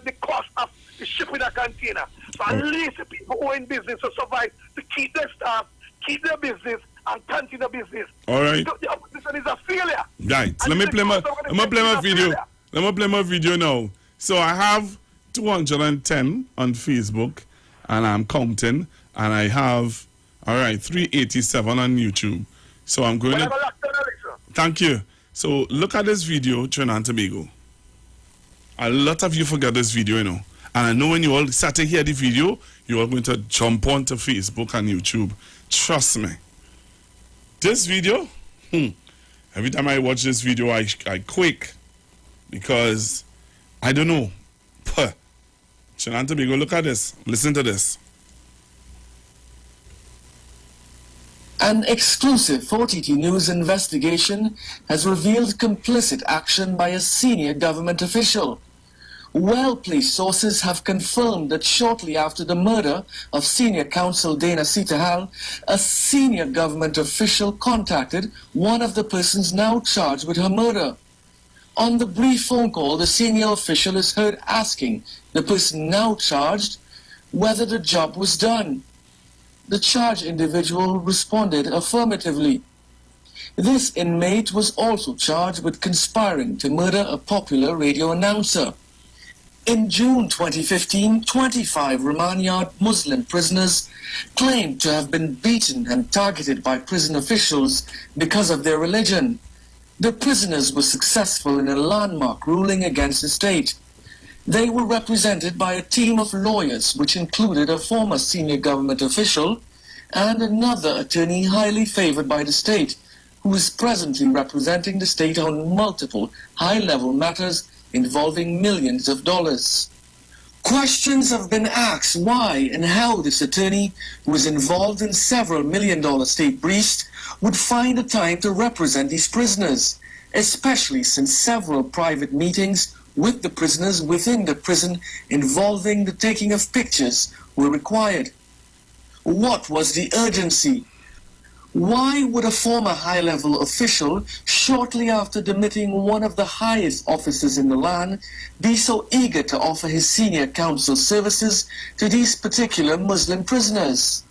the cost of the shipping a container. So at least the people who are in business to survive, to keep their staff, keep their business, and continue business. All right. The opposition is a failure. Right. Let me play my video. Let me play my video now. So I have 210 on Facebook, and I'm counting, and I have 387 on YouTube. So I'm going to... Thank you. So look at this video, Trinidad and Tobago. A lot of you forget this video, you know. And I know when you all start to hear the video, you are going to jump onto Facebook and YouTube. Trust me. This video, every time I watch this video, I quake. Because, I don't know. Trinidad and Tobago, look at this. Listen to this. An exclusive 4TT News investigation has revealed complicit action by a senior government official. Well-placed sources have confirmed that shortly after the murder of senior counsel Dana Sitahal, a senior government official contacted one of the persons now charged with her murder. On the brief phone call, the senior official is heard asking the person now charged whether the job was done. The charged individual responded affirmatively. This inmate was also charged with conspiring to murder a popular radio announcer. In June 2015, 25 remand yard Muslim prisoners claimed to have been beaten and targeted by prison officials because of their religion. The prisoners were successful in a landmark ruling against the state. They were represented by a team of lawyers, which included a former senior government official and another attorney highly favored by the state, who is presently representing the state on multiple high-level matters involving millions of dollars. Questions have been asked why and how this attorney, who is involved in several million-dollar state briefs, would find the time to represent these prisoners, especially since several private meetings with the prisoners within the prison involving the taking of pictures were required. What was the urgency? Why would a former high-level official, shortly after demitting one of the highest officers in the land, be so eager to offer his senior counsel services to these particular Muslim prisoners?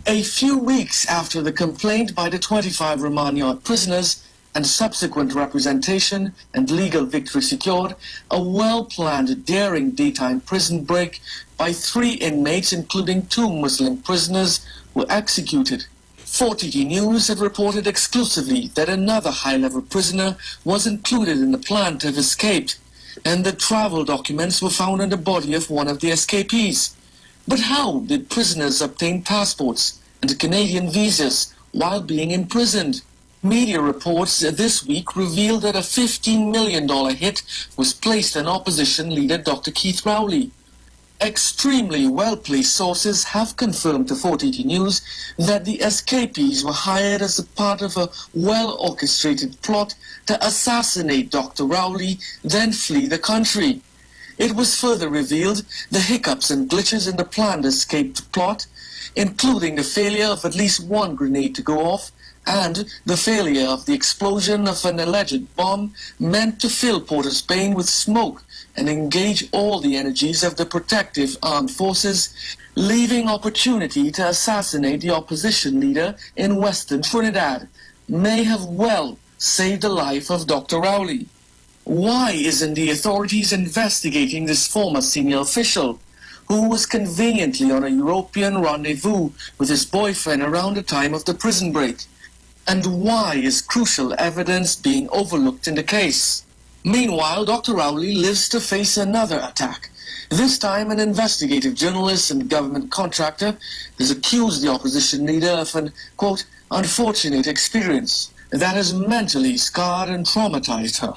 A few weeks after the complaint by the 25 remand yard prisoners and subsequent representation and legal victory secured, a well-planned, daring daytime prison break by 3 inmates, including 2 Muslim prisoners, were executed. 4TT News had reported exclusively that another high-level prisoner was included in the plan to have escaped, and the travel documents were found in the body of one of the escapees. But how did prisoners obtain passports and Canadian visas while being imprisoned? Media reports this week revealed that a $15 million hit was placed on opposition leader Dr. Keith Rowley. Extremely well-placed sources have confirmed to 4TT News that the escapees were hired as a part of a well-orchestrated plot to assassinate Dr. Rowley, then flee the country. It was further revealed the hiccups and glitches in the planned escape plot, including the failure of at least one grenade to go off, and the failure of the explosion of an alleged bomb meant to fill Port of Spain with smoke and engage all the energies of the protective armed forces, leaving opportunity to assassinate the opposition leader in Western Trinidad, may have well saved the life of Dr. Rowley. Why isn't the authorities investigating this former senior official, who was conveniently on a European rendezvous with his boyfriend around the time of the prison break? And why is crucial evidence being overlooked in the case? Meanwhile, Dr. Rowley lives to face another attack. This time, an investigative journalist and government contractor has accused the opposition leader of an, quote, unfortunate experience that has mentally scarred and traumatized her.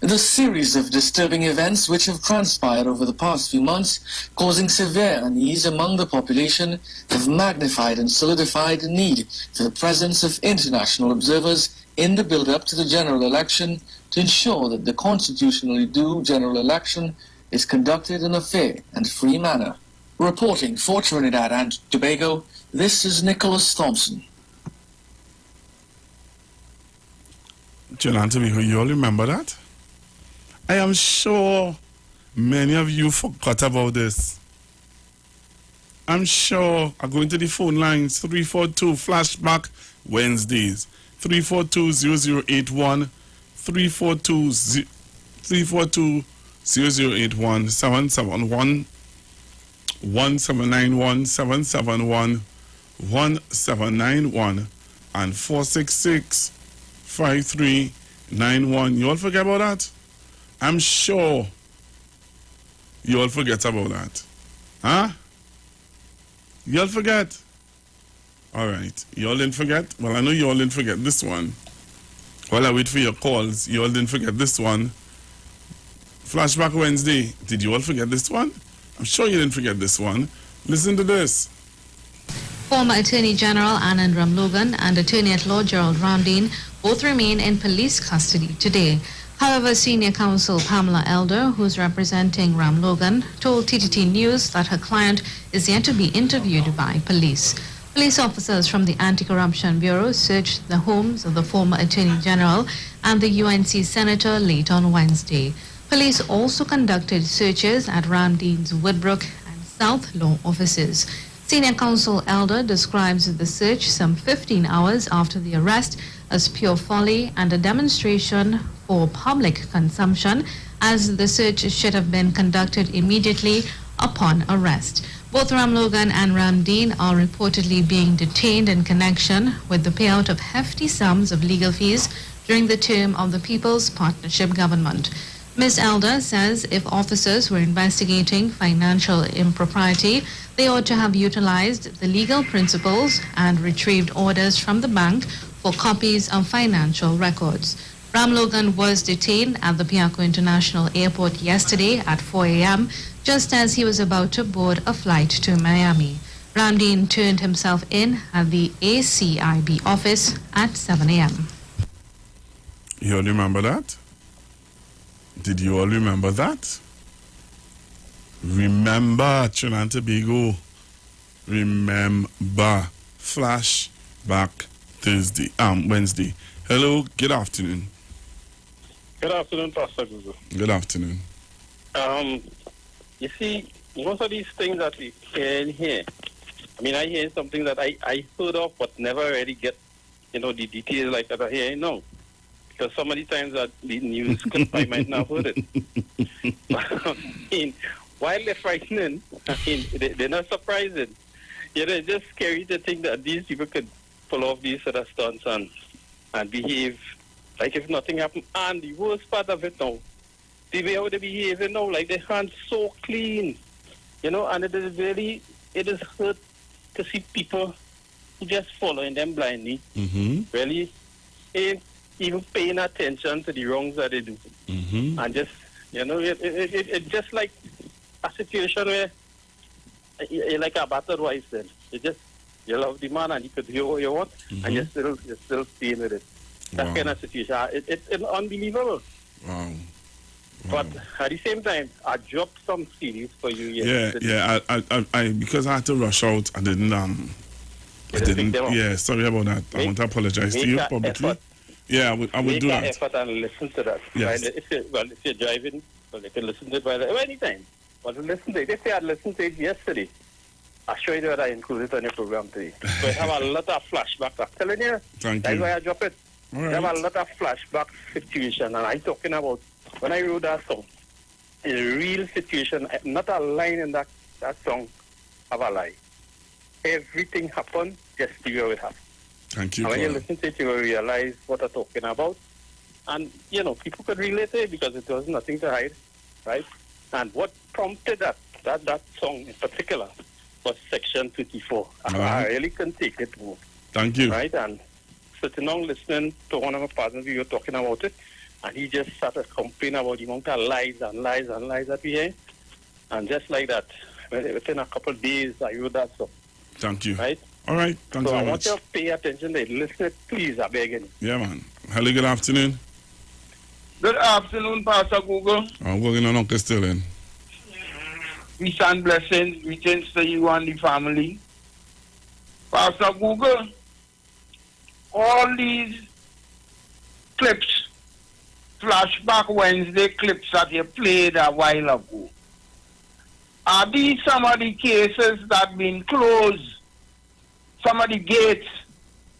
The series of disturbing events which have transpired over the past few months, causing severe unease among the population, have magnified and solidified the need for the presence of international observers in the build-up to the general election to ensure that the constitutionally due general election is conducted in a fair and free manner. Reporting for Trinidad and Tobago, this is Nicholas Thompson. Trinidad and Tobago, you all remember that? I am sure many of you forgot about this. I'm sure I'm going to the phone lines, 342 flashback Wednesdays, 342-0081, 342-0081, 771 1791 771 1791 and 466 5391. You all forget about that? I'm sure you all forget about that. Huh? You all forget? All right. You all didn't forget? Well, I know you all didn't forget this one. While I wait for your calls, you all didn't forget this one. Flashback Wednesday. Did you all forget this one? I'm sure you didn't forget this one. Listen to this. Former Attorney General Anand Ramlogan and Attorney at Law Gerald Ramdeen both remain in police custody today. However, Senior Counsel Pamela Elder, who's representing Ramlogan, told TTT News that her client is yet to be interviewed by police. Police officers from the Anti-Corruption Bureau searched the homes of the former Attorney General and the UNC Senator late on Wednesday. Police also conducted searches at Ramdeen's Woodbrook and South Law offices. Senior Counsel Elder describes the search some 15 hours after the arrest as pure folly and a demonstration for public consumption, as the search should have been conducted immediately upon arrest. Both Ramlogan and Ramdeen are reportedly being detained in connection with the payout of hefty sums of legal fees during the term of the People's Partnership government. Ms. Elder says if officers were investigating financial impropriety, they ought to have utilized the legal principles and retrieved orders from the bank for copies of financial records. Ramlogan was detained at the Piaco International Airport yesterday at 4 a.m., just as he was about to board a flight to Miami. Ramdeen turned himself in at the ACIB office at 7 a.m. You all remember that? Did you all remember that? Remember, Trinidad and Tobago. Remember. Flashback Wednesday. Hello, good afternoon. Good afternoon, Pastor Google. Good afternoon. You see, most of these things that we hear in here, I mean, I hear something that I heard of but never really get, the details like that I hear now. Because so many times that the news clip, I might not have heard it. But, I mean, while they're frightening, I mean, they're not surprising. They're just scary to think that these people could pull off these sort of stunts and behave like if nothing happened. And the worst part of it now, the way how they behaving now, like their hands so clean, and it is hurt to see people who just following them blindly, really ain't even paying attention to the wrongs that they do. And just, it's just like a situation where you're like a battered wife then. You love the man and he could hear what you want, and you're still staying with it. That kind of situation. It's unbelievable. Wow. But at the same time, I dropped some CDs for you yesterday. Yeah. I because I had to rush out. I didn't. Yeah, sorry about that. I want to apologize to you publicly. Effort. Yeah, I would do that. Make effort and listen to that. Yes. If you're driving, you can listen to it anytime. But listen to it. If you had listened to it yesterday, I'll show you that I included it on your program today. So I have a lot of flashbacks. I'm telling you. That's why I drop it. All I have a lot of flashback situation, and I'm talking about when I wrote that song, a real situation, not a line in that song of a lie. Everything happened just the way it happened. Thank you. And when you listen to it, you will realize what I'm talking about. And, you know, people could relate to it because it was nothing to hide, right? And what prompted that song in particular was Section 24. I really couldn't take it more. Thank you. Right? And sitting down listening to one of my partners, we were talking about it, and he just started complaining about the amount of lies and lies and lies that we hear. And just like that, within a couple of days, I heard that song. Thank you. Right? All right. Thanks so very I much. want you to pay attention to it. Listen, please, I'm begging. Yeah, man. Hello, good afternoon. Good afternoon, Pastor Google. I'm working on Uncle Sterling. Peace and blessings. Greetings to you and the family. Pastor Google, all these clips, Flashback Wednesday clips that you played a while ago, are these some of the cases that been closed? Some of the gates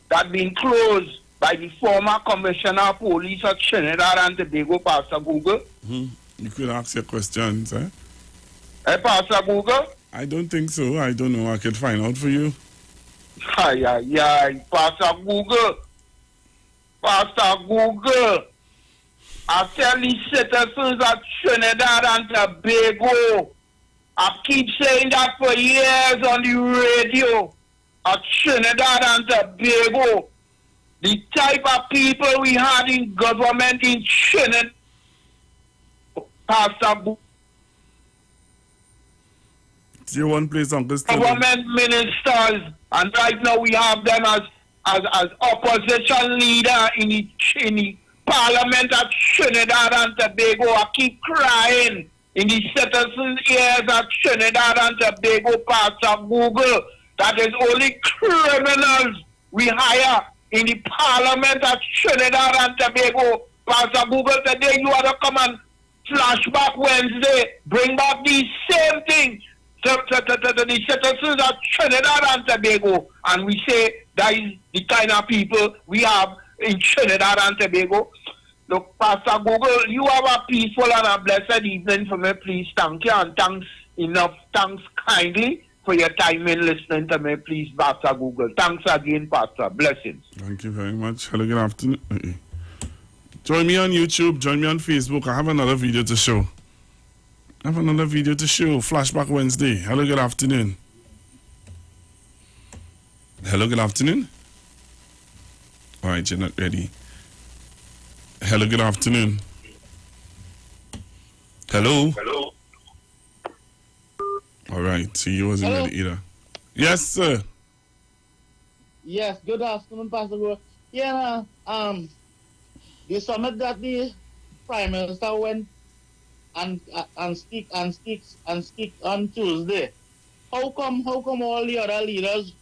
that been closed by the former Commissioner of Police of Trinidad and Tobago, Pastor Google? You could ask your questions, eh? Pastor Google? I don't think so. I don't know. I could find out for you. Pastor Google. Pastor Google. I tell these citizens of Trinidad and Tobago, I keep saying that for years on the radio, of Trinidad and Tobago, the type of people we had in government in Trinidad, Pastor Google. You one place, Uncle Sterling. Government ministers, and right now we have them as opposition leader in the Parliament of Trinidad and Tobago. I keep crying in the citizens' ears of Trinidad and Tobago, Pastor Google, that is only criminals we hire in the Parliament of Trinidad and Tobago. Pastor Google, today you are to come and Flashback Wednesday, bring back these same things to the citizens of Trinidad and Tobago, and we say that is the kind of people we have in Trinidad and Tobago. Look, Pastor Google, you have a peaceful and a blessed evening for me, please. Thank you, and thanks kindly for your time in listening to me, please, Pastor Google. Thanks again, Pastor. Blessings. Thank you very much. Hello, good afternoon. Join me on YouTube, join me on Facebook. I have another video to show. Flashback Wednesday. Hello, good afternoon. Hello, good afternoon. All right, you're not ready. Hello, good afternoon. Hello. Hello. All right, so you wasn't ready either. Yes, sir. Yes, good afternoon, Pastor Go. Yeah, the summit that the Prime Minister went and speak on Tuesday. How come all the other leaders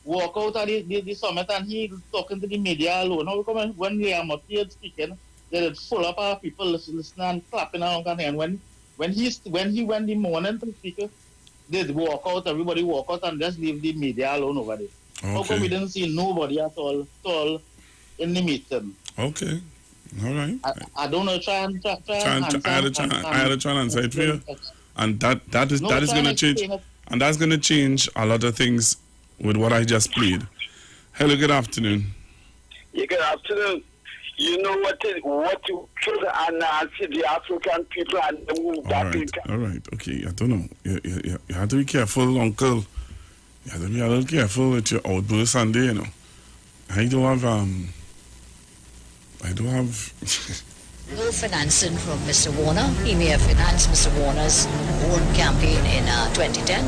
walk out of the summit and he talking to the media alone? How come when they are up here speaking, they're full of people listening and clapping along, and when he went the morning to speak, they walk out, everybody walk out and just leave the media alone over there. Okay. How come we didn't see nobody at all in the meeting? Okay. All right. I don't know. Try and I had to try and answer it for you, and that is going to change, and that's going to change a lot of things with what I just played. Hello, good afternoon. Yeah, good afternoon. You know what you should answer the African people and the All right. Okay. I don't know. You have to be careful, Uncle. You have to be a little careful with your outbursts on there. You know, I don't have. No financing from Mr. Warner. He may have financed Mr. Warner's own campaign in 2010.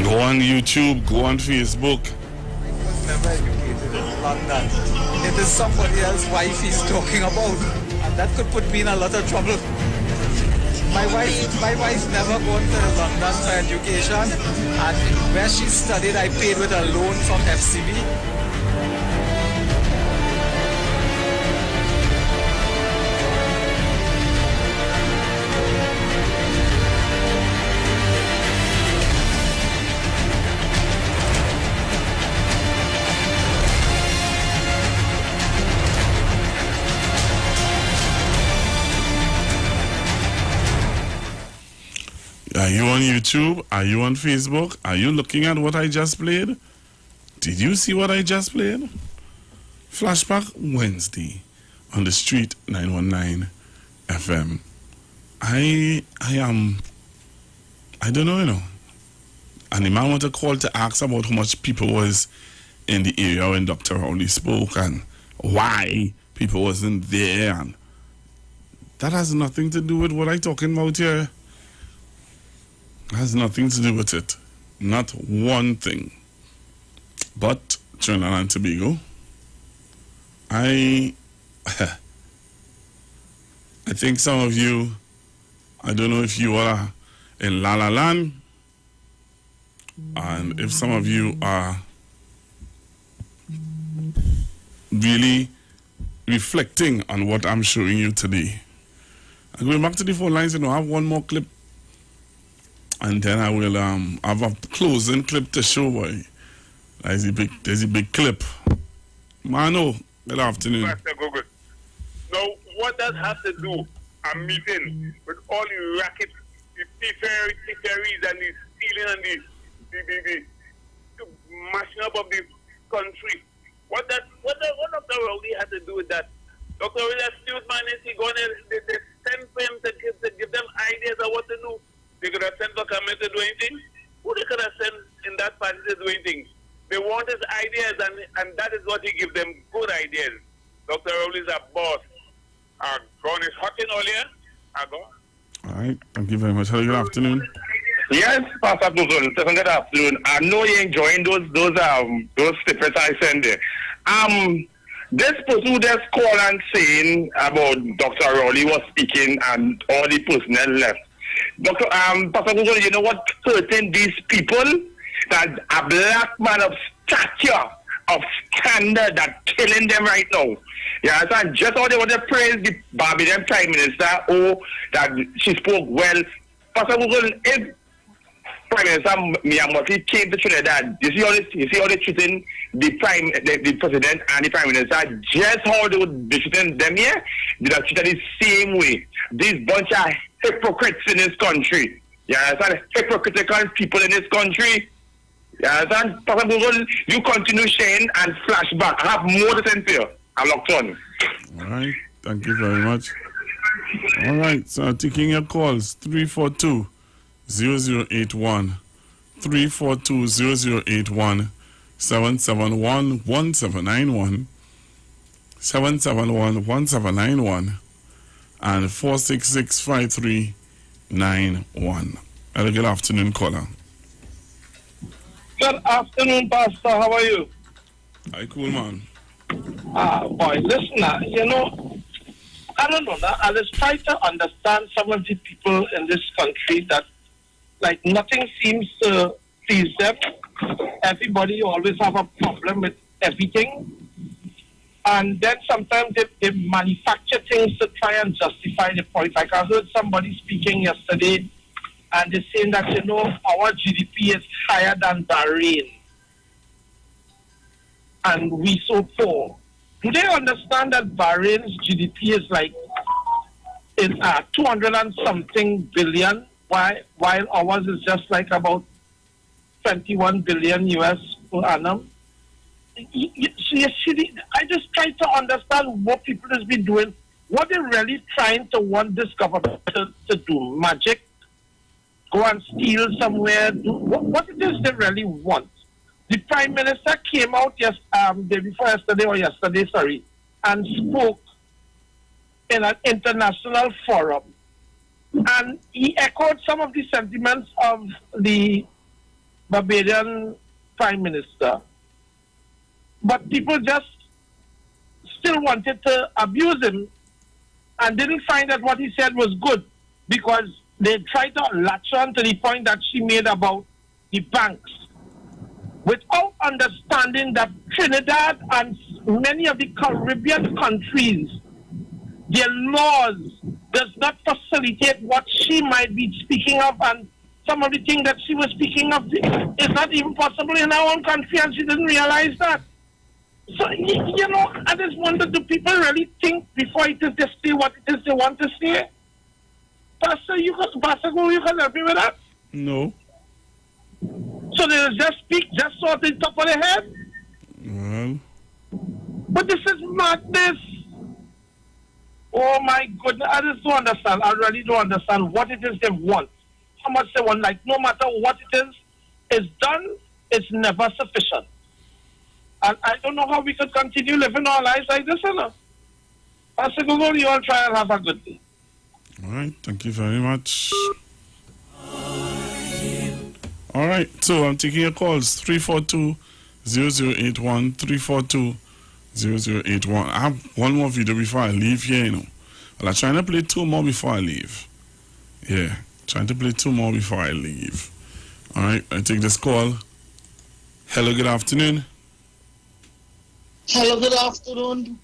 Go on YouTube, go on Facebook. I was never educated in London. It is somebody else's wife he's talking about, and that could put me in a lot of trouble. My wife's never gone to London for education, and where she studied, I paid with a loan from FCB. Are you on YouTube? Are you on Facebook? Are you looking at what I just played? Did you see what I just played? Flashback Wednesday on the Street 919 FM. I don't know, And the man wanted to call to ask about how much people was in the area when Dr. Rowley spoke and why people wasn't there. And that has nothing to do with what I'm talking about here. It has nothing to do with it. Not one thing. But Trinidad and Tobago, I think some of you, I don't know if you are in La La Land, and if some of you are really reflecting on what I'm showing you today. I'm going back to the phone lines, I have one more clip, and then I will have a closing clip to show. There's a big clip. Mano, good afternoon. Google. Now, what does have to do a meeting with all the rackets, the thieveries and the stealing and the mashing up of the country? What Dr. Rowley had to do with that? Dr. Rowley has stupid man, he gone and they send for him to give them ideas of what to do. They could have sent Dr. Ahmed to do anything. Who they could have sent in that party to do anything? They want his ideas, and that is what he gives them, good ideas. Dr. Rowley is a boss. Gone is hot in earlier. Go. All right, thank you very much. Hello, good afternoon. Yes, Pastor Google. Good afternoon. I know you're enjoying those snippets I send there. This person who just called and saying about Dr. Rowley was speaking and all the personnel left. Pastor Google, you know what hurting these people? That a black man of stature, of standard, that killing them right now. Yeah, so just how they want to praise the Barbadian Prime Minister, that she spoke well. Pastor Google, if Prime Minister Miyamoti came to Trinidad, you see how they treating the President and the Prime Minister, just how they would be treating them here, they are treated the same way. This bunch of hypocrites in this country. Yeah, so hypocritical people in this country. Yeah, so Pastor Google, you continue sharing and flashback. I have more to send to you. I'm locked on. All right, thank you very much. All right, so taking your calls, 342-0081, 342-0081, 771-1791, 771-1791, and 466-5391. Good afternoon, caller. Good afternoon, Pastor. How are you? Hi, cool man. Boy, listen, I don't know. I just try to understand some of the people in this country that, like, nothing seems to please them. Everybody always have a problem with everything. And then sometimes they manufacture things to try and justify the point. Like I heard somebody speaking yesterday, and they're saying that, our GDP is higher than Bahrain. And we so poor. Do they understand that Bahrain's GDP is like 200 and something billion, while ours is just like about 21 billion US per annum? I just try to understand what people has been doing. What they're really trying to want this government to do? Magic? Go and steal somewhere? What it is they really want? The Prime Minister came out day before yesterday, and spoke in an international forum. And he echoed some of the sentiments of the Barbadian Prime Minister. But people just still wanted to abuse him and didn't find that what he said was good, because they tried to latch on to the point that she made about the banks, without understanding that Trinidad and many of the Caribbean countries, their laws does not facilitate what she might be speaking of, and some of the things that she was speaking of is not even possible in our own country, and she didn't realize that. So, I just wonder, do people really think before it is they say what it is they want to say? Pastor, you can help me with that? No. So they just speak just so at the top of their head? Well. But this is madness. Oh my goodness, I just don't understand. I really don't understand what it is they want. How much they want. Like, no matter what it is done, it's never sufficient. And I don't know how we could continue living our lives like this, you know. Pastor Google, you all try and have a good day. All right, thank you very much. All right, so I'm taking your calls. 342-0081, 342-0081. I have one more video before I leave here, you know. Well, I'm trying to play two more before I leave. Yeah, trying to play two more before I leave. All right, I take this call. Hello, good afternoon. Hello, good afternoon.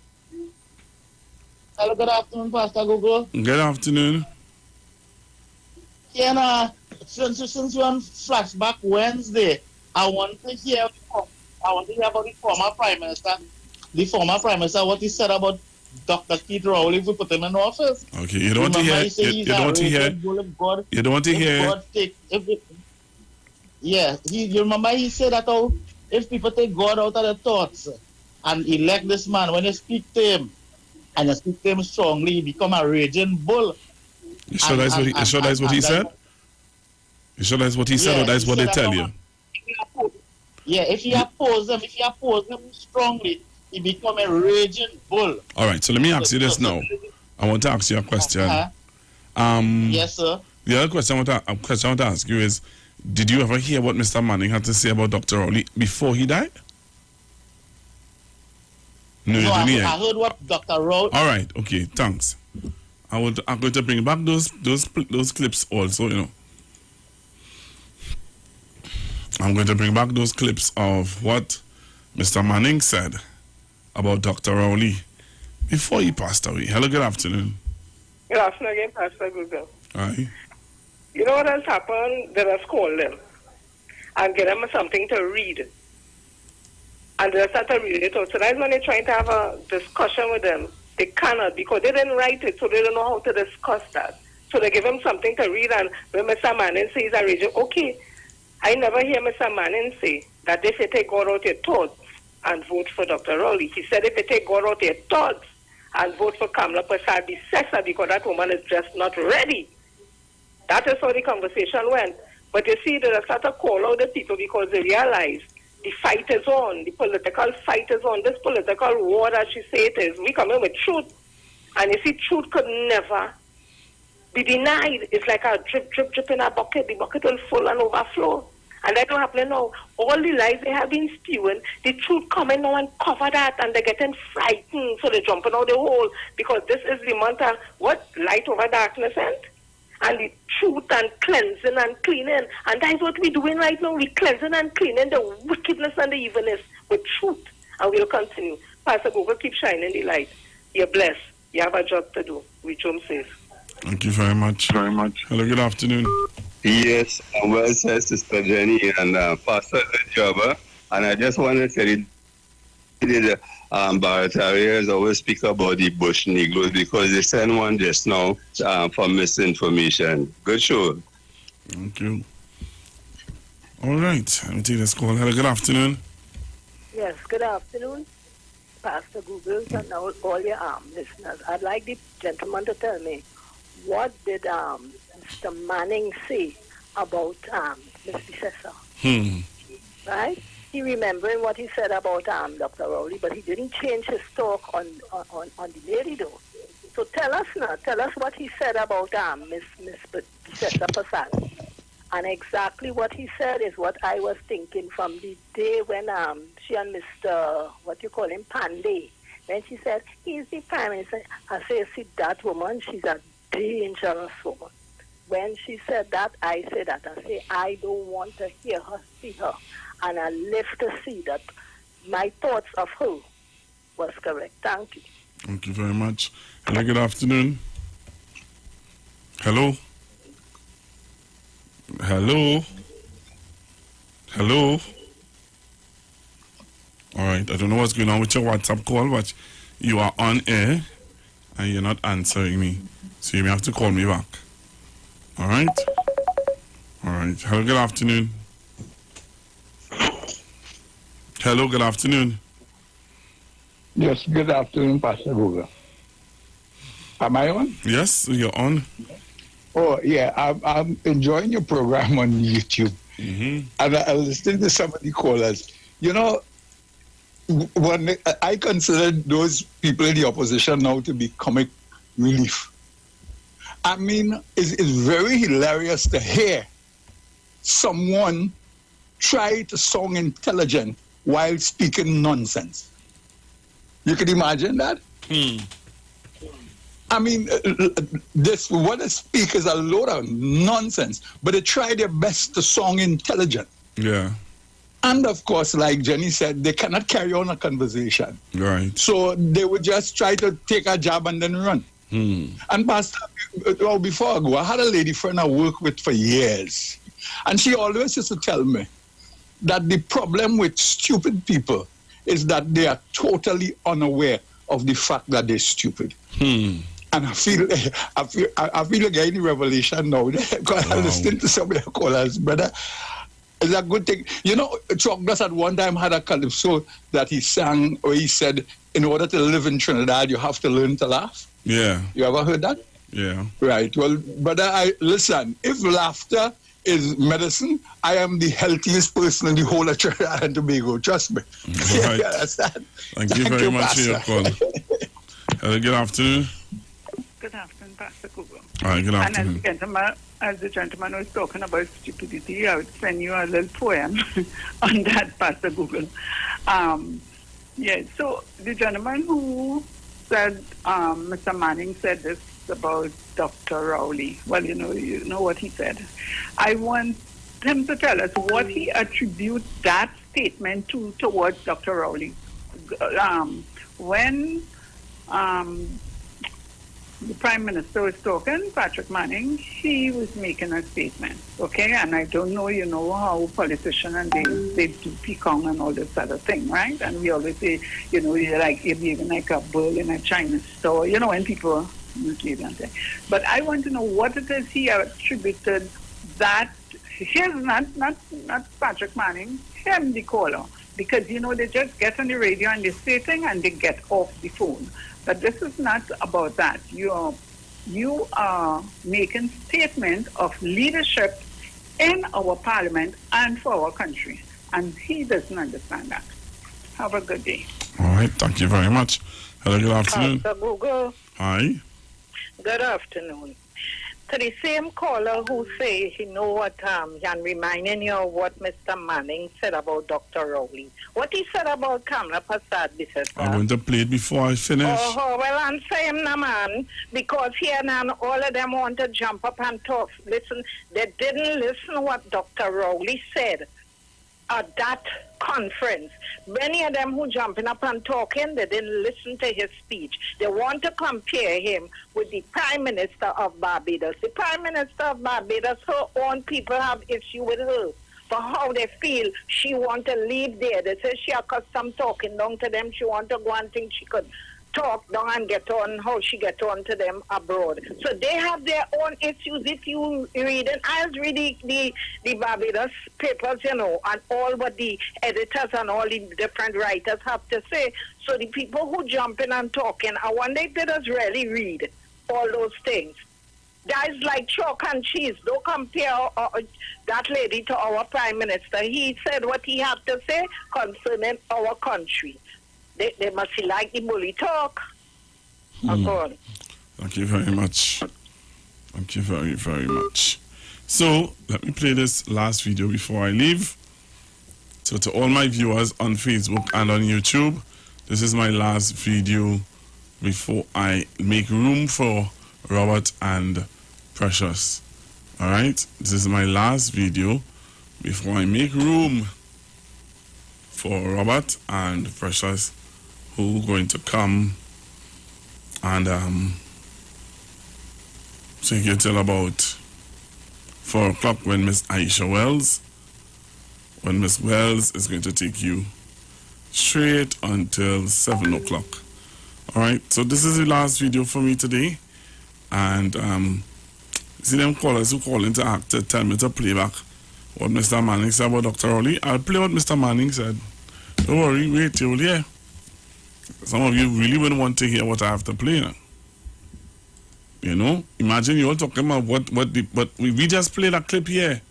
Hello, good afternoon, Pastor Google. Good afternoon. Yeah, since we're on Flashback Wednesday, I want to hear about the former Prime Minister. The former Prime Minister, what he said about Dr. Keith Rowley if we put him in office. Okay, you don't want to hear. You don't want to hear. You don't want to hear. You remember he said that if people take God out of their thoughts and elect this man, when you speak to him and you speak to him strongly, he become a raging bull. You sure that's what he said? You sure that's what he said, or that's what they tell you? Yeah, if you oppose him strongly, he become a raging bull. All right, so let me ask you this now. I want to ask you a question. Yes, sir. The other question I want to ask you is, did you ever hear what Mr. Manning had to say about Dr. Rowley before he died? No, you didn't hear. I heard what Dr. Rowley... All right, okay, thanks. I'm going to bring back those clips also, you know. I'm going to bring back those clips of what Mr. Manning said about Dr. Rowley before he passed away. Hello, good afternoon. Good afternoon again, Pastor Google. Hi. You know what has happened? They just call them and get them something to read. And they start to read it out. So that's when they're trying to have a discussion with them. They cannot because they didn't write it, so they don't know how to discuss that. So they give them something to read, and when Mr. Manning says a region, okay, I never hear Mr. Manning say that if you take God out your thoughts and vote for Dr. Rowley. He said if you take God out your thoughts and vote for Kamala Persad because that woman is just not ready. That is how the conversation went. But you see, they start to call out the people because they realize the fight is on. The political fight is on. This political war, as she say it is, we come in with truth. And you see, truth could never be denied. It's like a drip in a bucket. The bucket will full and overflow. And that don't happen now. All the lies they have been spewing, the truth coming now and cover that, and they're getting frightened, so they're jumping out the hole. Because this is the month of, light over darkness, and the truth and cleansing and cleaning. And that's what we're doing right now. We're cleansing and cleaning the wickedness and the evilness with truth. And we'll continue. Pastor Google, keep shining the light. You're blessed. You have a job to do. Reach home safe. Thank you very much. Hello, good afternoon. Yes, well said, Sister Jenny and Pastor Jobber. And I just want to say the Baratarians always speak about the Bush Negroes because they sent one just now for misinformation. Good show. Thank you. All right, let me take this call. Hello, good afternoon. Yes, good afternoon, Pastor Google, and now all your listeners. I'd like the gentleman to tell me, what did Mr. Manning say about Miss Bissessa? Right? He remembering what he said about Dr. Rowley, but he didn't change his talk on the lady though. So tell us now, what he said about Miss Bissessa Persad. And exactly what he said is what I was thinking from the day when she and Mr. Pandey, when she said, he's the Prime Minister. I say, see, that woman, she's a dangerous woman. When she said that, I said that. I say, I don't want to hear her, see her. And I live to see that my thoughts of her was correct. Thank you. Thank you very much. Hello, good afternoon. Hello. Hello. Hello. All right. I don't know what's going on with your WhatsApp call, but you are on air and you're not answering me. So you may have to call me back. All right? All right. Hello, good afternoon. Hello, good afternoon. Yes, good afternoon, Pastor Google. Am I on? Yes, you're on. Oh, yeah, I'm enjoying your program on YouTube. Mm-hmm. And I listened to some of the callers. You know, when I consider those people in the opposition now to be comic relief. I mean, it's very hilarious to hear someone try to sound intelligent while speaking nonsense. You can imagine that? I mean, what they speak is a load of nonsense, but they try their best to sound intelligent. Yeah. And of course, like Jenny said, they cannot carry on a conversation. Right. So they would just try to take a jab and then run. And Pastor, before I go, I had a lady friend I worked with for years. And she always used to tell me that the problem with stupid people is that they are totally unaware of the fact that they're stupid. And I feel like getting revelation now because I listen to some of the callers, brother. It's a good thing. You know, Chuck Glass at one time had a calypso that he sang, or he said, in order to live in Trinidad, you have to learn to laugh. Yeah. You ever heard that? Yeah. Right. Well, brother, listen, if laughter is medicine, I am the healthiest person in the whole of Trinidad and Tobago. Trust me. Right. You understand? Thank you very much for your call. Good afternoon. Good afternoon, Pastor Google. All right, good afternoon. And as the gentleman was talking about stupidity, I would send you a little poem on that, Pastor Google. So the gentleman who said, Mr. Manning said this about Dr. Rowley. Well, you know what he said. I want him to tell us what he attributes that statement towards Dr. Rowley. When the Prime Minister was talking, Patrick Manning, he was making a statement, okay? And I don't know, how politicians and they do pecan and all this other thing, right? And we always say, you're even like a bull in a Chinese store, when people mislead and say. But I want to know what it is he attributed that, here's not Patrick Manning, him the caller. Because, they just get on the radio and they say things and they get off the phone. But this is not about that. You are making statement of leadership in our parliament and for our country. And he doesn't understand that. Have a good day. All right. Thank you very much. Hello, good afternoon. Pastor Google. Hi. Good afternoon. To the same caller who say he know what and reminding you of what Mr. Manning said about Dr. Rowley. What he said about Kamala Prasad, I'm going to play it before I finish. Well, I'm saying no, man, because here now all of them want to jump up and talk. Listen, they didn't listen what Dr. Rowley said at that conference. Many of them who jumping up and talking, they didn't listen to his speech. They want to compare him with the Prime Minister of Barbados. The Prime Minister of Barbados, her own people have issue with her for how they feel. She want to leave there. They say she accustomed talking down to them. She want to go and think she could talk down and get on how she get on to them abroad. So they have their own issues. If you read it, I was reading the Barbados papers, and all what the editors and all the different writers have to say. So the people who jump in and talking, I wonder if they just really read all those things. That is like chalk and cheese. Don't compare that lady to our Prime Minister. He said what he had to say concerning our country. They must like the bully talk. Thank you very much. Thank you very, very much. So, let me play this last video before I leave. So, to all my viewers on Facebook and on YouTube, this is my last video before I make room for Robert and Precious. Alright? This is my last video before I make room for Robert and Precious, who are going to come and take you till about 4 o'clock when Miss Aisha Wells, when Miss Wells is going to take you straight until 7 o'clock. Alright, so this is the last video for me today. And see them callers who call into act to tell me to play back what Mr. Manning said about Dr. Rowley. I'll play what Mr. Manning said. Don't worry, wait till you will hear. Some of you really wouldn't want to hear what I have to play now. You know, imagine you all talking about what we just played a clip here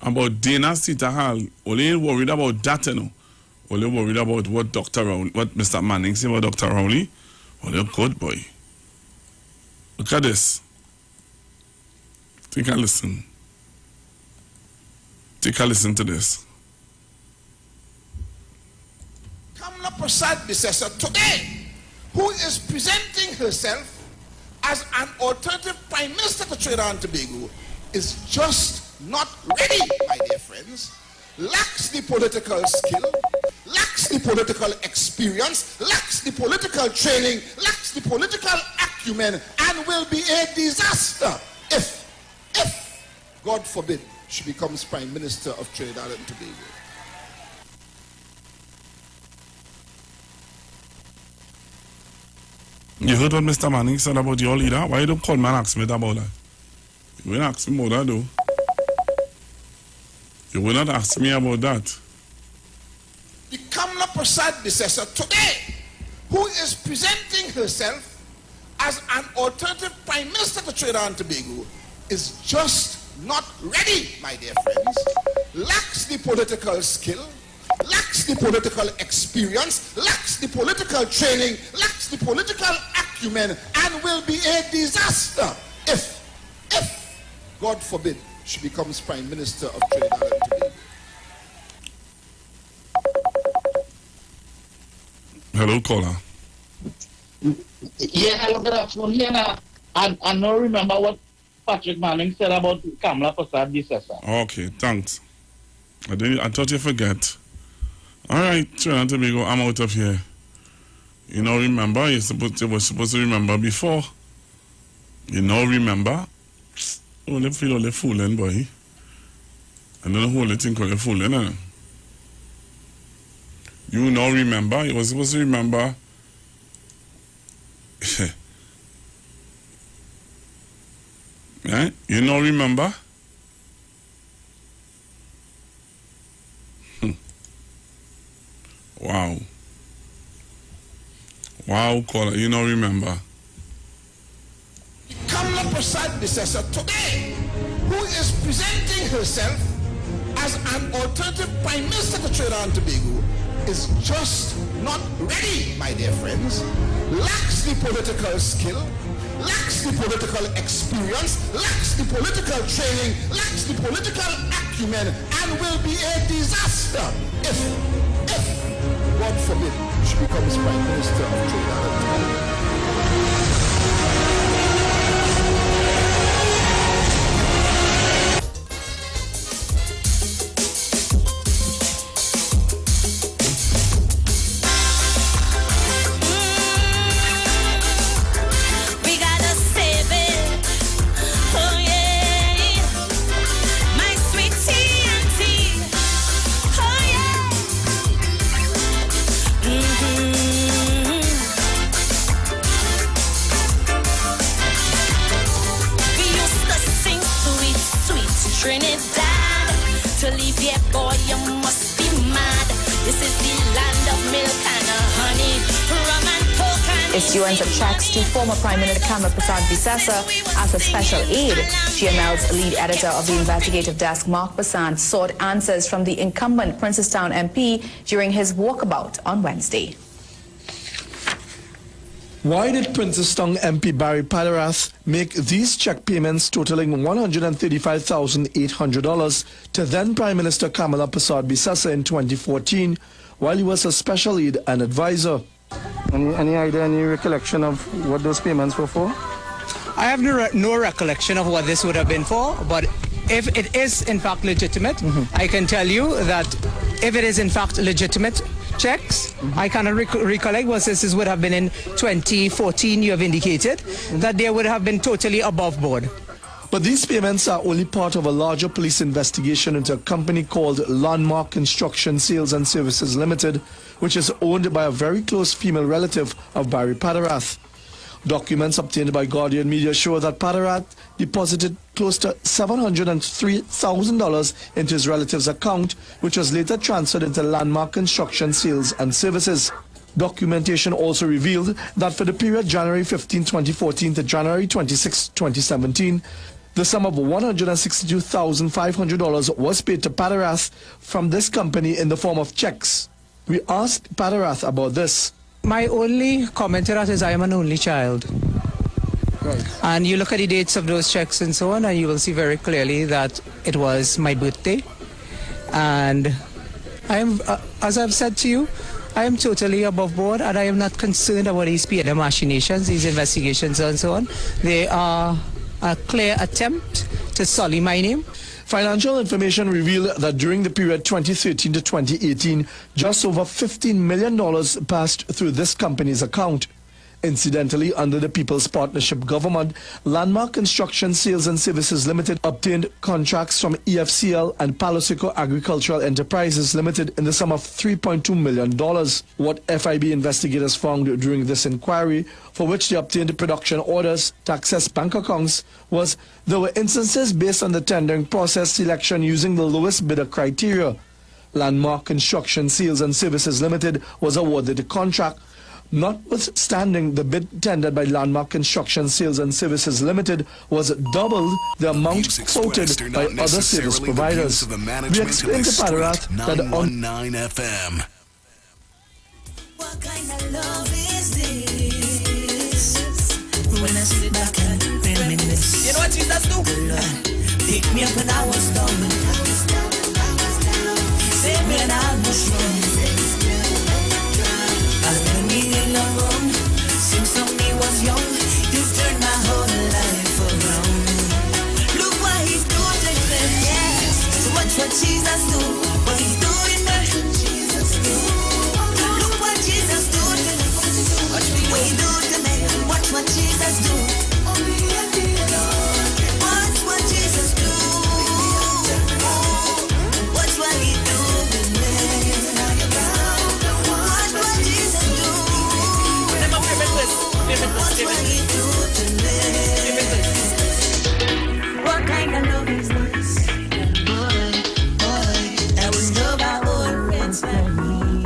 about Dana Sita Hall. Only ain't worried about that, you know. Only worried about what Mr. Manning said about Dr. Rowley. Only good boy. Look at this. Take a listen. Take a listen to this. Kamala Prasad Bisesa today, who is presenting herself as an alternative Prime Minister to Trinidad and Tobago, is just not ready, my dear friends, lacks the political skill, lacks the political experience, lacks the political training, lacks the political acumen, and will be a disaster if, God forbid, she becomes Prime Minister of Trinidad and Tobago. You heard what Mr. Manning said about your leader? Why you don't call me and ask me about that? You will ask me about that, though. You will not ask me about that. The Kamala Prasad Bisesa today, who is presenting herself as an alternative Prime Minister to Trinidad and Tobago, is just not ready, my dear friends, lacks the political skill, lacks the political experience, lacks the political training, lacks the political acumen, and will be a disaster if, God forbid, she becomes Prime Minister of Trinidad and Tobago. Hello, caller. Yeah, hello, good afternoon. Yeah, I don't remember what Patrick Manning said about Kamala Prasad Bisesa. Okay, thanks. I thought you forget. All right, Trinidad and Tobago, I'm out of here. You know, remember, you were supposed to remember before. You know, remember. Oh, they feel all the fooling, boy. I don't know who they think all the fooling, eh? You know, remember. You were supposed to remember. Yeah? You know, remember. Wow. Wow, caller. You know, remember. Kamala Prasad Bisesa today, who is presenting herself as an alternative Prime Minister to Trinidad and Tobago, is just not ready, my dear friends, lacks the political skill, lacks the political experience, lacks the political training, lacks the political acumen, and will be a disaster if God forbid, she becomes Prime Minister of Trinidad and Tobago. Trinidad, to leave here, boy, you must be mad. This is the land of milk and honey, rum and coke and issuance of checks to former Prime Minister Kamala Prasad Bisesa as a special aid. GML's lead editor of the investigative desk, Mark Basant, sought answers from the incumbent Princestown MP during his walkabout on Wednesday. Why did Princestown MP Barry Padarath make these check payments totaling $135,800 to then Prime Minister Kamala Prasad Bisesa in 2014 while he was a special aide and advisor? Any idea, any recollection of what those payments were for? I have no recollection of what this would have been for, but if it is in fact legitimate, I can tell you that if it is in fact legitimate checks, I cannot recollect what this would have been in 2014. You have indicated that they would have been totally above board. But these payments are only part of a larger police investigation into a company called Landmark Construction Sales and Services Limited, which is owned by a very close female relative of Barry Padarath. Documents obtained by Guardian Media show that Padarath deposited close to $703,000 into his relative's account, which was later transferred into Landmark Construction Sales and Services. Documentation also revealed that for the period January 15, 2014 to January 26, 2017, the sum of $162,500 was paid to Padarath from this company in the form of checks. We asked Padarath about this. My only comment to that is I am an only child. Right. And you look at the dates of those checks and so on, and you will see very clearly that it was my birthday. And I am, as I've said to you, I am totally above board, and I am not concerned about these PNM machinations, these investigations and so on. They are a clear attempt to sully my name. Financial information revealed that during the period 2013 to 2018, just over $15 million passed through this company's account. Incidentally, under the People's Partnership government, Landmark Construction Sales and Services Limited obtained contracts from EFCL and Palo Seco Agricultural Enterprises Limited in the sum of $3.2 million. What FIB investigators found during this inquiry, for which they obtained production orders to access bank accounts, was there were instances based on the tendering process selection using the lowest bidder criteria. Landmark Construction Sales and Services Limited was awarded the contract. Notwithstanding, the bid tendered by Landmark Construction Sales and Services Limited was double the amount quoted by other service providers. We explained to Padarath that on 919 FM. What kind of love is this? When I sit back and reminisce. You know what Jesus do? Pick me up when I was down. Save me when I was wrong. Since me was young, you've turned my whole life around. Look what he's doing to me, yes. So watch what Jesus do, what he's doing there. Look what Jesus do to me. Watch what he do to me. Watch what Jesus do. Watch what Jesus do. Watch what he do with me. Watch what Jesus do. What kind of love is this? Boy, that was love by old friends like me.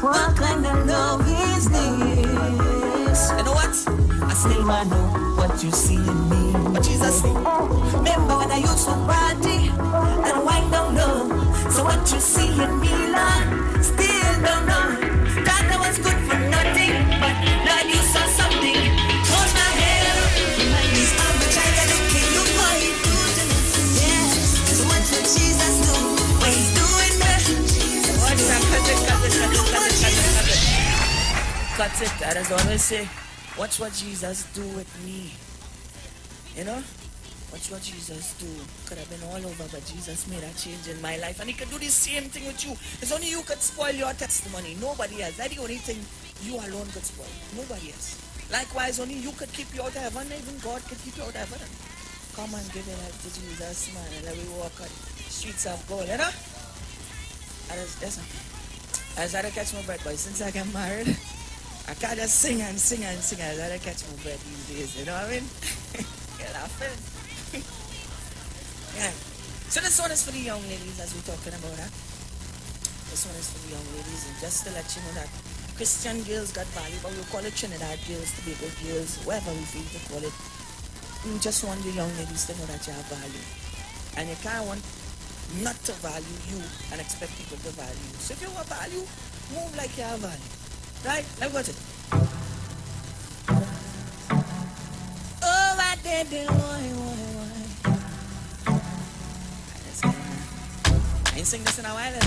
What kind of love is this? You know what? I still want to know what you see in me. What Jesus say? Remember when I used to party and wind down low? So what you see in me, Lord, still don't know. Thought I was good for nothing, but Lord, you saw something. Hold my head up, remind me of the child that look at you, what he do to me. Yes, so what Jesus do, what he's doing there. Watch that, cut it. Cut it, that is what I say. Watch what Jesus do with me. You know? Watch what Jesus do. Could have been all over, but Jesus made a change in my life. And he could do the same thing with you. It's only you could spoil your testimony. Nobody else. That's the only thing you alone could spoil. Nobody else. Likewise, only you could keep you out of heaven. Even God could keep you out of heaven. Come and give your life to Jesus, man. And let me walk on streets of gold, you know? I just had to catch my breath, boy. Since I got married, I can't just sing and sing. I just had to catch my breath these days, you know what I mean? You're laughing. Yeah. So this one is for the young ladies, as we're talking about that. This one is for the young ladies, and just to let you know that Christian girls got value, but we call it Trinidad girls, Tobago girls, whatever we feel to call it. We just want the young ladies to know that you have value. And you can't want not to value you and expect people to value you. So if you have value, move like you have value. Right? Let's go to it. Oh, I did it, why? I ain't sing this in a while.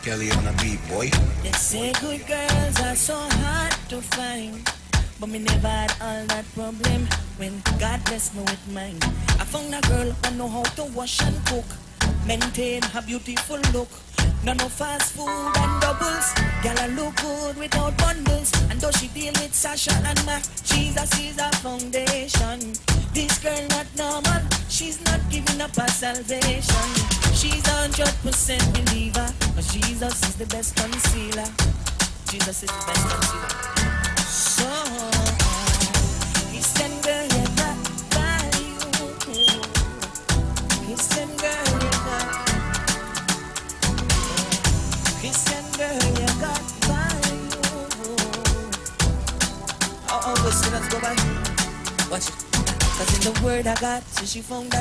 Kelly on the beat, boy. They say good girls are so hard to find, but me never had all that problem when God blessed me with mine. I found a girl who know how to wash and cook, maintain her beautiful look. No fast food and doubles. Girl, I look good without bundles. And though she deal with Sasha and Mac, Jesus is her foundation. This girl not normal. She's not giving up her salvation. She's 100% believer, but Jesus is the best concealer. Jesus is the best concealer. So, Christian girl, you got value. Christian girl, you got Cause in the word I got, so she found that